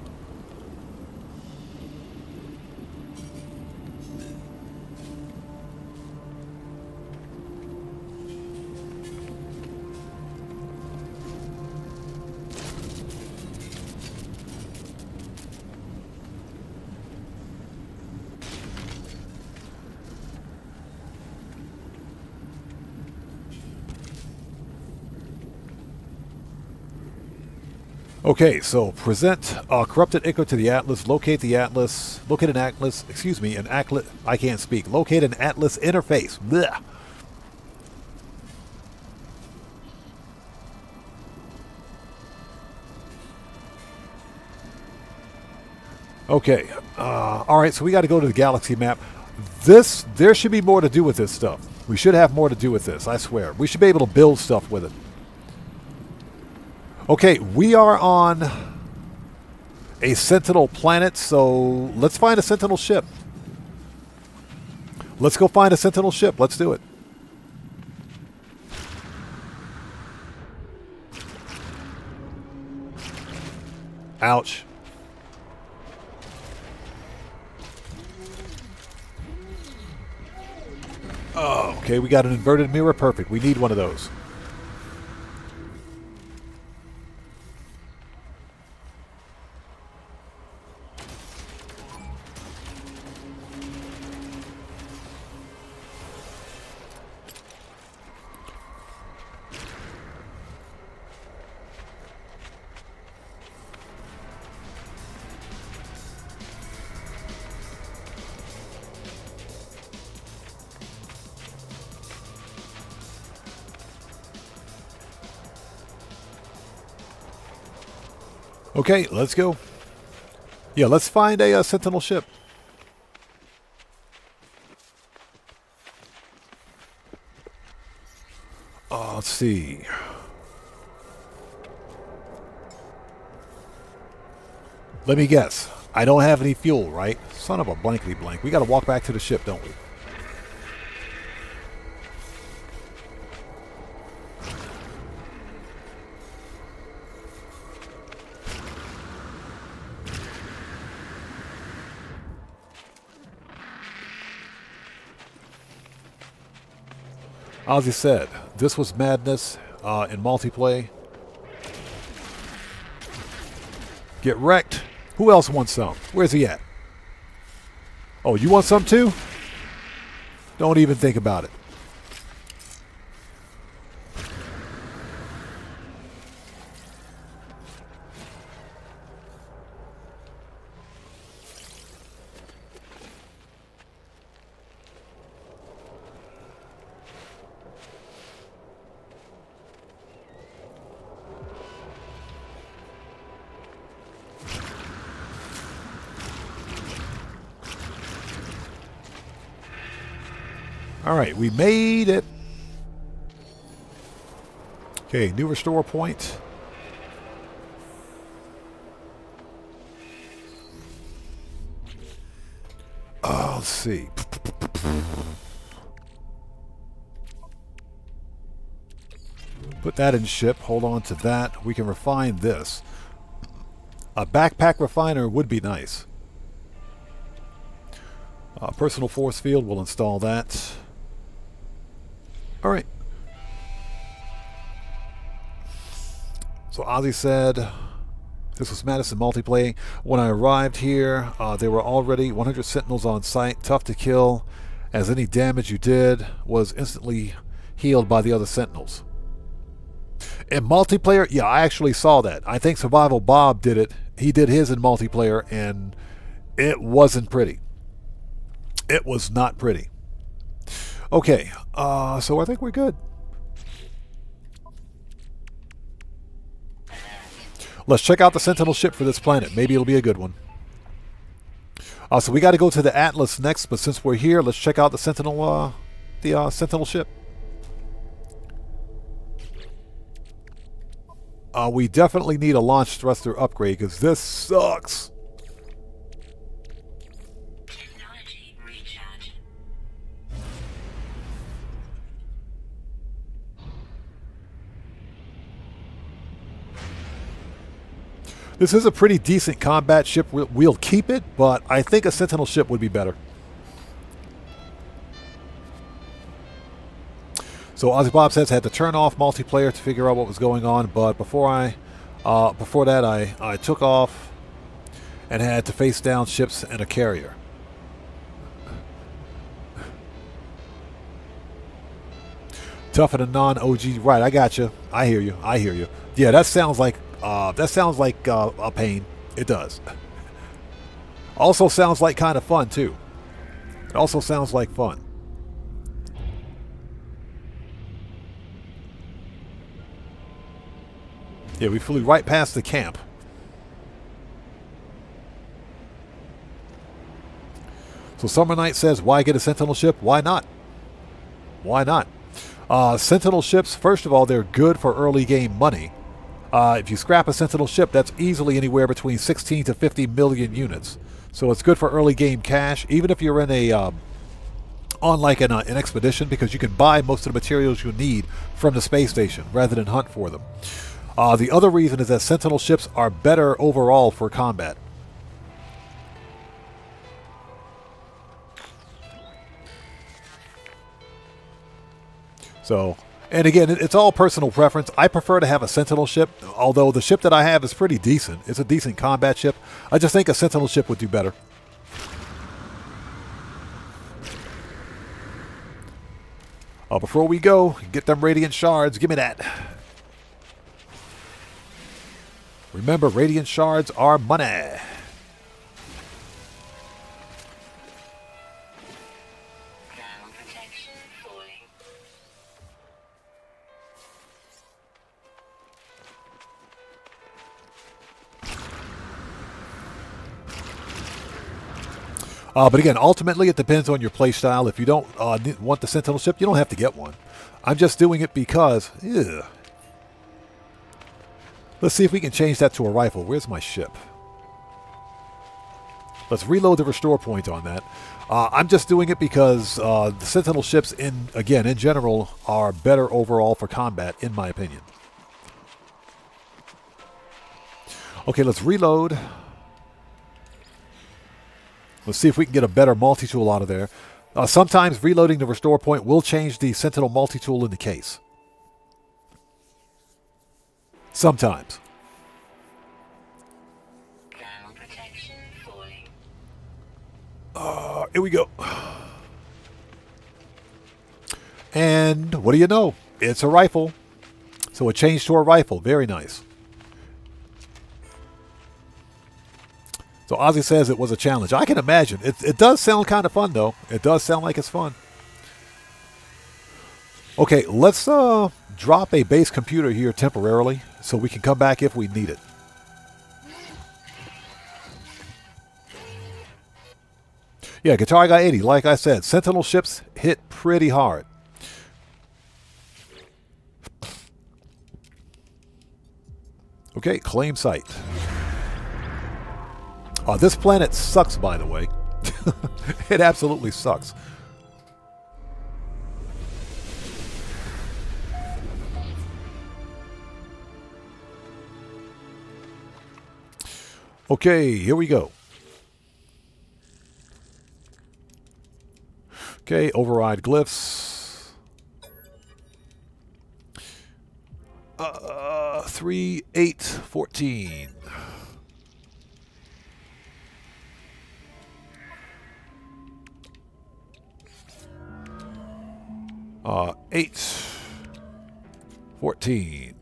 A: Okay, so present corrupted ichor to the Atlas. Locate an Atlas. I can't speak. Locate an Atlas interface. Blech. Okay, all right, so we got to go to the galaxy map. There should be more to do with this stuff. We should have more to do with this, I swear. We should be able to build stuff with it. Okay, we are on a Sentinel planet, so let's find a Sentinel ship. Let's go find a Sentinel ship. Let's do it. Ouch. Oh, okay, we got an inverted mirror. Perfect. We need one of those. Okay, let's go. Yeah, let's find a Sentinel ship. Let's see. Let me guess. I don't have any fuel, right? Son of a blankety blank. We got to walk back to the ship, don't we? Ozzy said, this was madness in multiplayer. Get wrecked. Who else wants some? Where's he at? Oh, you want some too? Don't even think about it. All right, we made it. Okay, new restore point. Let's see. Put that in ship. Hold on to that. We can refine this. A backpack refiner would be nice. Personal force field, we'll install that. All right. So Ozzy said, this was Madison multiplayer. When I arrived here, there were already 100 sentinels on site. Tough to kill, as any damage you did was instantly healed by the other sentinels. In multiplayer, yeah, I actually saw that. I think Survival Bob did it. He did his in multiplayer, and it wasn't pretty. It was not pretty. Okay, so I think we're good. Let's check out the Sentinel ship for this planet. Maybe it'll be a good one. So we got to go to the Atlas next, but since we're here, let's check out the Sentinel ship. We definitely need a launch thruster upgrade because this sucks.
C: Technology recharge.
A: This is a pretty decent combat ship. We'll keep it, but I think a Sentinel ship would be better. So Ozzy Bob says had to turn off multiplayer to figure out what was going on, but before that I took off and had to face down ships and a carrier. Tougher than non-OG, right? I got you. I hear you. I hear you. Yeah, that sounds like a pain. It does. Also sounds like kind of fun too. It also sounds like fun. Yeah, we flew right past the camp. So Summer Knight says, why get a Sentinel ship? Why not? Why not? Sentinel ships, first of all, they're good for early game money. If you scrap a Sentinel ship, that's easily anywhere between 16 to 50 million units. So it's good for early game cash, even if you're in an expedition, because you can buy most of the materials you need from the space station rather than hunt for them. The other reason is that Sentinel ships are better overall for combat. So, and again, it's all personal preference. I prefer to have a Sentinel ship, although the ship that I have is pretty decent. It's a decent combat ship. I just think a Sentinel ship would do better. Before we go, get them Radiant Shards. Give me that. Remember, Radiant Shards are money.
C: Ground protection falling.
A: But again, ultimately, it depends on your playstyle. If you don't want the Sentinel ship, you don't have to get one. I'm just doing it because... Ugh. Let's see if we can change that to a rifle. Where's my ship? Let's reload the restore point on that. I'm just doing it because the Sentinel ships, in general, are better overall for combat, in my opinion. Okay, let's reload. Let's see if we can get a better multi-tool out of there. Sometimes reloading the restore point will change the Sentinel multi-tool in the case. Sometimes.
C: Ground protection falling.
A: Here we go. And what do you know? It's a rifle. So it changed to a rifle. Very nice. So Ozzy says it was a challenge. I can imagine. It does sound kind of fun, though. It does sound like it's fun. Okay, let's drop a base computer here temporarily so we can come back if we need it. Yeah, Guitar Guy 80, like I said, Sentinel ships hit pretty hard. Okay, claim site. This planet sucks, by the way. It absolutely sucks. Okay, here we go. Okay, override glyphs. 3814. 814.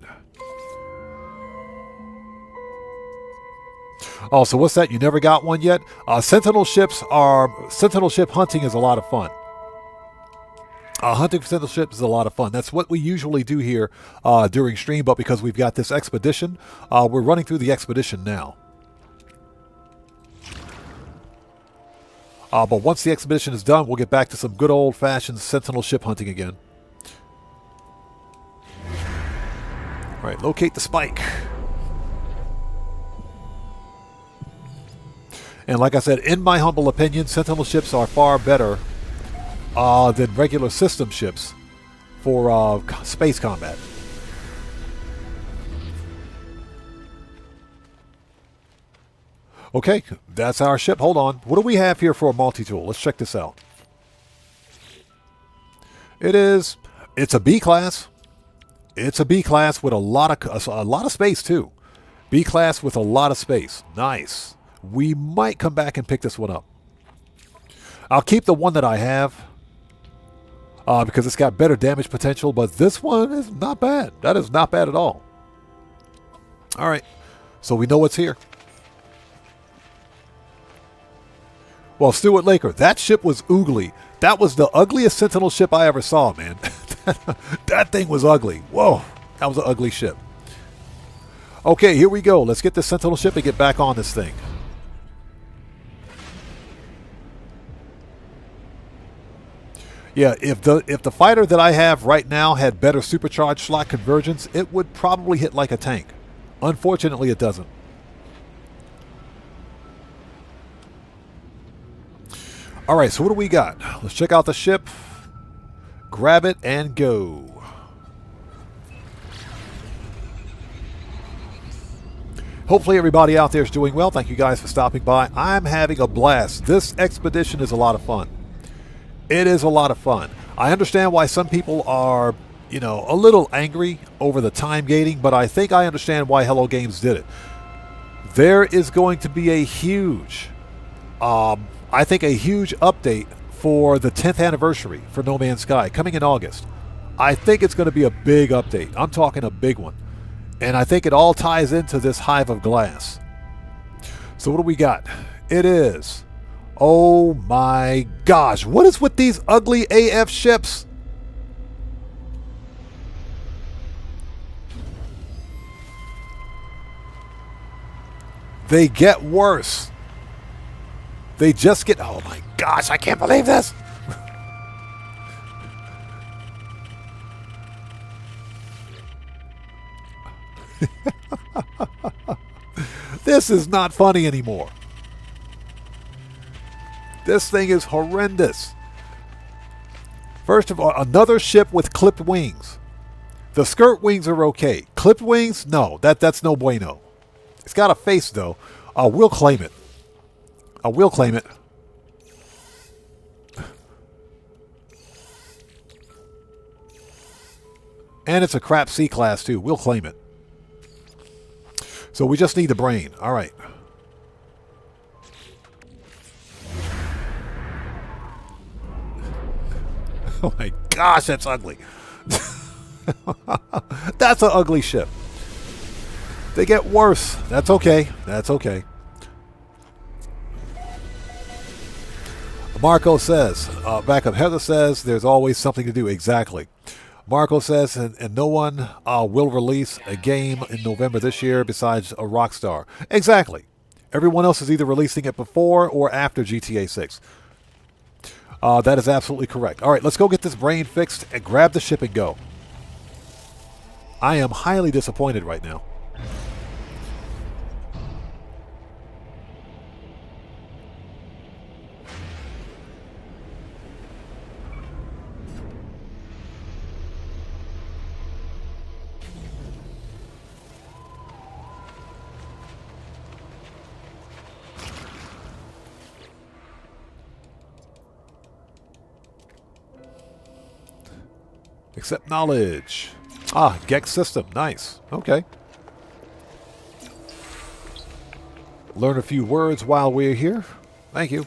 A: Oh, so what's that? You never got one yet? Sentinel ship hunting is a lot of fun. Hunting for Sentinel ships is a lot of fun. That's what we usually do here during stream, but because we've got this expedition, we're running through the expedition now. But once the expedition is done, we'll get back to some good old-fashioned Sentinel ship hunting again. All right, locate the spike. And like I said, in my humble opinion, Sentinel ships are far better than regular system ships for space combat. Okay, that's our ship. Hold on. What do we have here for a multi-tool? Let's check this out. It's a B class. It's a B class with a lot of space too. B class with a lot of space. Nice. We might come back and pick this one up. I'll keep the one that I have because it's got better damage potential, but this one is not bad. That is not bad at all. All right, so we know what's here. Well, Stuart Laker, that ship was oogly. That was the ugliest Sentinel ship I ever saw, man. That thing was ugly. Whoa, that was an ugly ship. Okay, here we go. Let's get this Sentinel ship and get back on this thing. Yeah, if the fighter that I have right now had better supercharged slot convergence, it would probably hit like a tank. Unfortunately, it doesn't. All right, so what do we got? Let's check out the ship, grab it, and go. Hopefully everybody out there is doing well. Thank you guys for stopping by. I'm having a blast. This expedition is a lot of fun. It is a lot of fun. I understand why some people are, a little angry over the time gating, but I think I understand why Hello Games did it. There is going to be a huge, I think a huge update for the 10th anniversary for No Man's Sky coming in August. I think it's going to be a big update. I'm talking a big one. And I think it all ties into this hive of glass. So what do we got? It is... Oh my gosh, what is with these ugly AF ships? They get worse. They just get, oh my gosh, I can't believe this. This is not funny anymore. This thing is horrendous. First of all, another ship with clipped wings. The skirt wings are okay. Clipped wings? No, that's no bueno. It's got a face, though. We'll claim it. We'll claim it. And it's a crap C class, too. We'll claim it. So we just need the brain. All right. Oh my gosh, that's ugly. That's an ugly ship. They get worse. That's okay. That's okay. Marco says, back up, Heather says, there's always something to do. Exactly. Marco says, and no one will release a game in November this year besides a Rockstar. Exactly. Everyone else is either releasing it before or after GTA 6. That is absolutely correct. All right, let's go get this brain fixed and grab the ship and go. I am highly disappointed right now. Accept knowledge. Gex system. Nice. Okay. Learn a few words while we're here. Thank you.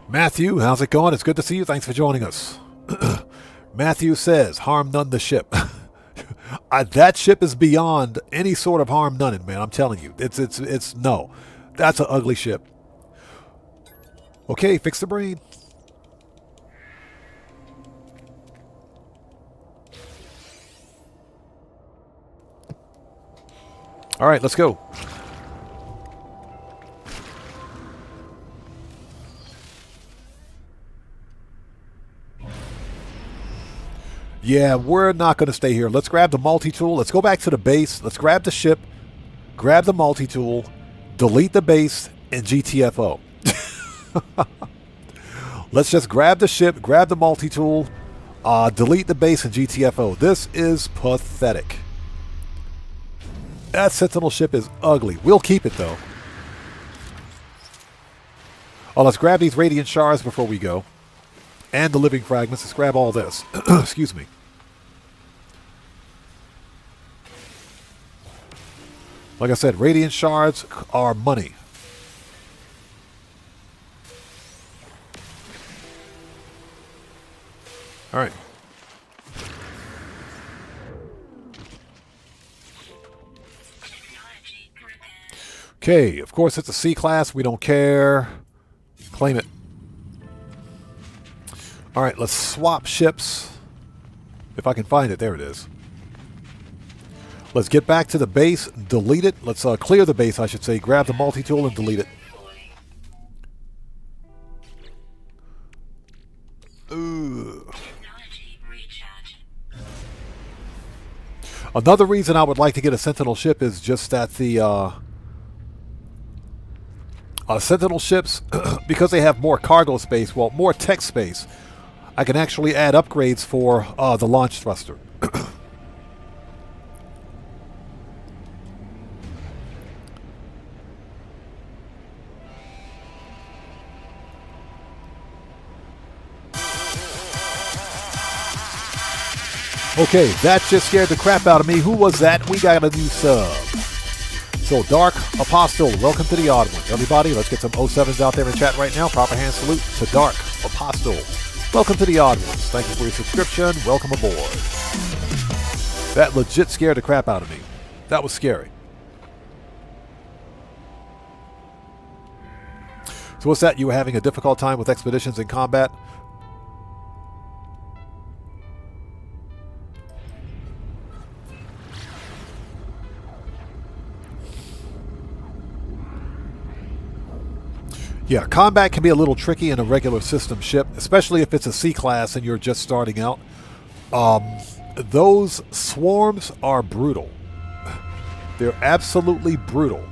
A: Matthew, how's it going? It's good to see you. Thanks for joining us. Matthew says, harm none the ship. That ship is beyond any sort of harm none, man. I'm telling you. It's no. That's an ugly ship. Okay, fix the brain. All right, let's go. Yeah, we're not going to stay here. Let's grab the multi-tool. Let's go back to the base. Let's grab the ship, grab the multi-tool, delete the base, and GTFO. Let's just grab the ship, grab the multi-tool, delete the base, and GTFO. This is pathetic. That Sentinel ship is ugly. We'll keep it, though. Oh, let's grab these Radiant Shards before we go. And the living fragments. Let's grab all this. Excuse me. Like I said, Radiant Shards are money. All right. Okay, of course it's a C-class. We don't care. Claim it. All right, let's swap ships. If I can find it, there it is. Let's get back to the base, delete it. Let's clear the base, I should say. Grab the multi-tool and delete it. Ugh. Another reason I would like to get a Sentinel ship is just that the Sentinel ships, because they have more cargo space, well, more tech space, I can actually add upgrades for the launch thruster. Okay, that just scared the crap out of me. Who was that? We got a new sub. So, Dark Apostle, welcome to the odd one. Everybody, let's get some 07s out there in chat right now. Proper hand salute to Dark Apostle. Welcome to the odd ones. Thank you for your subscription. Welcome aboard. That legit scared the crap out of me. That was scary. So what's that? You were having a difficult time with expeditions in combat? Yeah, combat can be a little tricky in a regular system ship, especially if it's a C-class and you're just starting out. Those swarms are brutal. They're absolutely brutal.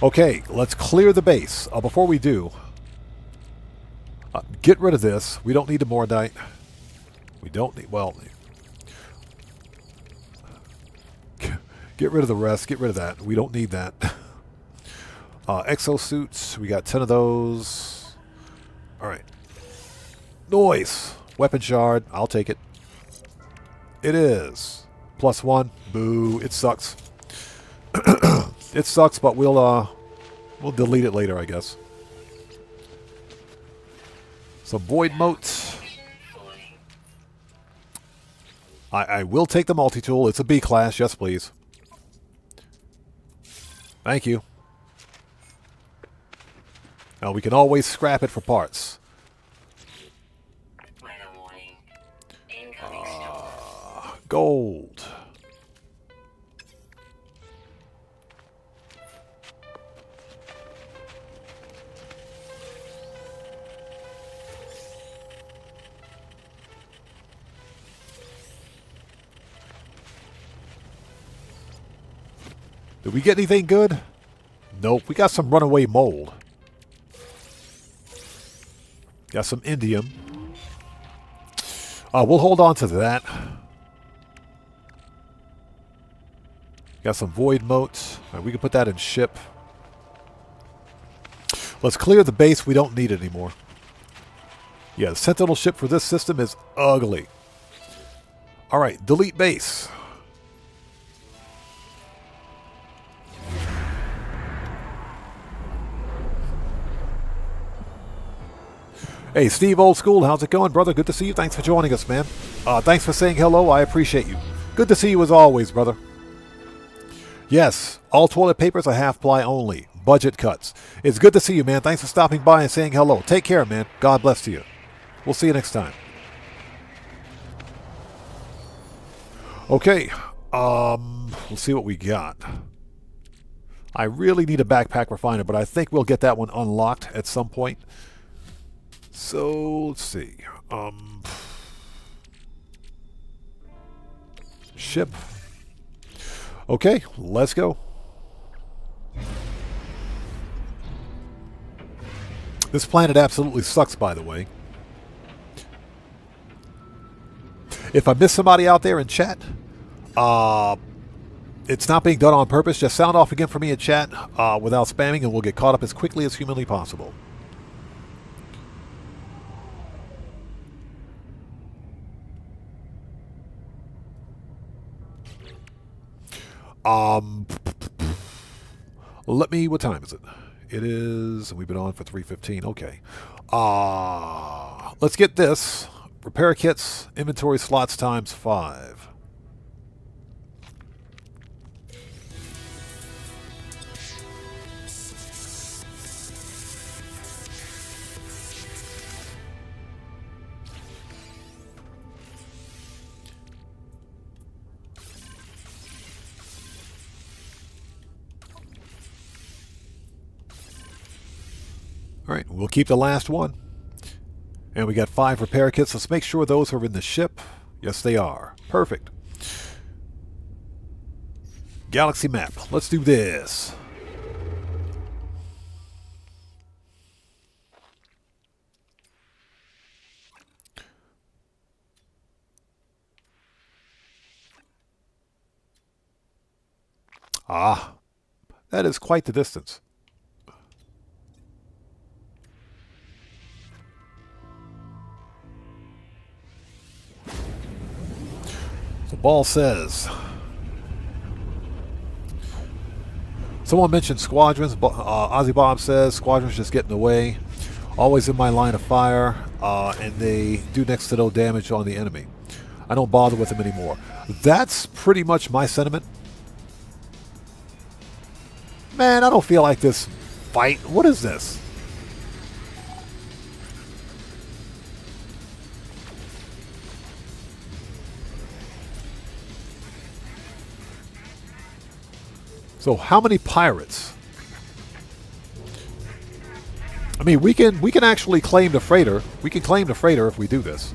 A: Okay, let's clear the base. Before we do, get rid of this. We don't need the Mordite. We don't need, well, get rid of the rest. Get rid of that. We don't need that. Exosuits. We got 10 of those. All right. Noise. Weapon shard. I'll take it. It is. +1. Boo. It sucks. It sucks, but we'll delete it later, I guess. Some void motes. I will take the multi-tool. It's a B class. Yes, please. Thank you. Now we can always scrap it for parts. Gold. Did we get anything good? Nope. We got some runaway mold. Got some indium. We'll hold on to that. Got some void motes. All right, we can put that in ship. Let's clear the base. We don't need it anymore. Yeah, the Sentinel ship for this system is ugly. All right, delete base. Hey, Steve Old School, how's it going, brother? Good to see you. Thanks for joining us, man. Thanks for saying hello. I appreciate you. Good to see you as always, brother. Yes, all toilet papers are half-ply only. Budget cuts. It's good to see you, man. Thanks for stopping by and saying hello. Take care, man. God bless to you. We'll see you next time. Okay. We'll see what we got. I really need a backpack refiner, but I think we'll get that one unlocked at some point. So, let's see. Ship. Okay, let's go. This planet absolutely sucks, by the way. If I miss somebody out there in chat, it's not being done on purpose. Just sound off again for me in chat without spamming, and we'll get caught up as quickly as humanly possible. Let me, what time is it? It is, we've been on for 3:15. Okay. Let's get this. Repair kits, inventory slots times 5. All right, we'll keep the last one. And we got 5 repair kits. Let's make sure those are in the ship. Yes, they are. Perfect. Galaxy map. Let's do this. Ah, that is quite the distance. The ball says. Someone mentioned squadrons. Ozzy Bob says squadrons just get in the way. Always in my line of fire, and they do next to no damage on the enemy. I don't bother with them anymore. That's pretty much my sentiment. Man, I don't feel like this fight. What is this? So how many pirates? I mean, we can actually claim the freighter. We can claim the freighter if we do this.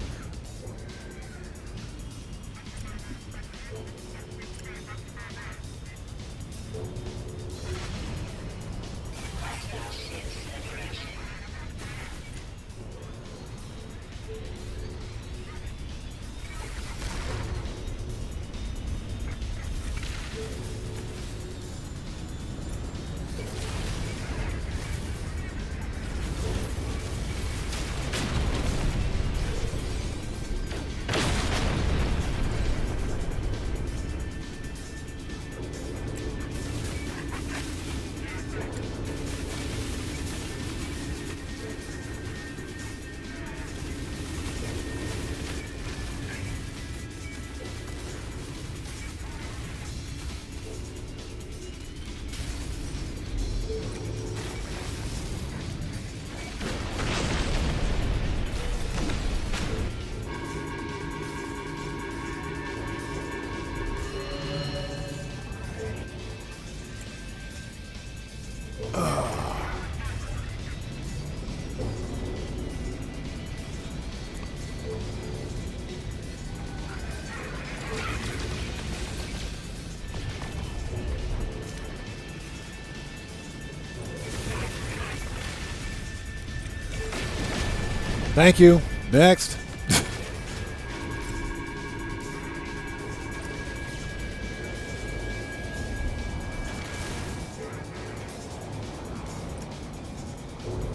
A: Thank you. Next.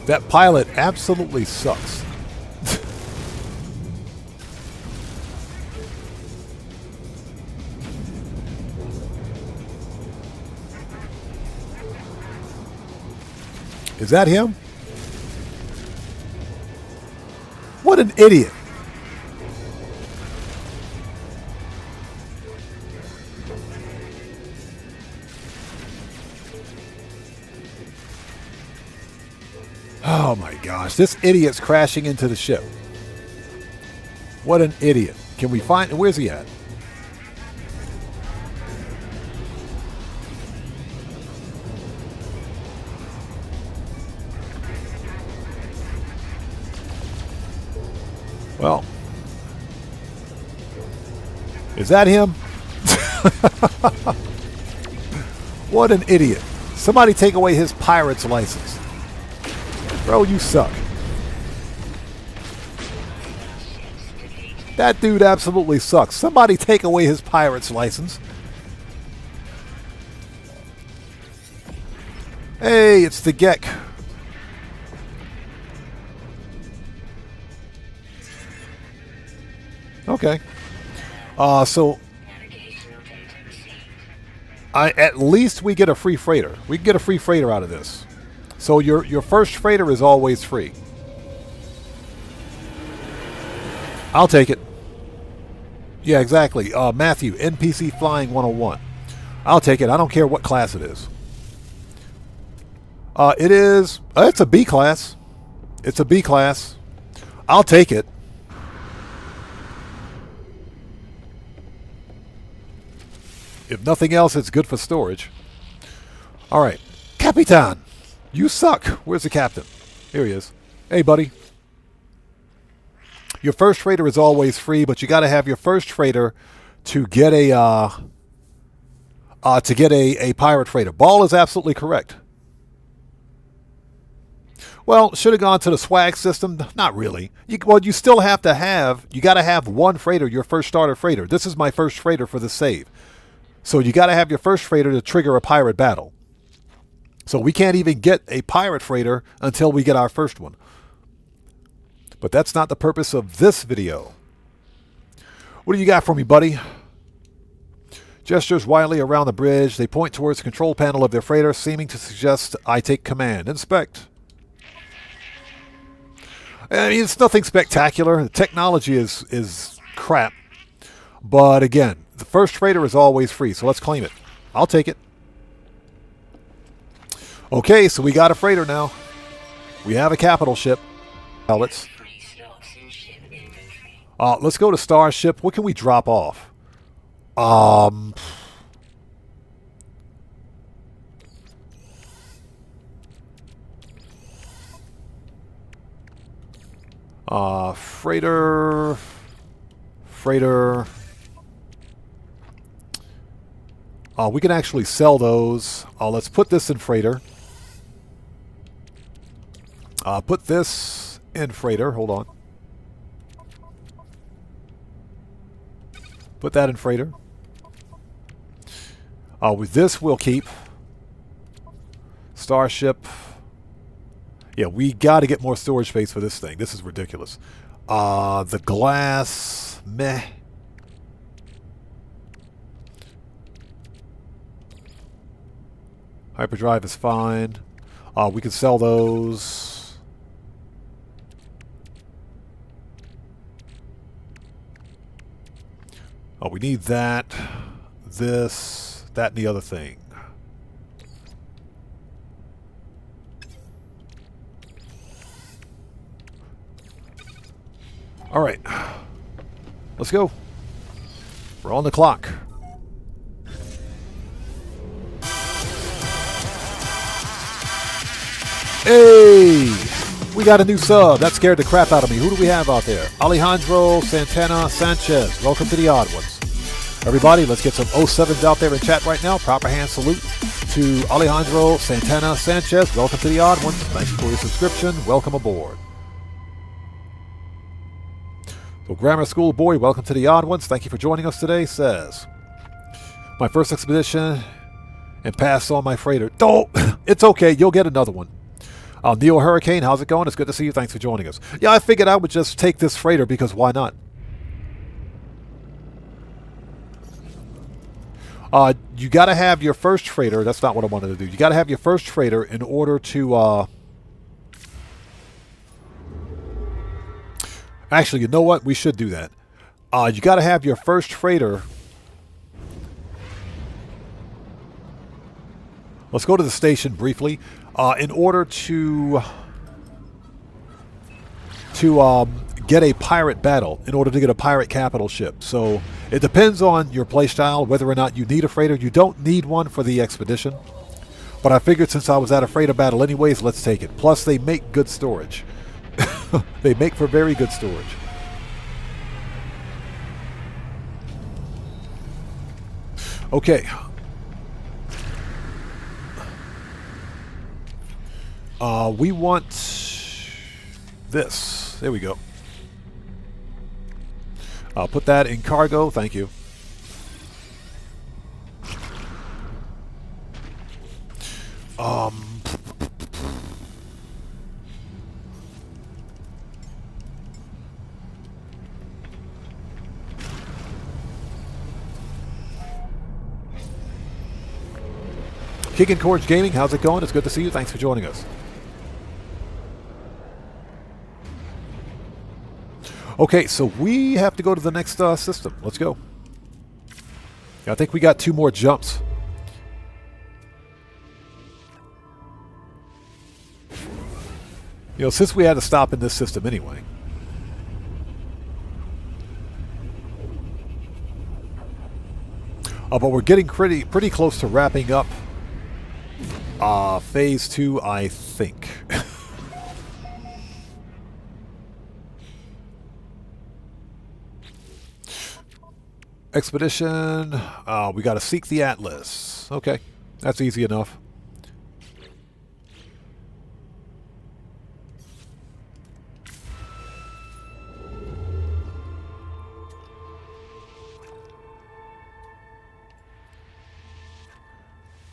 A: That pilot absolutely sucks. Is that him? What an idiot. Oh my gosh, this idiot's crashing into the ship. What an idiot. Can we find, where's he at? Well, is that him? What an idiot. Somebody take away his pirate's license. Bro, you suck. That dude absolutely sucks. Somebody take away his pirate's license. Hey, it's the Gek. Okay. So at least we get a free freighter. We can get a free freighter out of this. So your first freighter is always free. I'll take it. Yeah, exactly. Matthew, NPC Flying 101. I'll take it. I don't care what class it is. It is... it's a B class. It's a B class. I'll take it. If nothing else, it's good for storage. All right. Capitan, you suck. Where's the captain? Here he is. Hey, buddy. Your first freighter is always free, but you got to have your first freighter to get a pirate freighter. Ball is absolutely correct. Well, should have gone to the swag system. Not really. You still have to have. You got to have one freighter. Your first starter freighter. This is my first freighter for the save. So you got to have your first freighter to trigger a pirate battle. So we can't even get a pirate freighter until we get our first one. But that's not the purpose of this video. What do you got for me, buddy? Gestures wildly around the bridge. They point towards the control panel of their freighter, seeming to suggest I take command. Inspect. I mean, it's nothing spectacular. The technology is crap. But again, the first freighter is always free, so let's claim it. I'll take it. Okay, so we got a freighter now. We have a capital ship. Let's go to Starship. What can we drop off? Freighter. We can actually sell those. Let's put this in freighter. Put this in freighter. Hold on. Put that in freighter. With this, we'll keep. Starship. Yeah, we got to get more storage space for this thing. This is ridiculous. The glass. Meh. Hyperdrive is fine. We can sell those. We need that, this, that, and the other thing. All right. Let's go. We're on the clock. Hey! We got a new sub. That scared the crap out of me. Who do we have out there? Alejandro Santana Sanchez. Welcome to the Odd Ones. Everybody, let's get some 07s out there in chat right now. Proper hand salute to Alejandro Santana Sanchez. Welcome to the Odd Ones. Thank you for your subscription. Welcome aboard. So Grammar School Boy, welcome to the Odd Ones. Thank you for joining us today. Says, my first expedition and passed on my freighter. Don't. It's okay. You'll get another one. Neo Hurricane, how's it going? It's good to see you. Thanks for joining us. Yeah, I figured I would just take this freighter because why not? You got to have your first freighter. That's not what I wanted to do. You got to have your first freighter in order to... Actually, you know what? We should do that. You got to have your first freighter. Let's go to the station briefly. In order to get a pirate battle, in order to get a pirate capital ship. So it depends on your playstyle, whether or not you need a freighter. You don't need one for the expedition. But I figured since I was at a freighter battle anyways, let's take it. Plus, they make good storage. They make for very good storage. Okay. We want this. There we go. I'll put that in cargo. Thank you. Kick and Corge Gaming, how's it going? It's good to see you. Thanks for joining us. Okay, so we have to go to the next system. Let's go. I think we got 2 more jumps. You know, since we had to stop in this system anyway. But we're getting pretty close to wrapping up phase 2, I think. Expedition. We got to seek the Atlas. Okay, that's easy enough.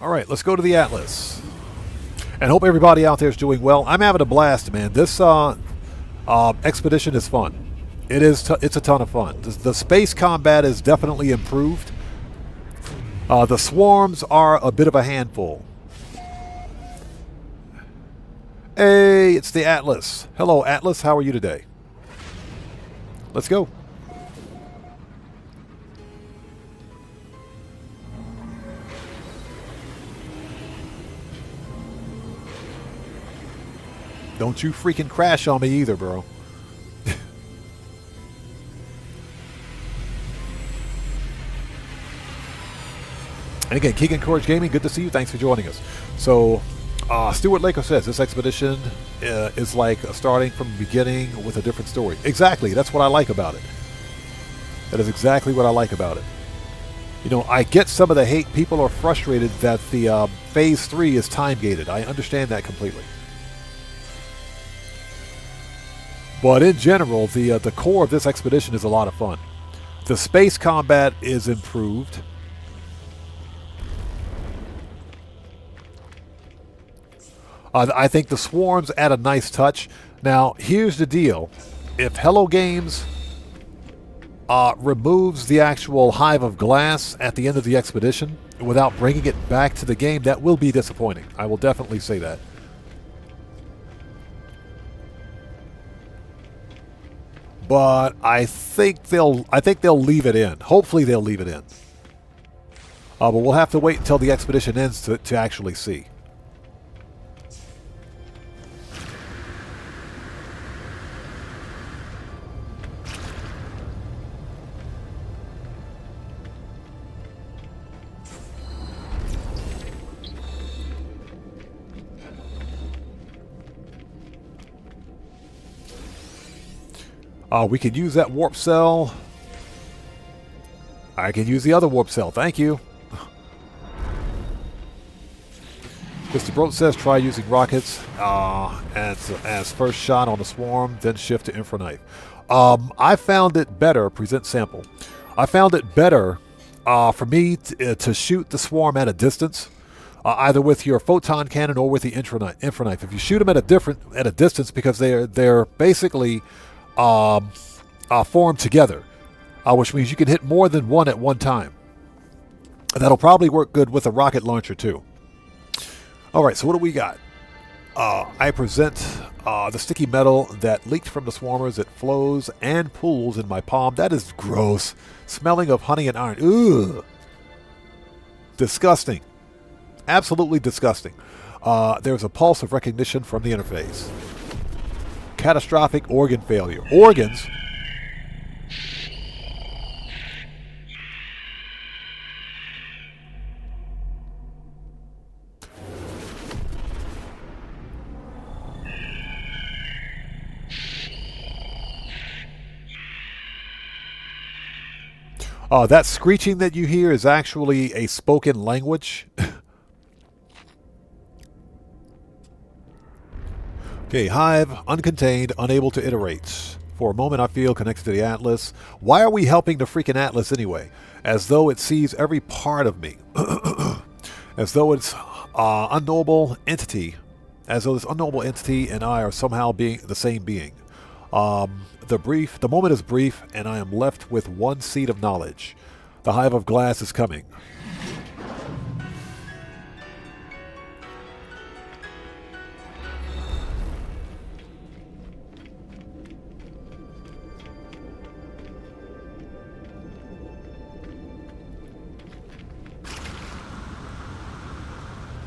A: All right, let's go to the Atlas. And hope everybody out there is doing well. I'm having a blast, man. This expedition is fun. It's a ton of fun. The space combat is definitely improved. The swarms are a bit of a handful. Hey, it's the Atlas. Hello, Atlas. How are you today? Let's go. Don't you freaking crash on me either, bro. And again, Keegan Courage Gaming, good to see you. Thanks for joining us. So, Stuart Laker says this expedition is like starting from the beginning with a different story. Exactly. That's what I like about it. That is exactly what I like about it. You know, I get some of the hate. People are frustrated that the Phase 3 is time-gated. I understand that completely. But in general, the core of this expedition is a lot of fun. The space combat is improved. I think the swarms add a nice touch. Now, here's the deal. If Hello Games removes the actual hive of glass at the end of the expedition without bringing it back to the game, that will be disappointing. I will definitely say that. But I think they'll leave it in. Hopefully they'll leave it in. But we'll have to wait until the expedition ends to actually see. We can use that warp cell. I can use the other warp cell. Thank you. Mr. Brote says try using rockets as first shot on the swarm, then shift to infraknife. I found it better, present sample. I found it better for me to shoot the swarm at a distance, either with your photon cannon or with the infraknife. If you shoot them at a distance, because they're basically formed together, which means you can hit more than one at one time. That'll probably work good with a rocket launcher too. All right, so what do we got? I present the sticky metal that leaked from the swarmers. It flows and pools in my palm. That is gross. Smelling of honey and iron. Ugh. Disgusting. Absolutely disgusting. There's a pulse of recognition from the interface. Catastrophic organ failure. Organs? That screeching that you hear is actually a spoken language. Okay, Hive, uncontained, unable to iterate. For a moment I feel connected to the Atlas. Why are we helping the freaking Atlas anyway? As though it sees every part of me. As though it's unknowable entity. As though this unknowable entity and I are somehow being the same being. The moment is brief, and I am left with one seed of knowledge. The hive of glass is coming.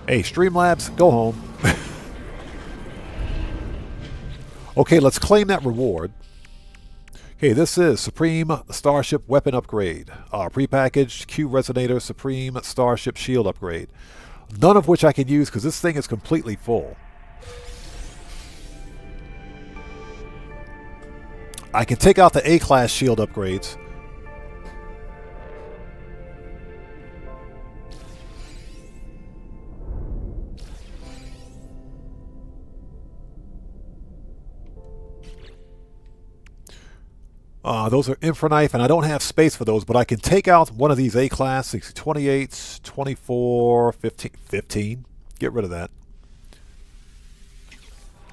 A: Hey, Streamlabs, go home. Okay, let's claim that reward. Okay, this is Supreme Starship Weapon Upgrade. Prepackaged Q Resonator Supreme Starship Shield Upgrade. None of which I can use because this thing is completely full. I can take out the A-Class shield upgrades. Those are infraknife, and I don't have space for those, but I can take out one of these A-Class, 28, 24, 15. Get rid of that.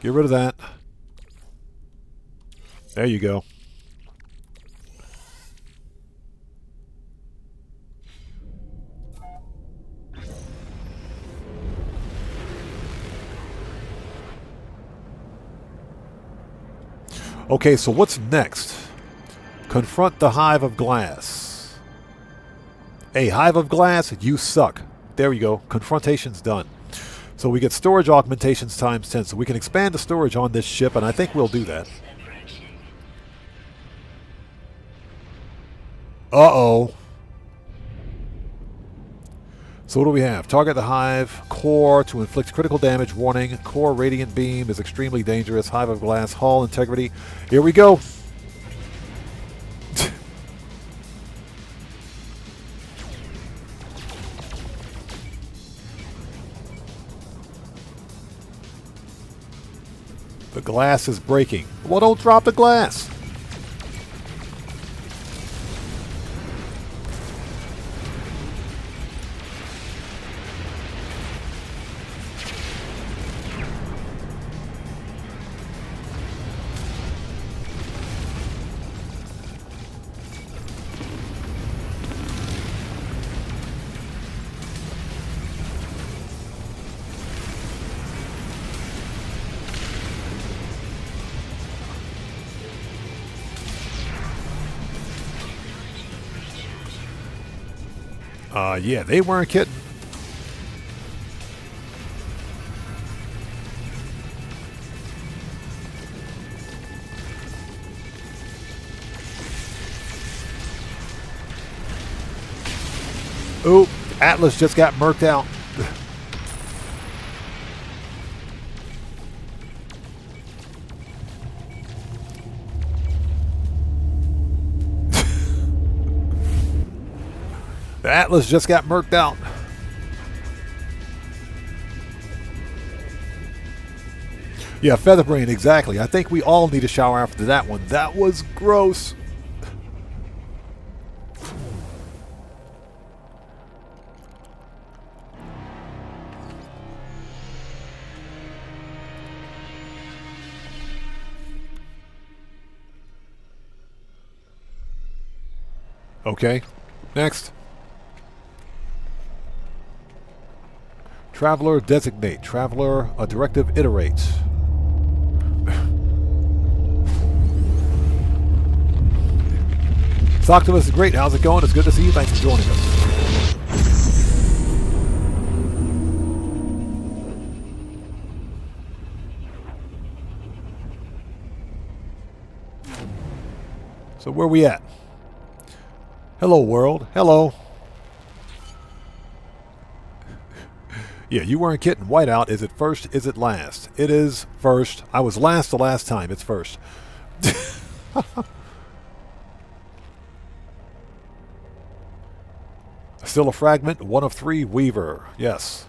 A: Get rid of that. There you go. Okay, so what's next? Confront the Hive of Glass. Hey, Hive of Glass, you suck. There we go. Confrontation's done. So we get storage augmentations times 10. So we can expand the storage on this ship, and I think we'll do that. Uh-oh. So what do we have? Target the Hive core to inflict critical damage. Warning, core radiant beam is extremely dangerous. Hive of Glass, hull integrity. Here we go. The glass is breaking. Well, don't drop the glass. Yeah, they weren't kidding. Ooh, Atlas just got murked out. The Atlas just got murked out. Yeah, Featherbrain, exactly. I think we all need a shower after that one. That was gross. Okay, next. Traveler designate. Traveler, a directive iterates. Octopus is great. How's it going? It's good to see you. Thanks for joining us. So where we at? Hello, world. Hello. Yeah, you weren't kidding. Whiteout, is it first? Is it last? It is first. I was last the last time. It's first. Still a fragment. 1 of 3. Weaver. Yes.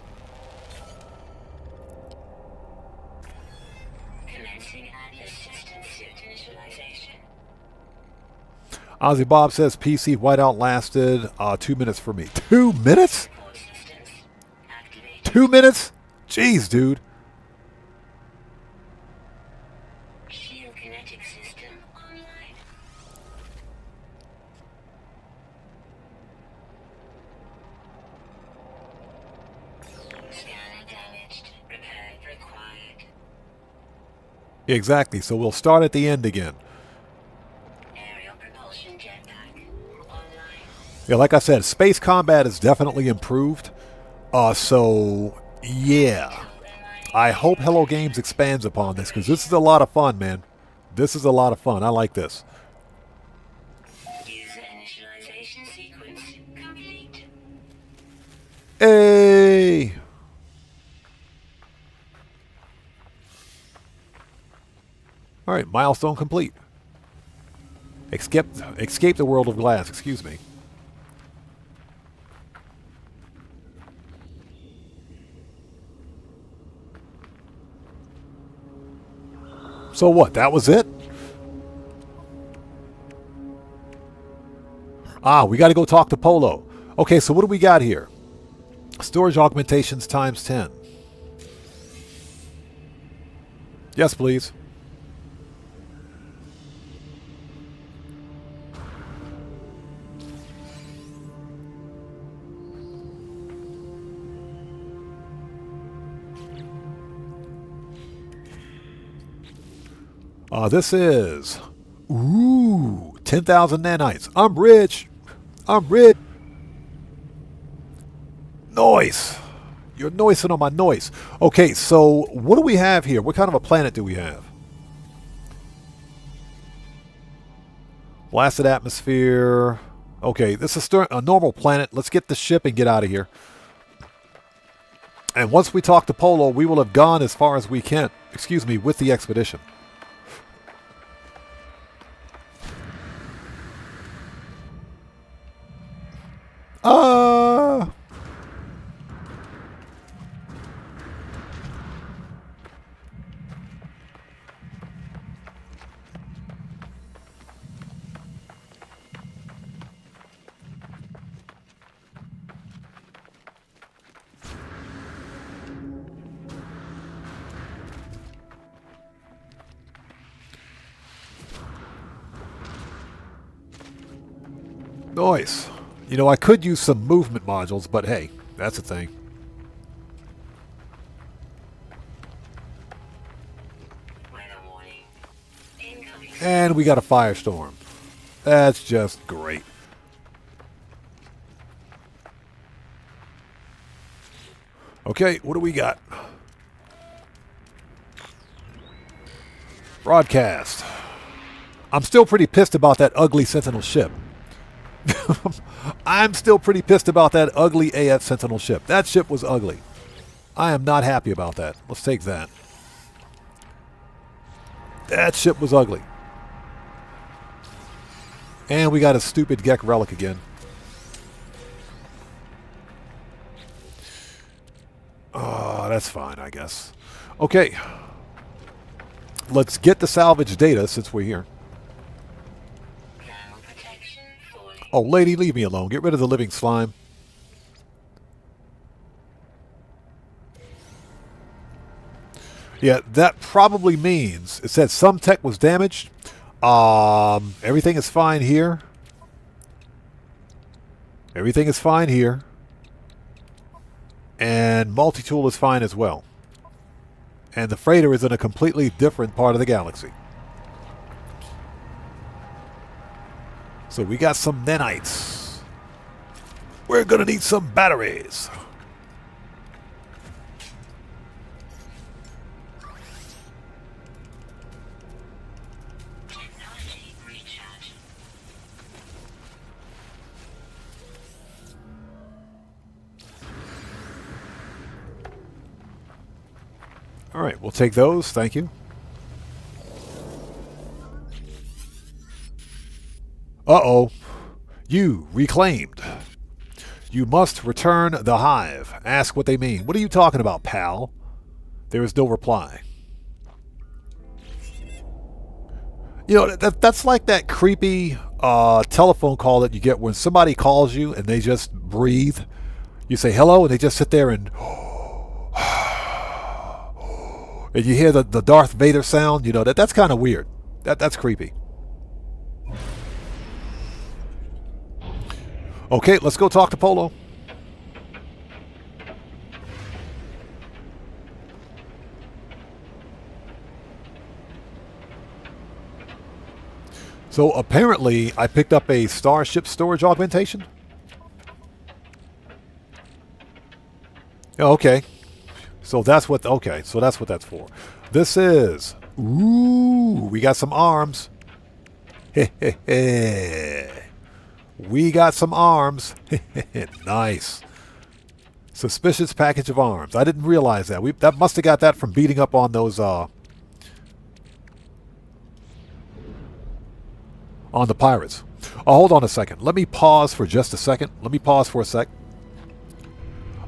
C: Commencing Atlas system suit initialization.
A: Ozzy Bob says PC Whiteout lasted 2 minutes for me. 2 minutes?
C: Support systems activated.
A: 2 minutes? Jeez, dude.
C: Shield kinetic system online. Scanner damaged. Repair required.
A: Exactly. So we'll start at the end again.
C: Aerial propulsion jetpack online.
A: Yeah, like I said, space combat is definitely improved. So, yeah. I hope Hello Games expands upon this, because this is a lot of fun, man. This is a lot of fun. I like this.
C: User initialization sequence complete.
A: Hey! Alright, milestone complete. Escape the world of glass, excuse me. So what, that was it? Ah, we got to go talk to Polo. Okay, so what do we got here? Storage augmentations times 10. Yes, please. This is, 10,000 nanites. I'm rich. I'm rich. Noise. You're noising on my noise. Okay, so what do we have here? What kind of a planet do we have? Blasted atmosphere. Okay, this is a normal planet. Let's get the ship and get out of here. And once we talk to Polo, we will have gone as far as we can. Excuse me, with the expedition. Nice. You know, I could use some movement modules, but hey, that's a thing.
C: Weather warning. Incoming.
A: And we got a firestorm. That's just great. Okay, what do we got? Broadcast. I'm still pretty pissed about that ugly Sentinel ship. I'm still pretty pissed about that ugly AF Sentinel ship. That ship was ugly. I am not happy about that. Let's take that. That ship was ugly. And we got a stupid Gek relic again. Oh, that's fine, I guess. Okay. let's get the salvage data since we're here.
C: Ground protection fully.
A: Oh, lady, leave me alone. Get rid of the living slime. Yeah, that probably means it said some tech was damaged. Everything is fine here. Everything is fine here. And multi-tool is fine as well. And the freighter is in a completely different part of the galaxy. So we got some nanites. We're going to need some batteries.
C: Technology recharge.
A: All right, we'll take those. Thank you. Uh-oh. You reclaimed. You must return the hive. Ask what they mean. What are you talking about, pal? There is no reply. You know, that's like that creepy telephone call that you get when somebody calls you and they just breathe. You say hello and they just sit there and... and you hear the Darth Vader sound. You know, that's kind of weird. That's creepy. Okay, let's go talk to Polo. So apparently I picked up a starship storage augmentation. Oh, okay. So that's what that's for. This is, ooh, we got some arms. We got some arms. Nice. Suspicious package of arms. I didn't realize that. That must have got that from beating up on those on the pirates. Oh, hold on a second. Let me pause for just a second. Let me pause for a sec.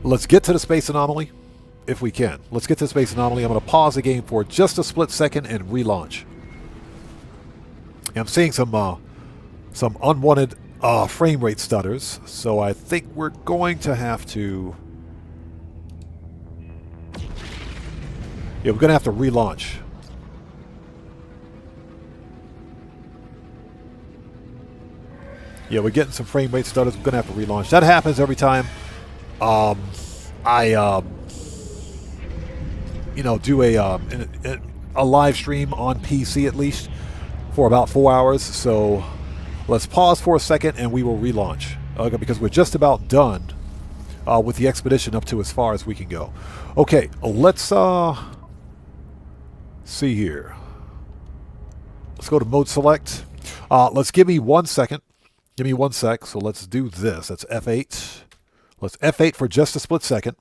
A: Let's get to the space anomaly. If we can. Let's get to the space anomaly. I'm going to pause the game for just a split second and relaunch. I'm seeing some unwanted frame rate stutters, so I think we're going to have to... Yeah, we're going to have to relaunch. Yeah, we're getting some frame rate stutters. We're going to have to relaunch. That happens every time I do a live stream on PC at least for about 4 hours. So let's pause for a second and we will relaunch because we're just about done with the expedition up to as far as we can go. Okay, let's see here. Let's go to mode select. Let's give me 1 second. Give me 1 sec. So let's do this. That's F8. Let's F8 for just a split second.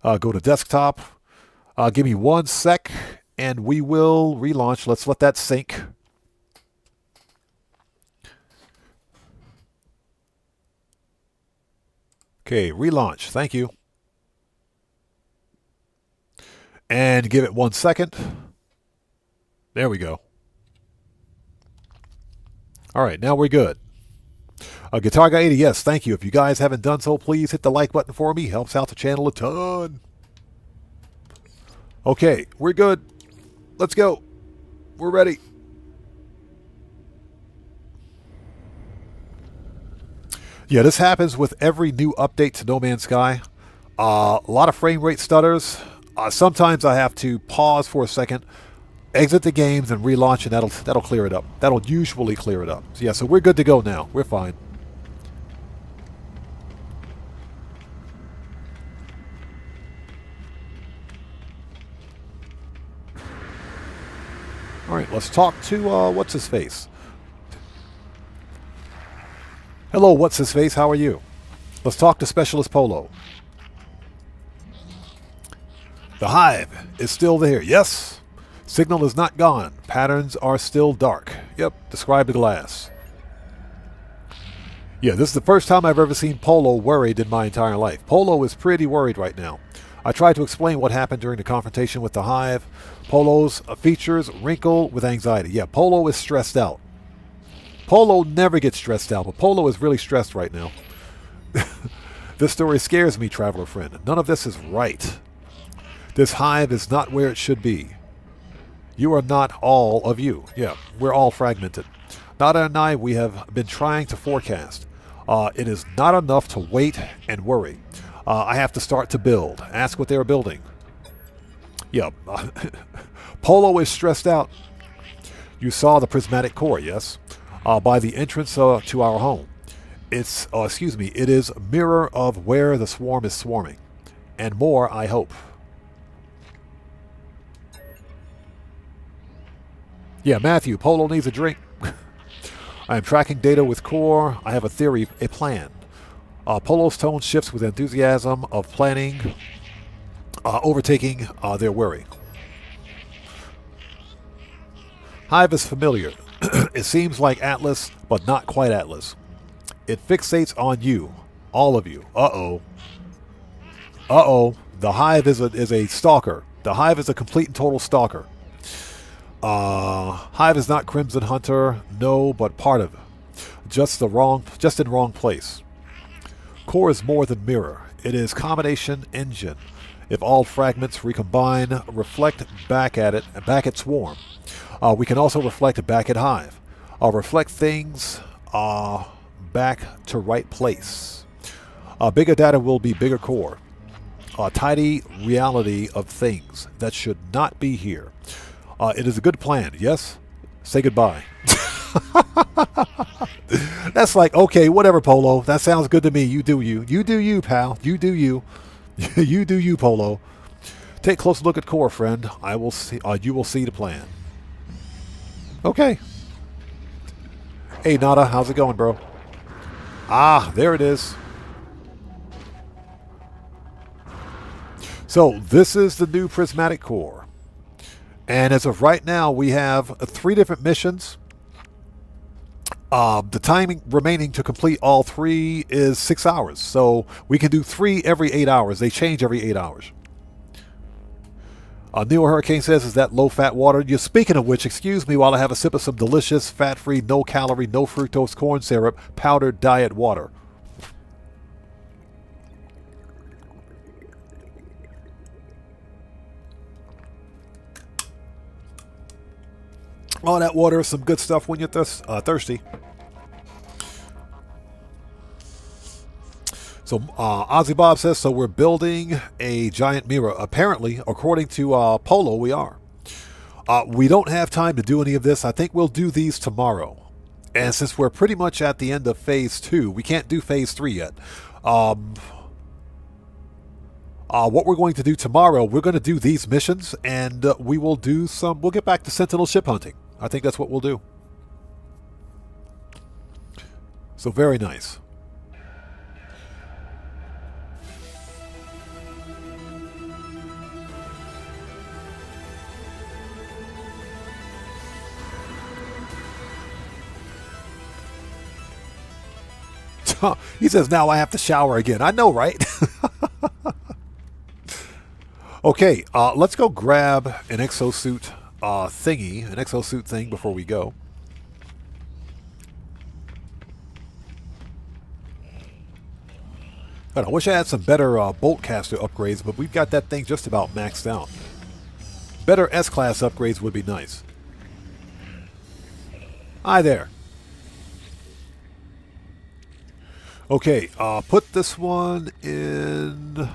A: Go to desktop. Give me 1 sec, and we will relaunch. Let's let that sync. Okay, relaunch. Thank you. And give it 1 second. There we go. All right, now we're good. Guitar Guy 80, yes, thank you. If you guys haven't done so, please hit the like button for me. Helps out the channel a ton. Okay, we're good. Let's go. We're ready. Yeah, this happens with every new update to No Man's Sky. A lot of frame rate stutters. Sometimes I have to pause for a second, exit the games, and relaunch, and that'll clear it up. That'll usually clear it up. So yeah, so we're good to go now. We're fine. All right, let's talk to what's his face. Hello, what's his face? How are you? Let's talk to Specialist Polo. The hive is still there. Yes. Signal is not gone. Patterns are still dark. Yep. Describe the glass. Yeah, this is the first time I've ever seen Polo worried in my entire life. Polo is pretty worried right now. I tried to explain what happened during the confrontation with the Hive. Polo's features wrinkle with anxiety. Yeah, Polo is stressed out. Polo never gets stressed out, but Polo is really stressed right now. This story scares me, traveler friend. None of this is right. This hive is not where it should be. You are not all of you. Yeah, we're all fragmented. Nada and I, we have been trying to forecast. It is not enough to wait and worry. I have to start to build. Ask what they are building. Yeah, Polo is stressed out. You saw the prismatic core, yes? By the entrance to our home. It is a mirror of where the swarm is swarming. And more, I hope. Yeah, Matthew, Polo needs a drink. I am tracking data with core. I have a theory, a plan. Polo's tone shifts with enthusiasm of planning, overtaking their worry. Hive is familiar. It seems like Atlas, but not quite Atlas. It fixates on you, all of you. Uh-oh. Uh-oh. The Hive is a stalker. The Hive is a complete and total stalker. Hive is not Crimson Hunter, no, but part of it. Just in wrong place. Core is more than mirror. It is combination engine. If all fragments recombine, reflect back at swarm. We can also reflect back at Hive. Reflect things back to right place. Bigger data will be bigger core. Tidy reality of things that should not be here. It is a good plan, yes? Say goodbye. That's like, okay, whatever, Polo. That sounds good to me. You do you. You do you, pal. You do you. You do you, Polo. Take a close look at core, friend. I will see. You will see the plan. Okay. Hey, Nada. How's it going, bro? Ah, there it is. So, this is the new prismatic core. And as of right now, we have 3 different missions. The timing remaining to complete all 3 is 6 hours. So we can do 3 every 8 hours. They change every 8 hours. Neo Hurricane says, is that low-fat water? You're speaking of which, excuse me while I have a sip of some delicious, fat-free, no-calorie, no-fructose corn syrup, powdered diet water. Oh, that water is some good stuff when you're thirsty. So Ozzy Bob says, so we're building a giant mirror. Apparently, according to Polo, we are. We don't have time to do any of this. I think we'll do these tomorrow. And since we're pretty much at the end of Phase 2, we can't do Phase 3 yet. What we're going to do tomorrow, we're going to do these missions, and we'll get back to Sentinel ship hunting. I think that's what we'll do. So very nice. He says, now I have to shower again. I know, right? Okay, let's go grab an exosuit an exosuit thing before we go. God, I wish I had some better bolt caster upgrades, but we've got that thing just about maxed out. Better S-Class upgrades would be nice. Hi there. Okay, put this one in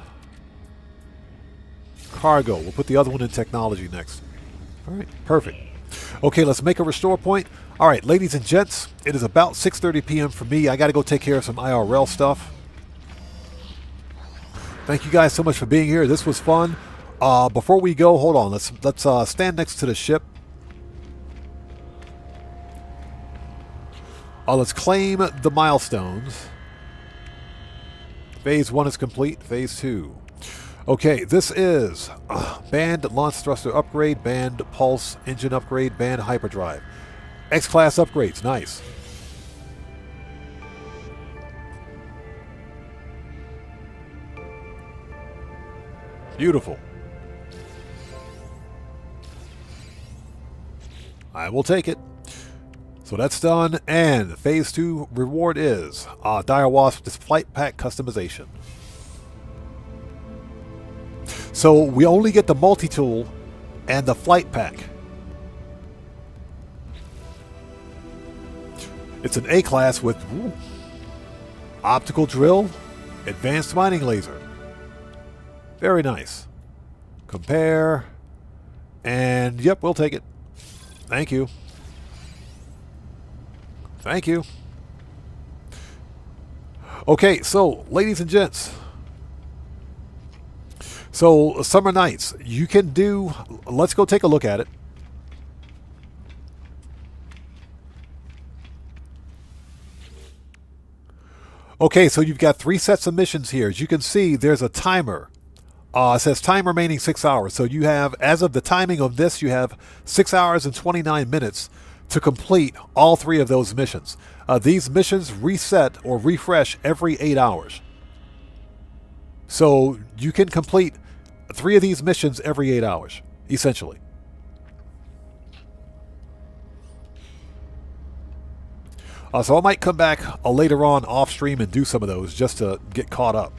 A: cargo. We'll put the other one in technology next. All right, perfect. Okay, let's make a restore point. All right, ladies and gents, it is about 6:30 p.m. for me. I got to go take care of some IRL stuff. Thank you guys so much for being here. This was fun. Before we go, hold on. Let's stand next to the ship. Let's claim the milestones. Phase 1 is complete. Phase 2. Okay, this is band launch thruster upgrade, band pulse engine upgrade, band hyperdrive. X-Class upgrades, nice. Beautiful. I will take it. So that's done, and phase 2 reward is Dire Wasp flight pack customization. So we only get the multi-tool and the flight pack. It's an A-class with optical drill, advanced mining laser. Very nice. Compare, and yep, we'll take it. Thank you. Thank you. Okay, so ladies and gents, so Summer Nights, you can do, let's go take a look at it. Okay, so you've got 3 sets of missions here. As you can see, there's a timer. It says time remaining 6 hours. So you have, as of the timing of this, you have 6 hours and 29 minutes to complete all 3 of those missions. These missions reset or refresh every 8 hours. So you can complete 3 of these missions every 8 hours, essentially. So I might come back later on off stream and do some of those just to get caught up.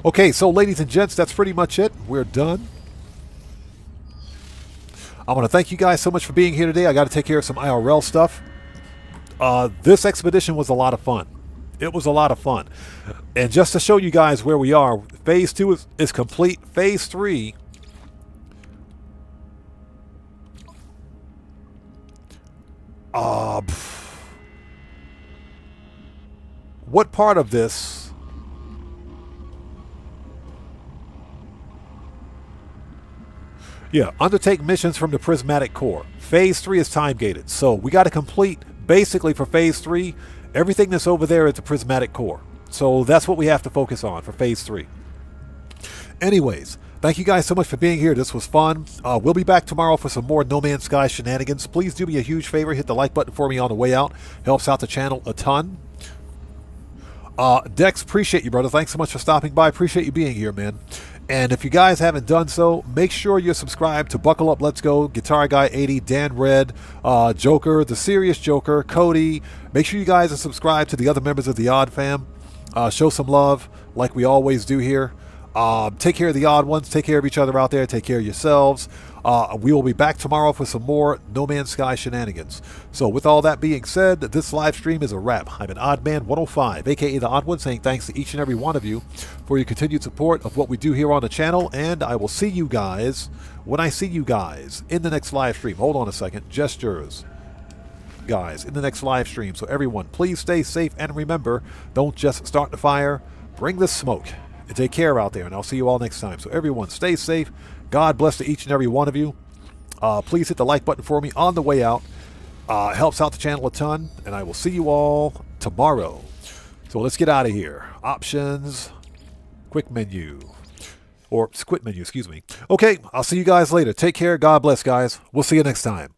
A: Okay, so ladies and gents, that's pretty much it. We're done. I want to thank you guys so much for being here today. I got to take care of some IRL stuff. This expedition was a lot of fun. It was a lot of fun. And just to show you guys where we are, phase 2 is complete. Phase 3... what part of this? Yeah, undertake missions from the prismatic core. Phase 3 is time gated, so we got to complete basically for phase 3 everything that's over there at the prismatic core. So that's what we have to focus on for phase 3. Anyways, thank you guys so much for being here. This was fun. We'll be back tomorrow for some more No Man's Sky shenanigans. Please do me a huge favor. Hit the like button for me on the way out. Helps out the channel a ton. Dex, appreciate you, brother. Thanks so much for stopping by. Appreciate you being here, man. And if you guys haven't done so, make sure you're subscribed to Buckle Up, Let's Go, Guitar Guy 80, Dan Red, Joker, The Serious Joker, Cody. Make sure you guys are subscribed to the other members of the Odd Fam. Show some love like we always do here. Take care of the odd ones. Take care of each other out there. Take care of yourselves. We will be back tomorrow for some more No Man's Sky shenanigans. So with all that being said, this live stream is a wrap. I'm an Odd Man 105, aka the Odd One, saying thanks to each and every one of you for your continued support of what we do here on the channel, and I will see you guys when I see you guys in the next live stream. Hold on a second. Gestures. Guys, in the next live stream. So everyone, please stay safe, and remember, don't just start the fire, bring the smoke. And take care out there, and I'll see you all next time. So everyone, stay safe. God bless to each and every one of you. Please hit the like button for me on the way out. Helps out the channel a ton, and I will see you all tomorrow. So let's get out of here. Options, quick menu, or quit menu, excuse me. Okay, I'll see you guys later. Take care. God bless, guys. We'll see you next time.